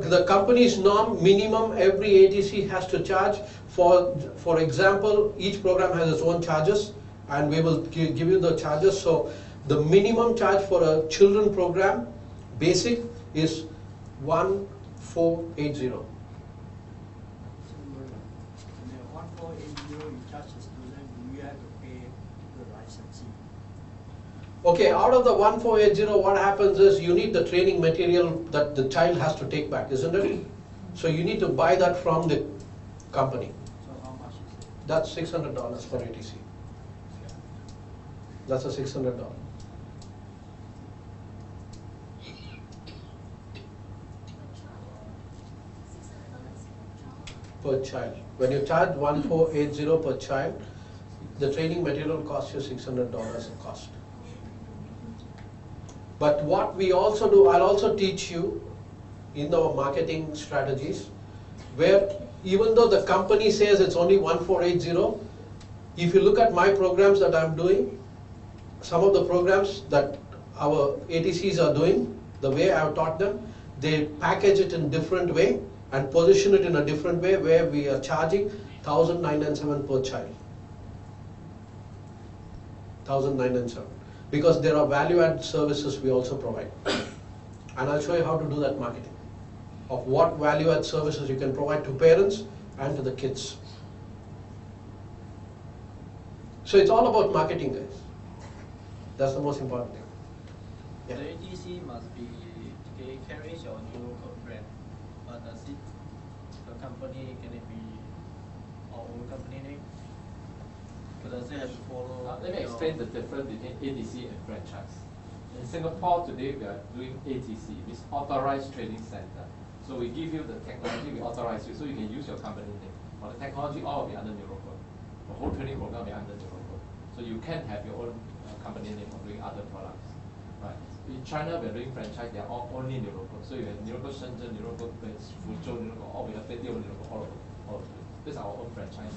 the company's norm minimum every ATC has to charge. For example, each program has its own charges, and we will give you the charges. So the minimum charge for a children program, basic, is 1480. So the 1480 you charge the student, you have to pay the licensee. Okay, out of the 1480, what happens is you need the training material that the child has to take back, isn't it? So you need to buy that from the company. So how much is it? That's $600 for ATC. That's a $600. Per child. When you charge 1480 per child, the training material costs you $600 a cost. But what we also do, I'll also teach you in our marketing strategies, where even though the company says it's only 1480, if you look at my programs that I'm doing, some of the programs that our ATCs are doing, the way I've taught them, they package it in different way and position it in a different way, where we are charging 1997 per child. 1997. Because there are value-added services we also provide. And I'll show you how to do that marketing, of what value-added services you can provide to parents and to the kids. So it's all about marketing, guys. That's the most important thing. Yeah. The ATC must be carries your Neuro Code brand, but does it, the company, can it be our own company name? Or does it have to follow? Let me explain the difference between ATC and franchise. In Singapore today, we are doing ATC, which is Authorized Training Center. So we give you the technology, we authorize you, so you can use your company name. For the technology, all will be under Neuro Code. The whole training program will be under Neuro Code. So you can have your own company name for doing other products. Right. In China, we are doing franchise, they are all only Neuro Code. So you have Neuro Code Shenzhen, Neuro Code Fuzhou, Neuro Code, all we have Neuro Code, all of it. This is our own franchise.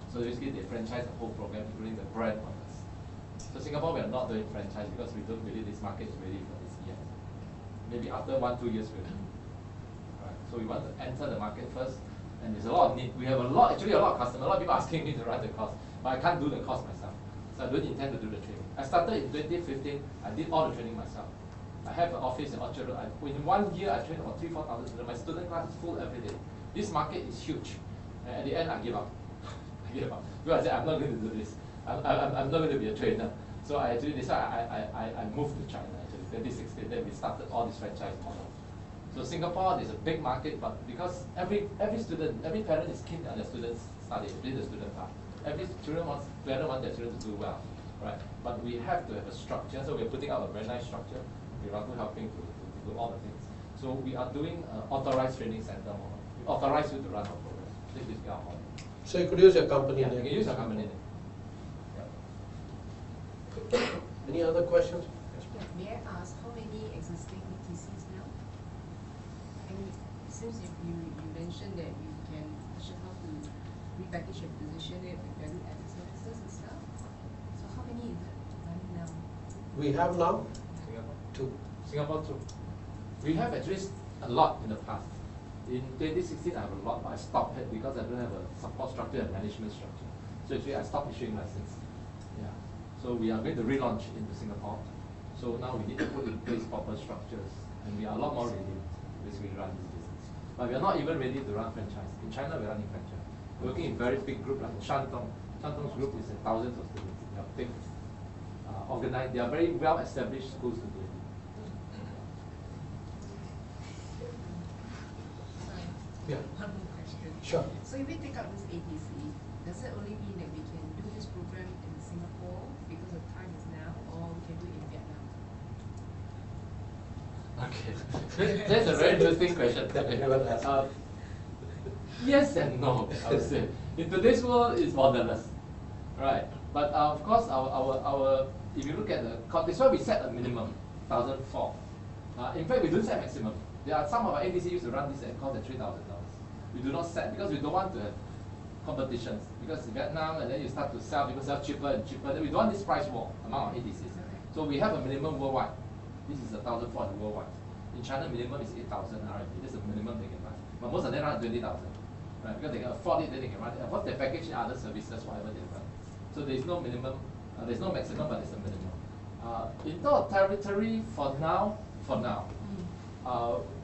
So basically, they franchise the whole program, including the brand on us. So Singapore, we are not doing franchise because we don't believe this market is ready for this yet. Maybe after 1-2 years, we'll do. Right. So we want to enter the market first, and there's a lot of need. We have actually a lot of customers. A lot of people asking me to run the course, but I can't do the course myself. So I don't intend to do the training. I started in 2015. I did all the training myself. I have an office in Orchard Road. In 1 year, I trained about 3,000-4,000 students. My student class is full every day. This market is huge. And at the end, I give up. I give up. Because I said, I'm not going to do this. I'm not going to be a trainer. So I actually decided I moved to China, actually, 2016. Then we started all this franchise model. So Singapore, there's a big market, but because every student, every parent is keen on their students study, read the student part. Every parent wants their children to do well, right? But we have to have a structure, so we're putting out a very nice structure. We're also helping to do all the things. So we are doing an authorized training center model. We authorize you to run our program. This is our model. So you could use your company Yeah, name. you can use your company name. Yeah. Any other questions? May I ask how many existing ATCs now? And since you mentioned that you can teach how to repackage and position it with value-added services and stuff. So how many is it running now? We have now Singapore 2. We have actually a lot in the past. In 2016, I have a lot, but I stopped it because I don't have a support structure and management structure. So actually, I stopped issuing licenses. Yeah. So we are going to relaunch into Singapore. So now we need to put in place proper structures, and we are a lot more ready to basically run this business. But we are not even ready to run franchise. In China, we're running franchise. We're working in very big group like Shantong. Shantong's group is thousands of students. They are big, organized. They are very well-established schools to do it. Yeah. One more question. Sure. So if we take up this ATC, does it only mean that we can do this program in Singapore because the time is now, or we can do it in Vietnam? Okay, that's a very interesting question. Yes and no, I would say. In today's world, it's borderless, right? But of course, if you look at the cost, that's why we set a minimum, 1,004. In fact, we don't set maximum. There are some of our ADC used to run this at cost at $3,000. We do not set because we don't want to have competitions. Because Vietnam, and then you start to sell, people sell cheaper and cheaper. Then we don't want this price war among our ADCs. So we have a minimum worldwide. This is 1,004 worldwide. In China, minimum is 8,000 RMB. This is the minimum they can run. But most of them run 20,000. Right? Because they can afford it, then they can run it. Of course, they package in other services, whatever they run. So there is no minimum, there's no maximum, but there's a minimum. In terms of territory, for now,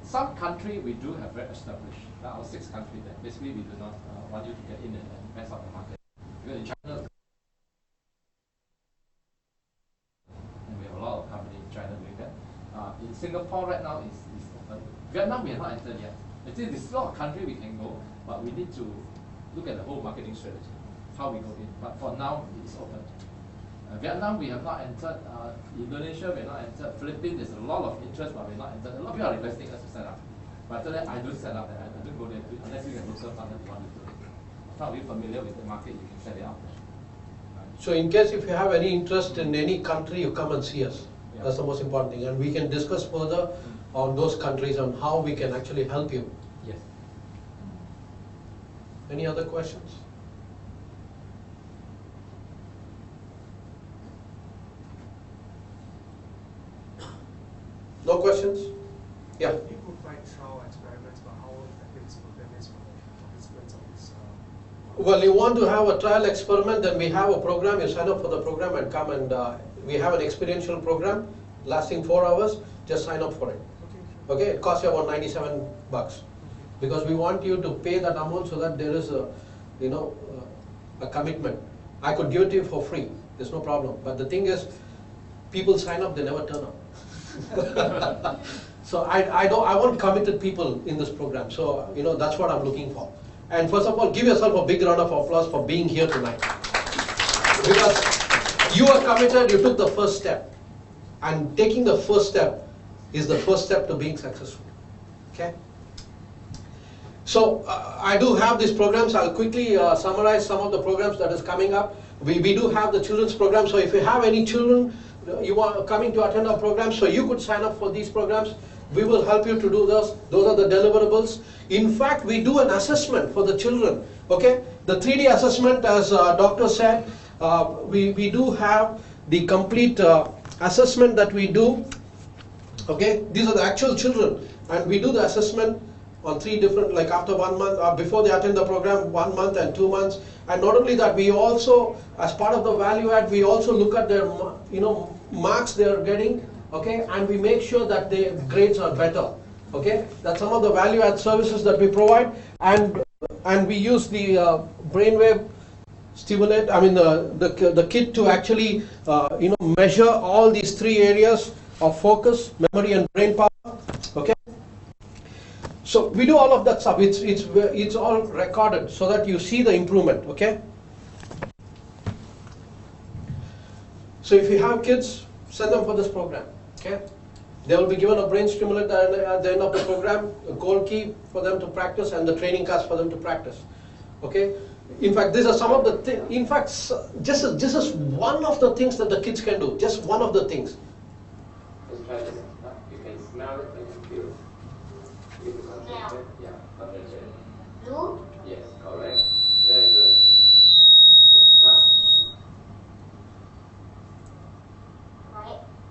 some country we do have very established. There are 6 countries there. Basically, we do not want you to get in and mess up the market. Because in China, and we have a lot of companies in China doing that. In Singapore right now is open. Vietnam we have not entered yet. Actually, there's a lot of country we can go, but we need to look at the whole marketing strategy, how we go in. But for now, it's open. Vietnam we have not entered. Indonesia we have not entered. Philippines there's a lot of interest, but we have not entered. A lot of people are requesting us to set up. But after that, I don't set up. I don't go there unless you have local partner who want to do it. If not really familiar with the market, you can set it up. So in case if you have any interest in any country, you come and see us. Yeah. That's the most important thing. And we can discuss further on those countries and how we can actually help you. Yes. Any other questions? No questions? Yeah. You provide trial experiments, but how effective is program is for participants of this? Well, you want to have a trial experiment, then we have a program. You sign up for the program and come and we have an experiential program lasting 4 hours. Just sign up for it. Okay, it costs you about $97 because we want you to pay that amount so that there is a, a commitment. I could give it to you for free. There's no problem. But the thing is, people sign up, they never turn up. So I want committed people in this program. So that's what I'm looking for. And first of all, give yourself a big round of applause for being here tonight. Because you are committed, you took the first step. And taking the first step is the first step to being successful. Okay? So I do have these programs. I'll quickly summarize some of the programs that is coming up. We do have the children's program. So if you have any children you are coming to attend our program, so you could sign up for these programs. We will help you to do those. Those are the deliverables. In fact, we do an assessment for the children. Okay, the 3D assessment, as doctor said, we do have the complete assessment that we do. Okay, these are the actual children, and we do the assessment on 3 different, like after 1 month, before they attend the program, 1 month and 2 months. And not only that, we also, as part of the value add, we also look at their, marks they are getting, okay, and we make sure that their grades are better, okay. That's some of the value add services that we provide, and we use the brainwave stimulate. I mean the kit to actually measure all these 3 areas of focus, memory, and brain power, okay. So we do all of that stuff. It's all recorded so that you see the improvement, okay. So if you have kids, send them for this program, okay. They will be given a brain stimulator at the end of the program, a gold key for them to practice, and the training cards for them to practice, okay. In fact, these are some of the things. In fact, just as one of the things that the kids can do. Just one of the things. Just try this. You can smell it and feel it. Yeah, Blue? yes, correct. Very good. Huh?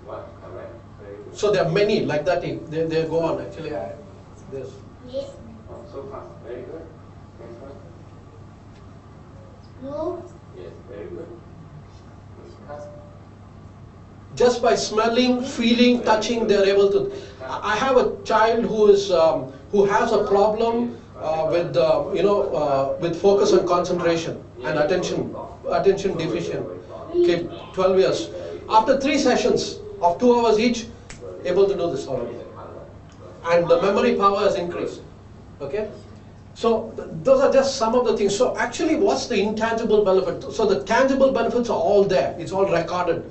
What? Correct. Very good. So there are many like that. They go on actually. This. Yes. Oh, so fast. Very good. Next one. Blue? Yes, very good. Huh? Just by smelling, feeling, touching, they are able to. I have a child who is who has a problem with focus and concentration and attention deficient. Okay, 12 years. After 3 sessions of 2 hours each, able to do this already, and the memory power has increased. Okay, so those are just some of the things. So actually, what's the intangible benefit? So the tangible benefits are all there. It's all recorded.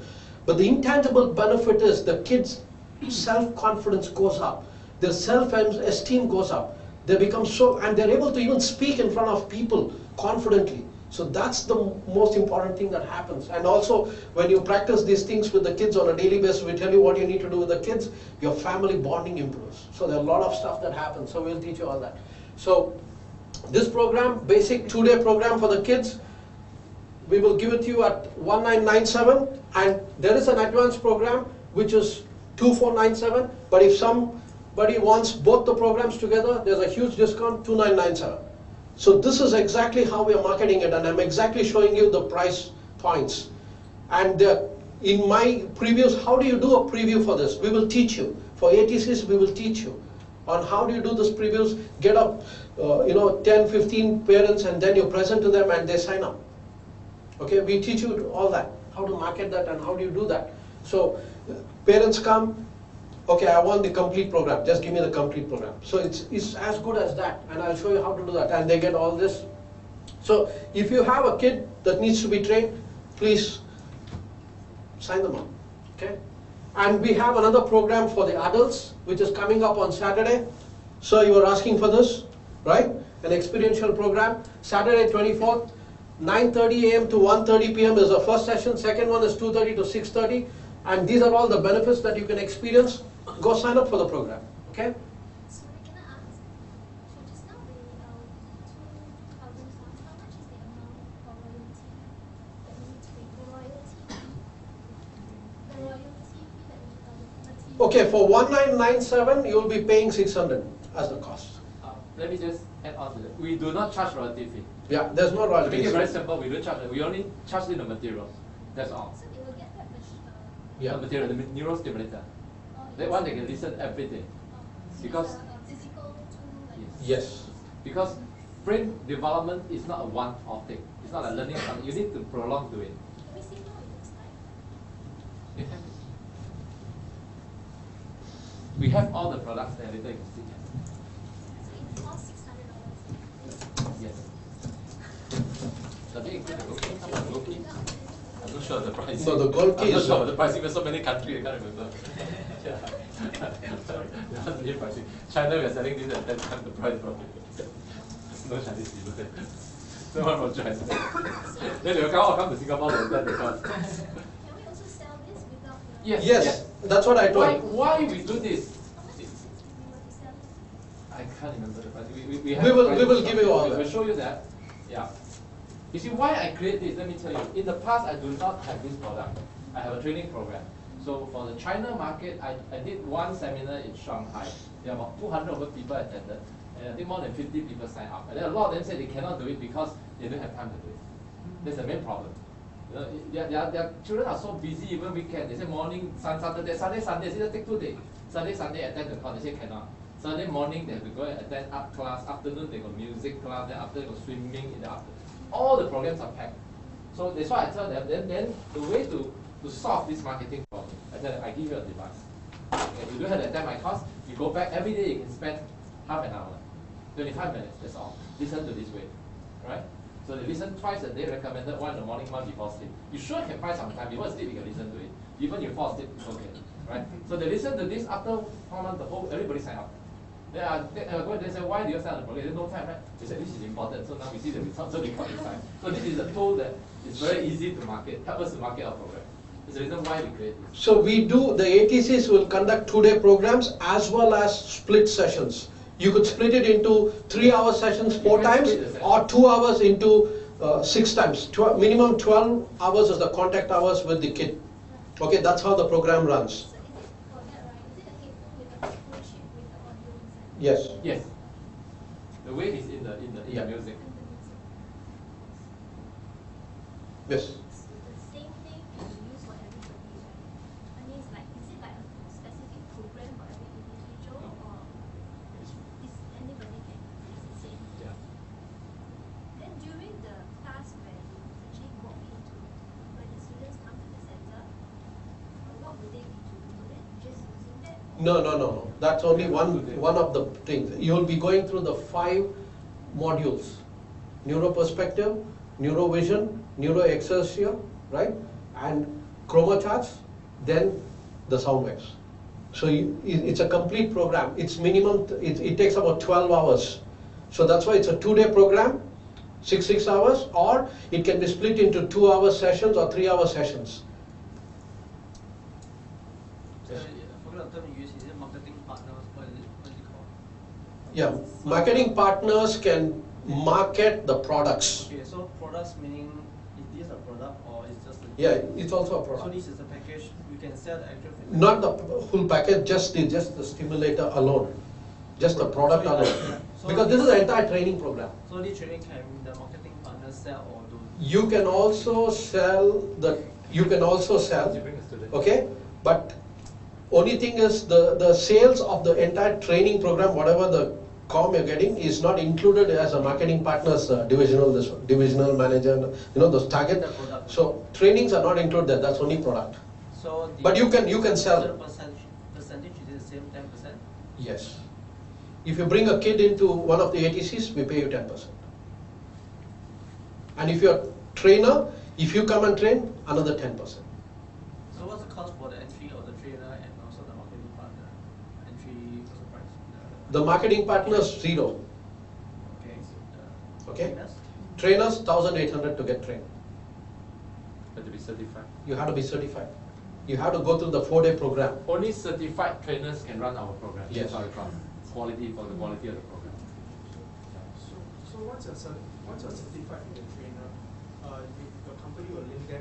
But the intangible benefit is the kids self-confidence goes up, their self-esteem goes up. They become so, and they're able to even speak in front of people confidently. So that's the most important thing that happens. And also, when you practice these things with the kids on a daily basis, we tell you what you need to do with the kids, your family bonding improves. So there are a lot of stuff that happens. So we'll teach you all that. So this program, basic 2-day program for the kids, we will give it to you at 1997. And there is an advanced program which is 2497. But if somebody wants both the programs together, there's a huge discount, 2997. So this is exactly how we are marketing it, and I'm exactly showing you the price points. And in my previews, how do you do a preview for this? We will teach you. For ATCs, we will teach you on how do you do this previews. Get up, 10, 15 parents, and then you present to them and they sign up. Okay, we teach you all that, how to market that and how do you do that. So parents come, okay, I want the complete program, just give me the complete program. So it's as good as that, and I'll show you how to do that, and they get all this. So if you have a kid that needs to be trained, please sign them up, okay? And we have another program for the adults, which is coming up on Saturday. So you were asking for this, right? An experiential program, Saturday 24th, 9:30 a.m. to 1:30 p.m. is the first session, second one is 2:30 to 6:30, and these are all the benefits that you can experience. Go sign up for the program, okay? So can I ask, so just now the 2,000 songs, how much is the amount for royalty that we need to pay? The royalty fee that we need to pay? Okay, for 1997 you will be paying 600 as the cost. Let me just add on to that. We do not charge royalty fee. Yeah, there's no To royalty. make it very simple, we don't charge. We only charge in the materials. That's all. So they will get that much. The material, the Neuro Stimulator. That one they can listen every day. Because Physical tool. Yes. because brain development is not a one-off thing. It's not like learning something. You need to prolong to it. Can we see how it looks like? You have it. We have all the products there. Later you can see. So it costs $600. Yes. Does it include the gold key? How much gold key? I'm not sure of the pricing. No, the gold key I'm not is sure of the pricing. There's so many countries, I can't remember. Sorry, that's the new pricing. China, we are selling this at 10 times the price probably. No Chinese people there. No one from China. Then they will come to Singapore to attend the class. Can we also sell this without the... Yes. That's what I told. Why we do this? How much is it if we were to sell it? I can't remember the price. We will give you all that. We'll show you that. Yeah. You see, why I create this, let me tell you. In the past, I do not have this product. I have a training program. So for the China market, I did one seminar in Shanghai. There are about 200 over people attended. And I think more than 50 people signed up. And then a lot of them said they cannot do it because they don't have time to do it. That's the main problem. Their children are so busy, even weekend. They say morning, Saturday, Sunday, they take 2 days. Sunday, attend the class, they say cannot. Sunday morning, they have to go and attend art class. Afternoon, they got music class. Then after, they go swimming in the afternoon. All the programs are packed. So that's why I tell them, then the way to solve this marketing problem, I tell them, I give you a device. Okay, you don't have to attend my class, you go back every day, you can spend half an hour, 25 minutes, that's all. Listen to this way, right? So they listen twice a day, recommended one in the morning, one before sleep. You sure can find some time, before sleep you can listen to it. Even you fall asleep, it's okay, right? So they listen to this, after 1 month, everybody sign up. They say, why do you sign up the program? There's no time, right? They said, this is important, so now we see the results, so we got this time. So this is a tool that is very easy to market, help us to market our program. It's the reason why we create this. So we do, the ATCs will conduct 2-day programs as well as split sessions. You could split it into 3-hour sessions 4 times or 2 hours into 6 times. Minimum 12 hours is the contact hours with the kid. Okay, that's how the program runs. So is it for that, right? Is it a headphone with a microphone chip with the audio inside? Yes. Yes. The wave is in the music. Yes. The same thing can be used for everybody, right? I mean, is it like a specific program for every individual, or is anybody can use the same? Yeah. Then during the class where you actually walk into, when the students come to the center, what would they be doing? Would they just using that? No. That's only one of the things. You'll be going through the 5 modules. Neuro perspective, neuro vision, neuro exercia, right? And chroma charts, then the sound waves. So it's a complete program. It's minimum, it takes about 12 hours. So that's why it's a 2-day program, 6 hours, or it can be split into 2-hour sessions or 3-hour sessions. So, I forgot the term you use, is it marketing partners, what is it called? Yeah, marketing partners can market the products. Okay, so products meaning, is this a product or is just a... Yeah, it's also a product. So this is a package, you can sell the actual... Not the full package, just the stimulator alone. Just the product alone. Because this is an entire training program. So the training can the marketing partners sell or do? You can also sell okay, but only thing is the sales of the entire training program, whatever the com you're getting, is not included as a marketing partner's divisional manager, those target. So trainings are not included there, that's only product. So but you can sell. Percentage is the same 10%? Yes. If you bring a kid into one of the ATCs, we pay you 10%. And if you're a trainer, if you come and train, another 10%. So what's the cost for the entry of the trainer and also the marketing partner? Entry, what's the price? The marketing partner is 0. Okay. Okay? Trainers? Trainers, 1,800 to get trained. Have to be certified. You have to be certified. You have to go through the 4-day program. Only certified trainers can run our program. Yes. That's how it comes. Quality for the quality of the program. So once you're certified trainer, your company will link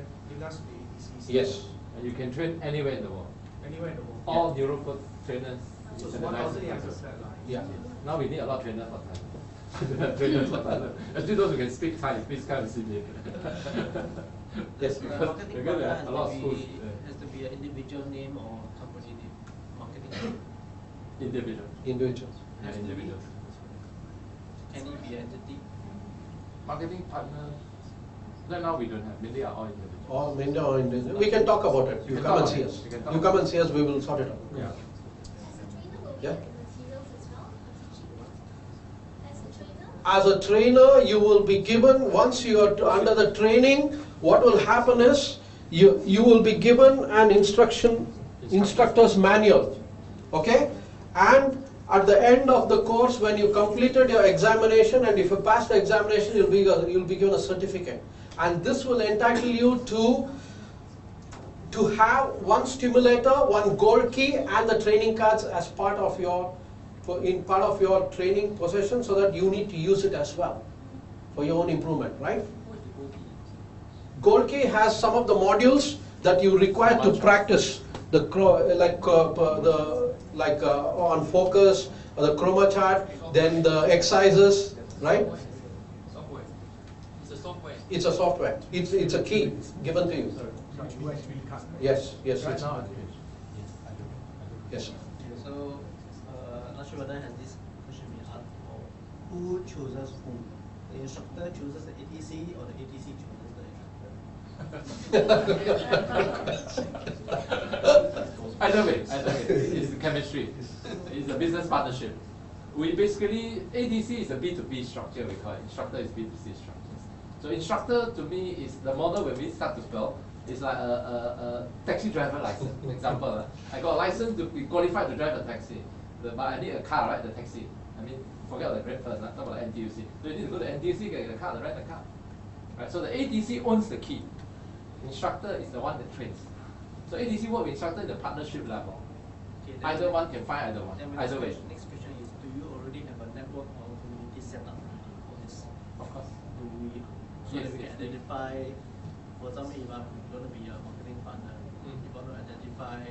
us to the ATCs. Yes. And you can train anywhere in the world. Anywhere in the world. All Neuro Code trainers. So it's 1,800 flat. Yeah. Now we need a lot of trainers for Thailand. Trainers for Thailand. Especially those who can speak Thai, please come and see me. Yes. The marketing partner a lot of schools. has to be an individual name or company name. Marketing name. Individual. Individuals. Yeah, individuals. Can it be an entity? Marketing partner. Right now we don't have. Mainly are all individuals. All Minda or individual. We can talk about it. You come and see us. You come and see us, we will sort it out. Yeah. Yeah. As a trainer, As a trainer, you will be given, once you are under the training, what will happen is, you will be given an instructor's manual, okay? And at the end of the course, when you completed your examination, and if you pass the examination, you'll be given a certificate. And this will entitle you to have one stimulator, one gold key, and the training cards as part of your training possession, so that you need to use it as well for your own improvement, right? Gold key has some of the modules that you require to practice on focus, the chroma chart, then the exercises, right? Software. It's a software. It's a software. It's a key given to you. Yes, yes. Right now, yes. So, not sure whether has this question been asked or who chooses whom? The instructor chooses the ATC or the ATC chooses the instructor? Either way, it's the chemistry. It's a business partnership. We basically, ATC is a B2B structure, we call it. Instructor is B2C structures. So instructor to me is the model when we start to spell. It's like a taxi driver license. Example, I got a license to be qualified to drive a taxi, but I need a car, right? The taxi. I mean, forget the grade first. Talk about the NTUC. So you need to go to NTUC, get the car, rent the car. Right. So the ATC owns the key. Instructor is the one that trains. So ATC work with instructor in the partnership level. Okay, either one can find either one. Either way. Next question is: do you already have a network or community set up for this? Of course. Do we? So that we can identify. For example, if I'm going to be a marketing partner, if I want to identify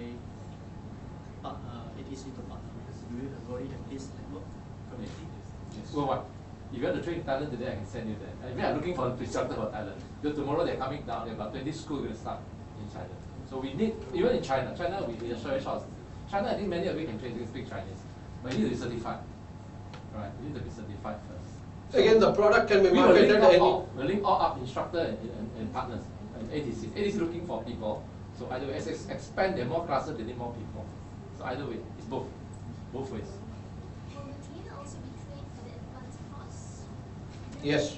ATC to partner, do you already have this network community? Yes. Well, what? If you want to train in Thailand today, I can send you that. If you are looking for an instructor for Thailand, because tomorrow they're coming down, there are about 20 schools going to start in China. So we need, even in China, we are very short. China, I think many of you can train, you can speak Chinese, but you need to be certified. Right? You need to be certified first. Again, the product can be marketed We'll link all up, instructor and partners. ATC. ATC looking for people. So either way, as they expand, there are more classes, they need more people. So either way, it's both ways. will the trainer also be trained for the advanced course? Yes,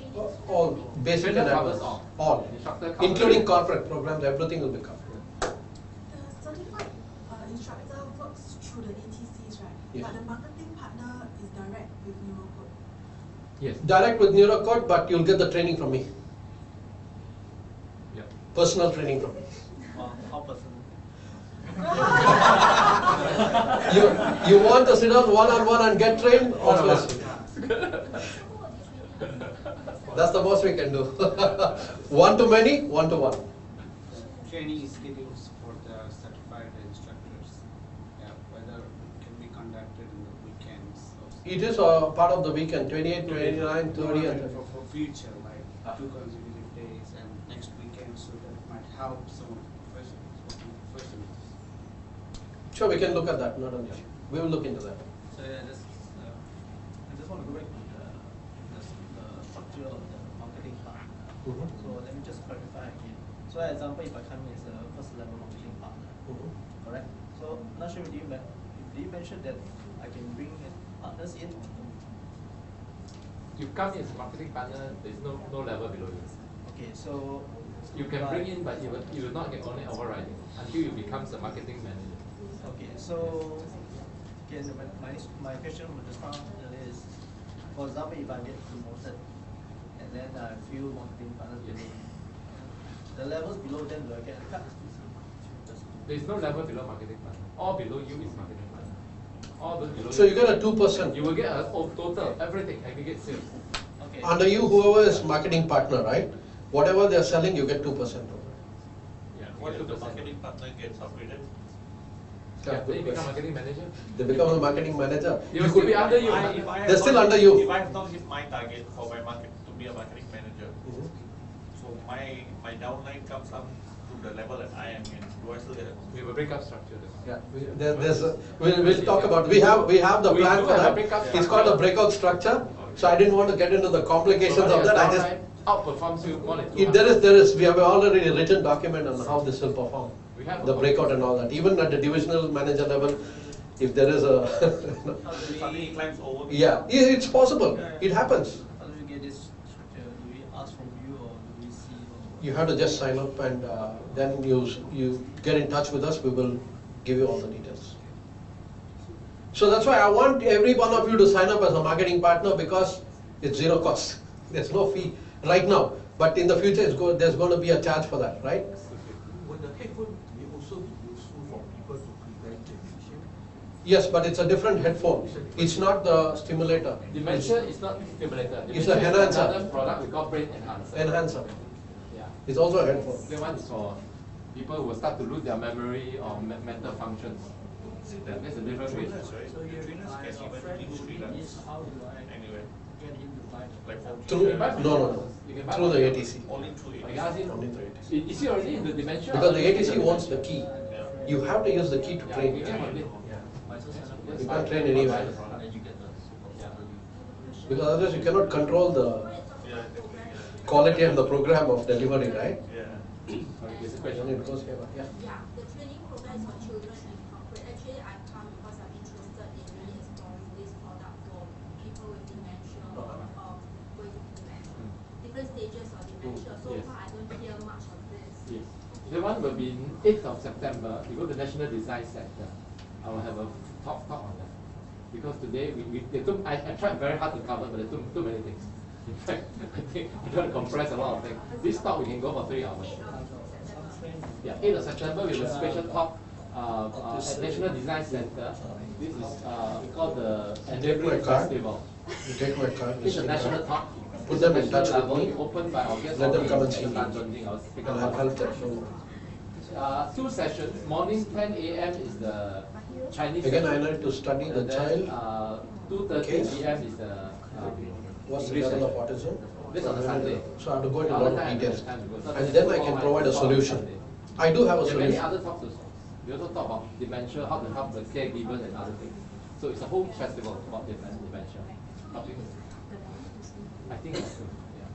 all basic and Trainer covers advanced. all. Instructor covers Including corporate programs, everything will be covered. The certified instructor works through Yeah. But the marketing partner is direct with Neuro Code. Yes. Direct with Neuro Code, but you'll get the training from me. Yeah. Personal training from me. How personal? You want to sit down one-on-one and get trained? Obviously. That's the most we can do. One to many, one to one. Training schedules for the certified instructors, whether it can be conducted in the weekends. It is a part of the weekend, 28, 29, 30 and for future, like 2 consecutive days and next weekend, so that might help some of the professionals. Sure, we can look at that, not an issue. We will look into that. So yeah, I just want to go back to the structure of the marketing part. So let me just clarify again. So for example, if I come in as a first level marketing partner, correct? So not sure did you mention that I can bring partners in? You come in as a marketing partner, there's no level below you. Okay, so you can bring in, but you will not get only overriding until you become a marketing manager. Okay, so again, my question from the start is, for example, if I get promoted and then I few marketing partners below, the levels below them will I get a cut? There is no level below marketing partner. All below you is marketing partner. All those below So you get a 2%. You will get a total, everything, aggregate sales. Okay. Under you, whoever is marketing partner, right? Whatever they are selling, you get 2% over. Yeah, What if the marketing partner gets upgraded? Yeah, they become marketing manager. They become a marketing manager. They will still be under you. They're still under you. If I have not hit my target for my market to be a marketing manager, so my downline comes up to the level that I am in, do I still get it? We have a breakup structure. Yeah, we'll talk about. We have the plan for that. It's called a breakout structure. So I didn't want to get into the complications of that. I just outperforms you more than there is. We have already a written document on how this will perform. We have the breakout and all that. Even at the divisional manager level, if there is a Suddenly it climbs over. yeah, it's possible. It happens. How do we get this structure? Do we ask from you or do we see? You have to just sign up and then you get in touch with us. We will give you all the details. So that's why I want every one of you to sign up as a marketing partner, because it's zero cost. There's no fee right now, but in the future there's going to be a charge for that, right? Would the headphone also be useful for people to prevent dementia? Yes, but it's a different headphone. It's not the stimulator. Dementia is not stimulator. It's an enhancer. Another product we call brain enhancer. Enhancer. Yeah. It's also a headphone. The one is for people who will start to lose their memory or mental functions. That's a different way. So your trainers can even teach freelance anywhere. Through no. Through the ATC. Only through Only through ATC. Is he already in the dementia? Because the ATC wants the key. You have to use the key to train. You can't train anywhere. Because otherwise you cannot control the quality and the program of delivery, right? There's a question. It goes here. Yeah. Yeah, the training program is for children and corporate. Actually, I come because I'm interested in really exploring this product for people with dementia or with different stages of dementia. So far, I don't hear much of this. Yes. The one will be 8th of September. You go to National Design Center. I will have a talk on that. Because today I tried very hard to cover, but there are too many things. In fact, I think we're going to compress a lot of things. This talk we can go for 3 hours. Yeah, 8th of September we have a special talk at National Design Center. This is called the Entrainment Festival. You take my card. It's a national talk. Put them in touch with me. Opened by our guest. Let them come and see me. And I'll help them. 2 sessions. Morning 10 a.m. is the Chinese Again, session. I need to study the child. 2:30 p.m. is the What's the English level of session. autism? This on a Sunday. So I have to go into a lot of details. So And then I can provide a solution. I do have a there are many solution. other talks also. We also talk about dementia, how to help the caregivers and other things. So it's a whole festival about dementia. I think that's good. Yeah.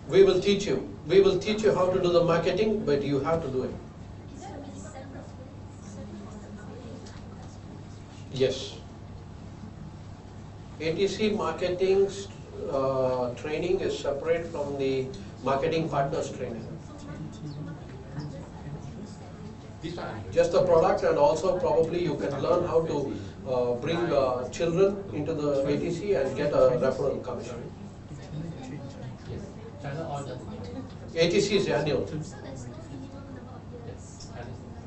We will teach you. We will teach you how to do the marketing, but you have to do it. Yes. ATC marketing training is separate from the marketing partners training. Just the product, and also probably you can learn how to bring children into the ATC and get a referral commission. ATC is annual.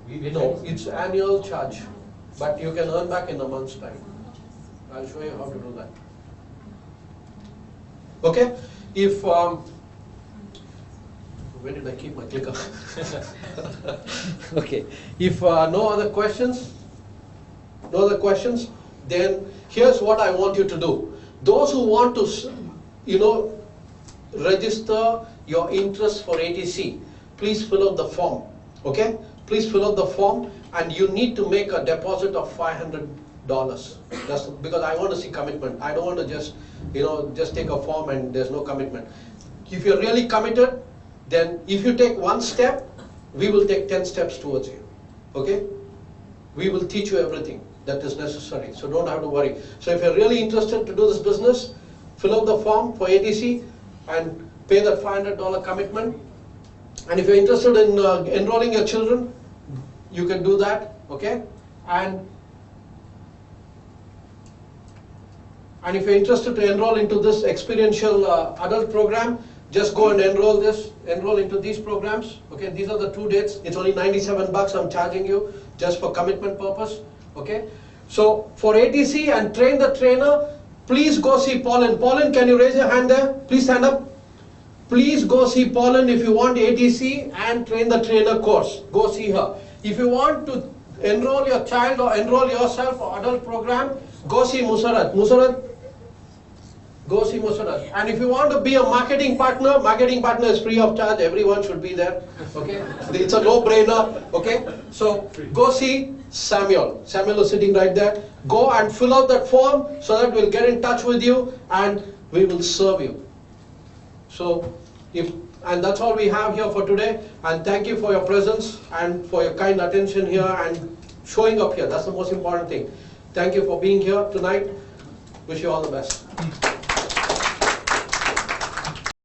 No, it's annual charge, but you can earn back in a month's time. I'll show you how to do that. Okay, if where did I keep my clicker? Okay, if no other questions, then here's what I want you to do. Those who want to, register your interest for ATC, please fill out the form. Okay, please fill out the form, and you need to make a deposit of $500. That's because I want to see commitment. I don't want to just, just take a form and there's no commitment. If you're really committed, then if you take one step, we will take 10 steps towards you. Okay? We will teach you everything that is necessary, so don't have to worry. So if you're really interested to do this business, fill out the form for ATC and pay that $500 commitment. And if you're interested in enrolling your children, you can do that. Okay? And if you're interested to enroll into this experiential adult program, just go and enroll into these programs. Okay, these are the 2 dates. It's only $97 I'm charging you just for commitment purpose. Okay, so for ATC and train the trainer, please go see Pauline. Pauline, can you raise your hand there? Please stand up. Please go see Pauline if you want ATC and train the trainer course. Go see her. If you want to enroll your child or enroll yourself for adult program, go see Musarat. Go see Musarat. And if you want to be a marketing partner is free of charge. Everyone should be there. Okay, it's a no-brainer. Okay, so go see Samuel. Samuel is sitting right there. Go and fill out that form so that we'll get in touch with you and we will serve you. So and that's all we have here for today. And thank you for your presence and for your kind attention here and showing up here. That's the most important thing. Thank you for being here tonight. Wish you all the best.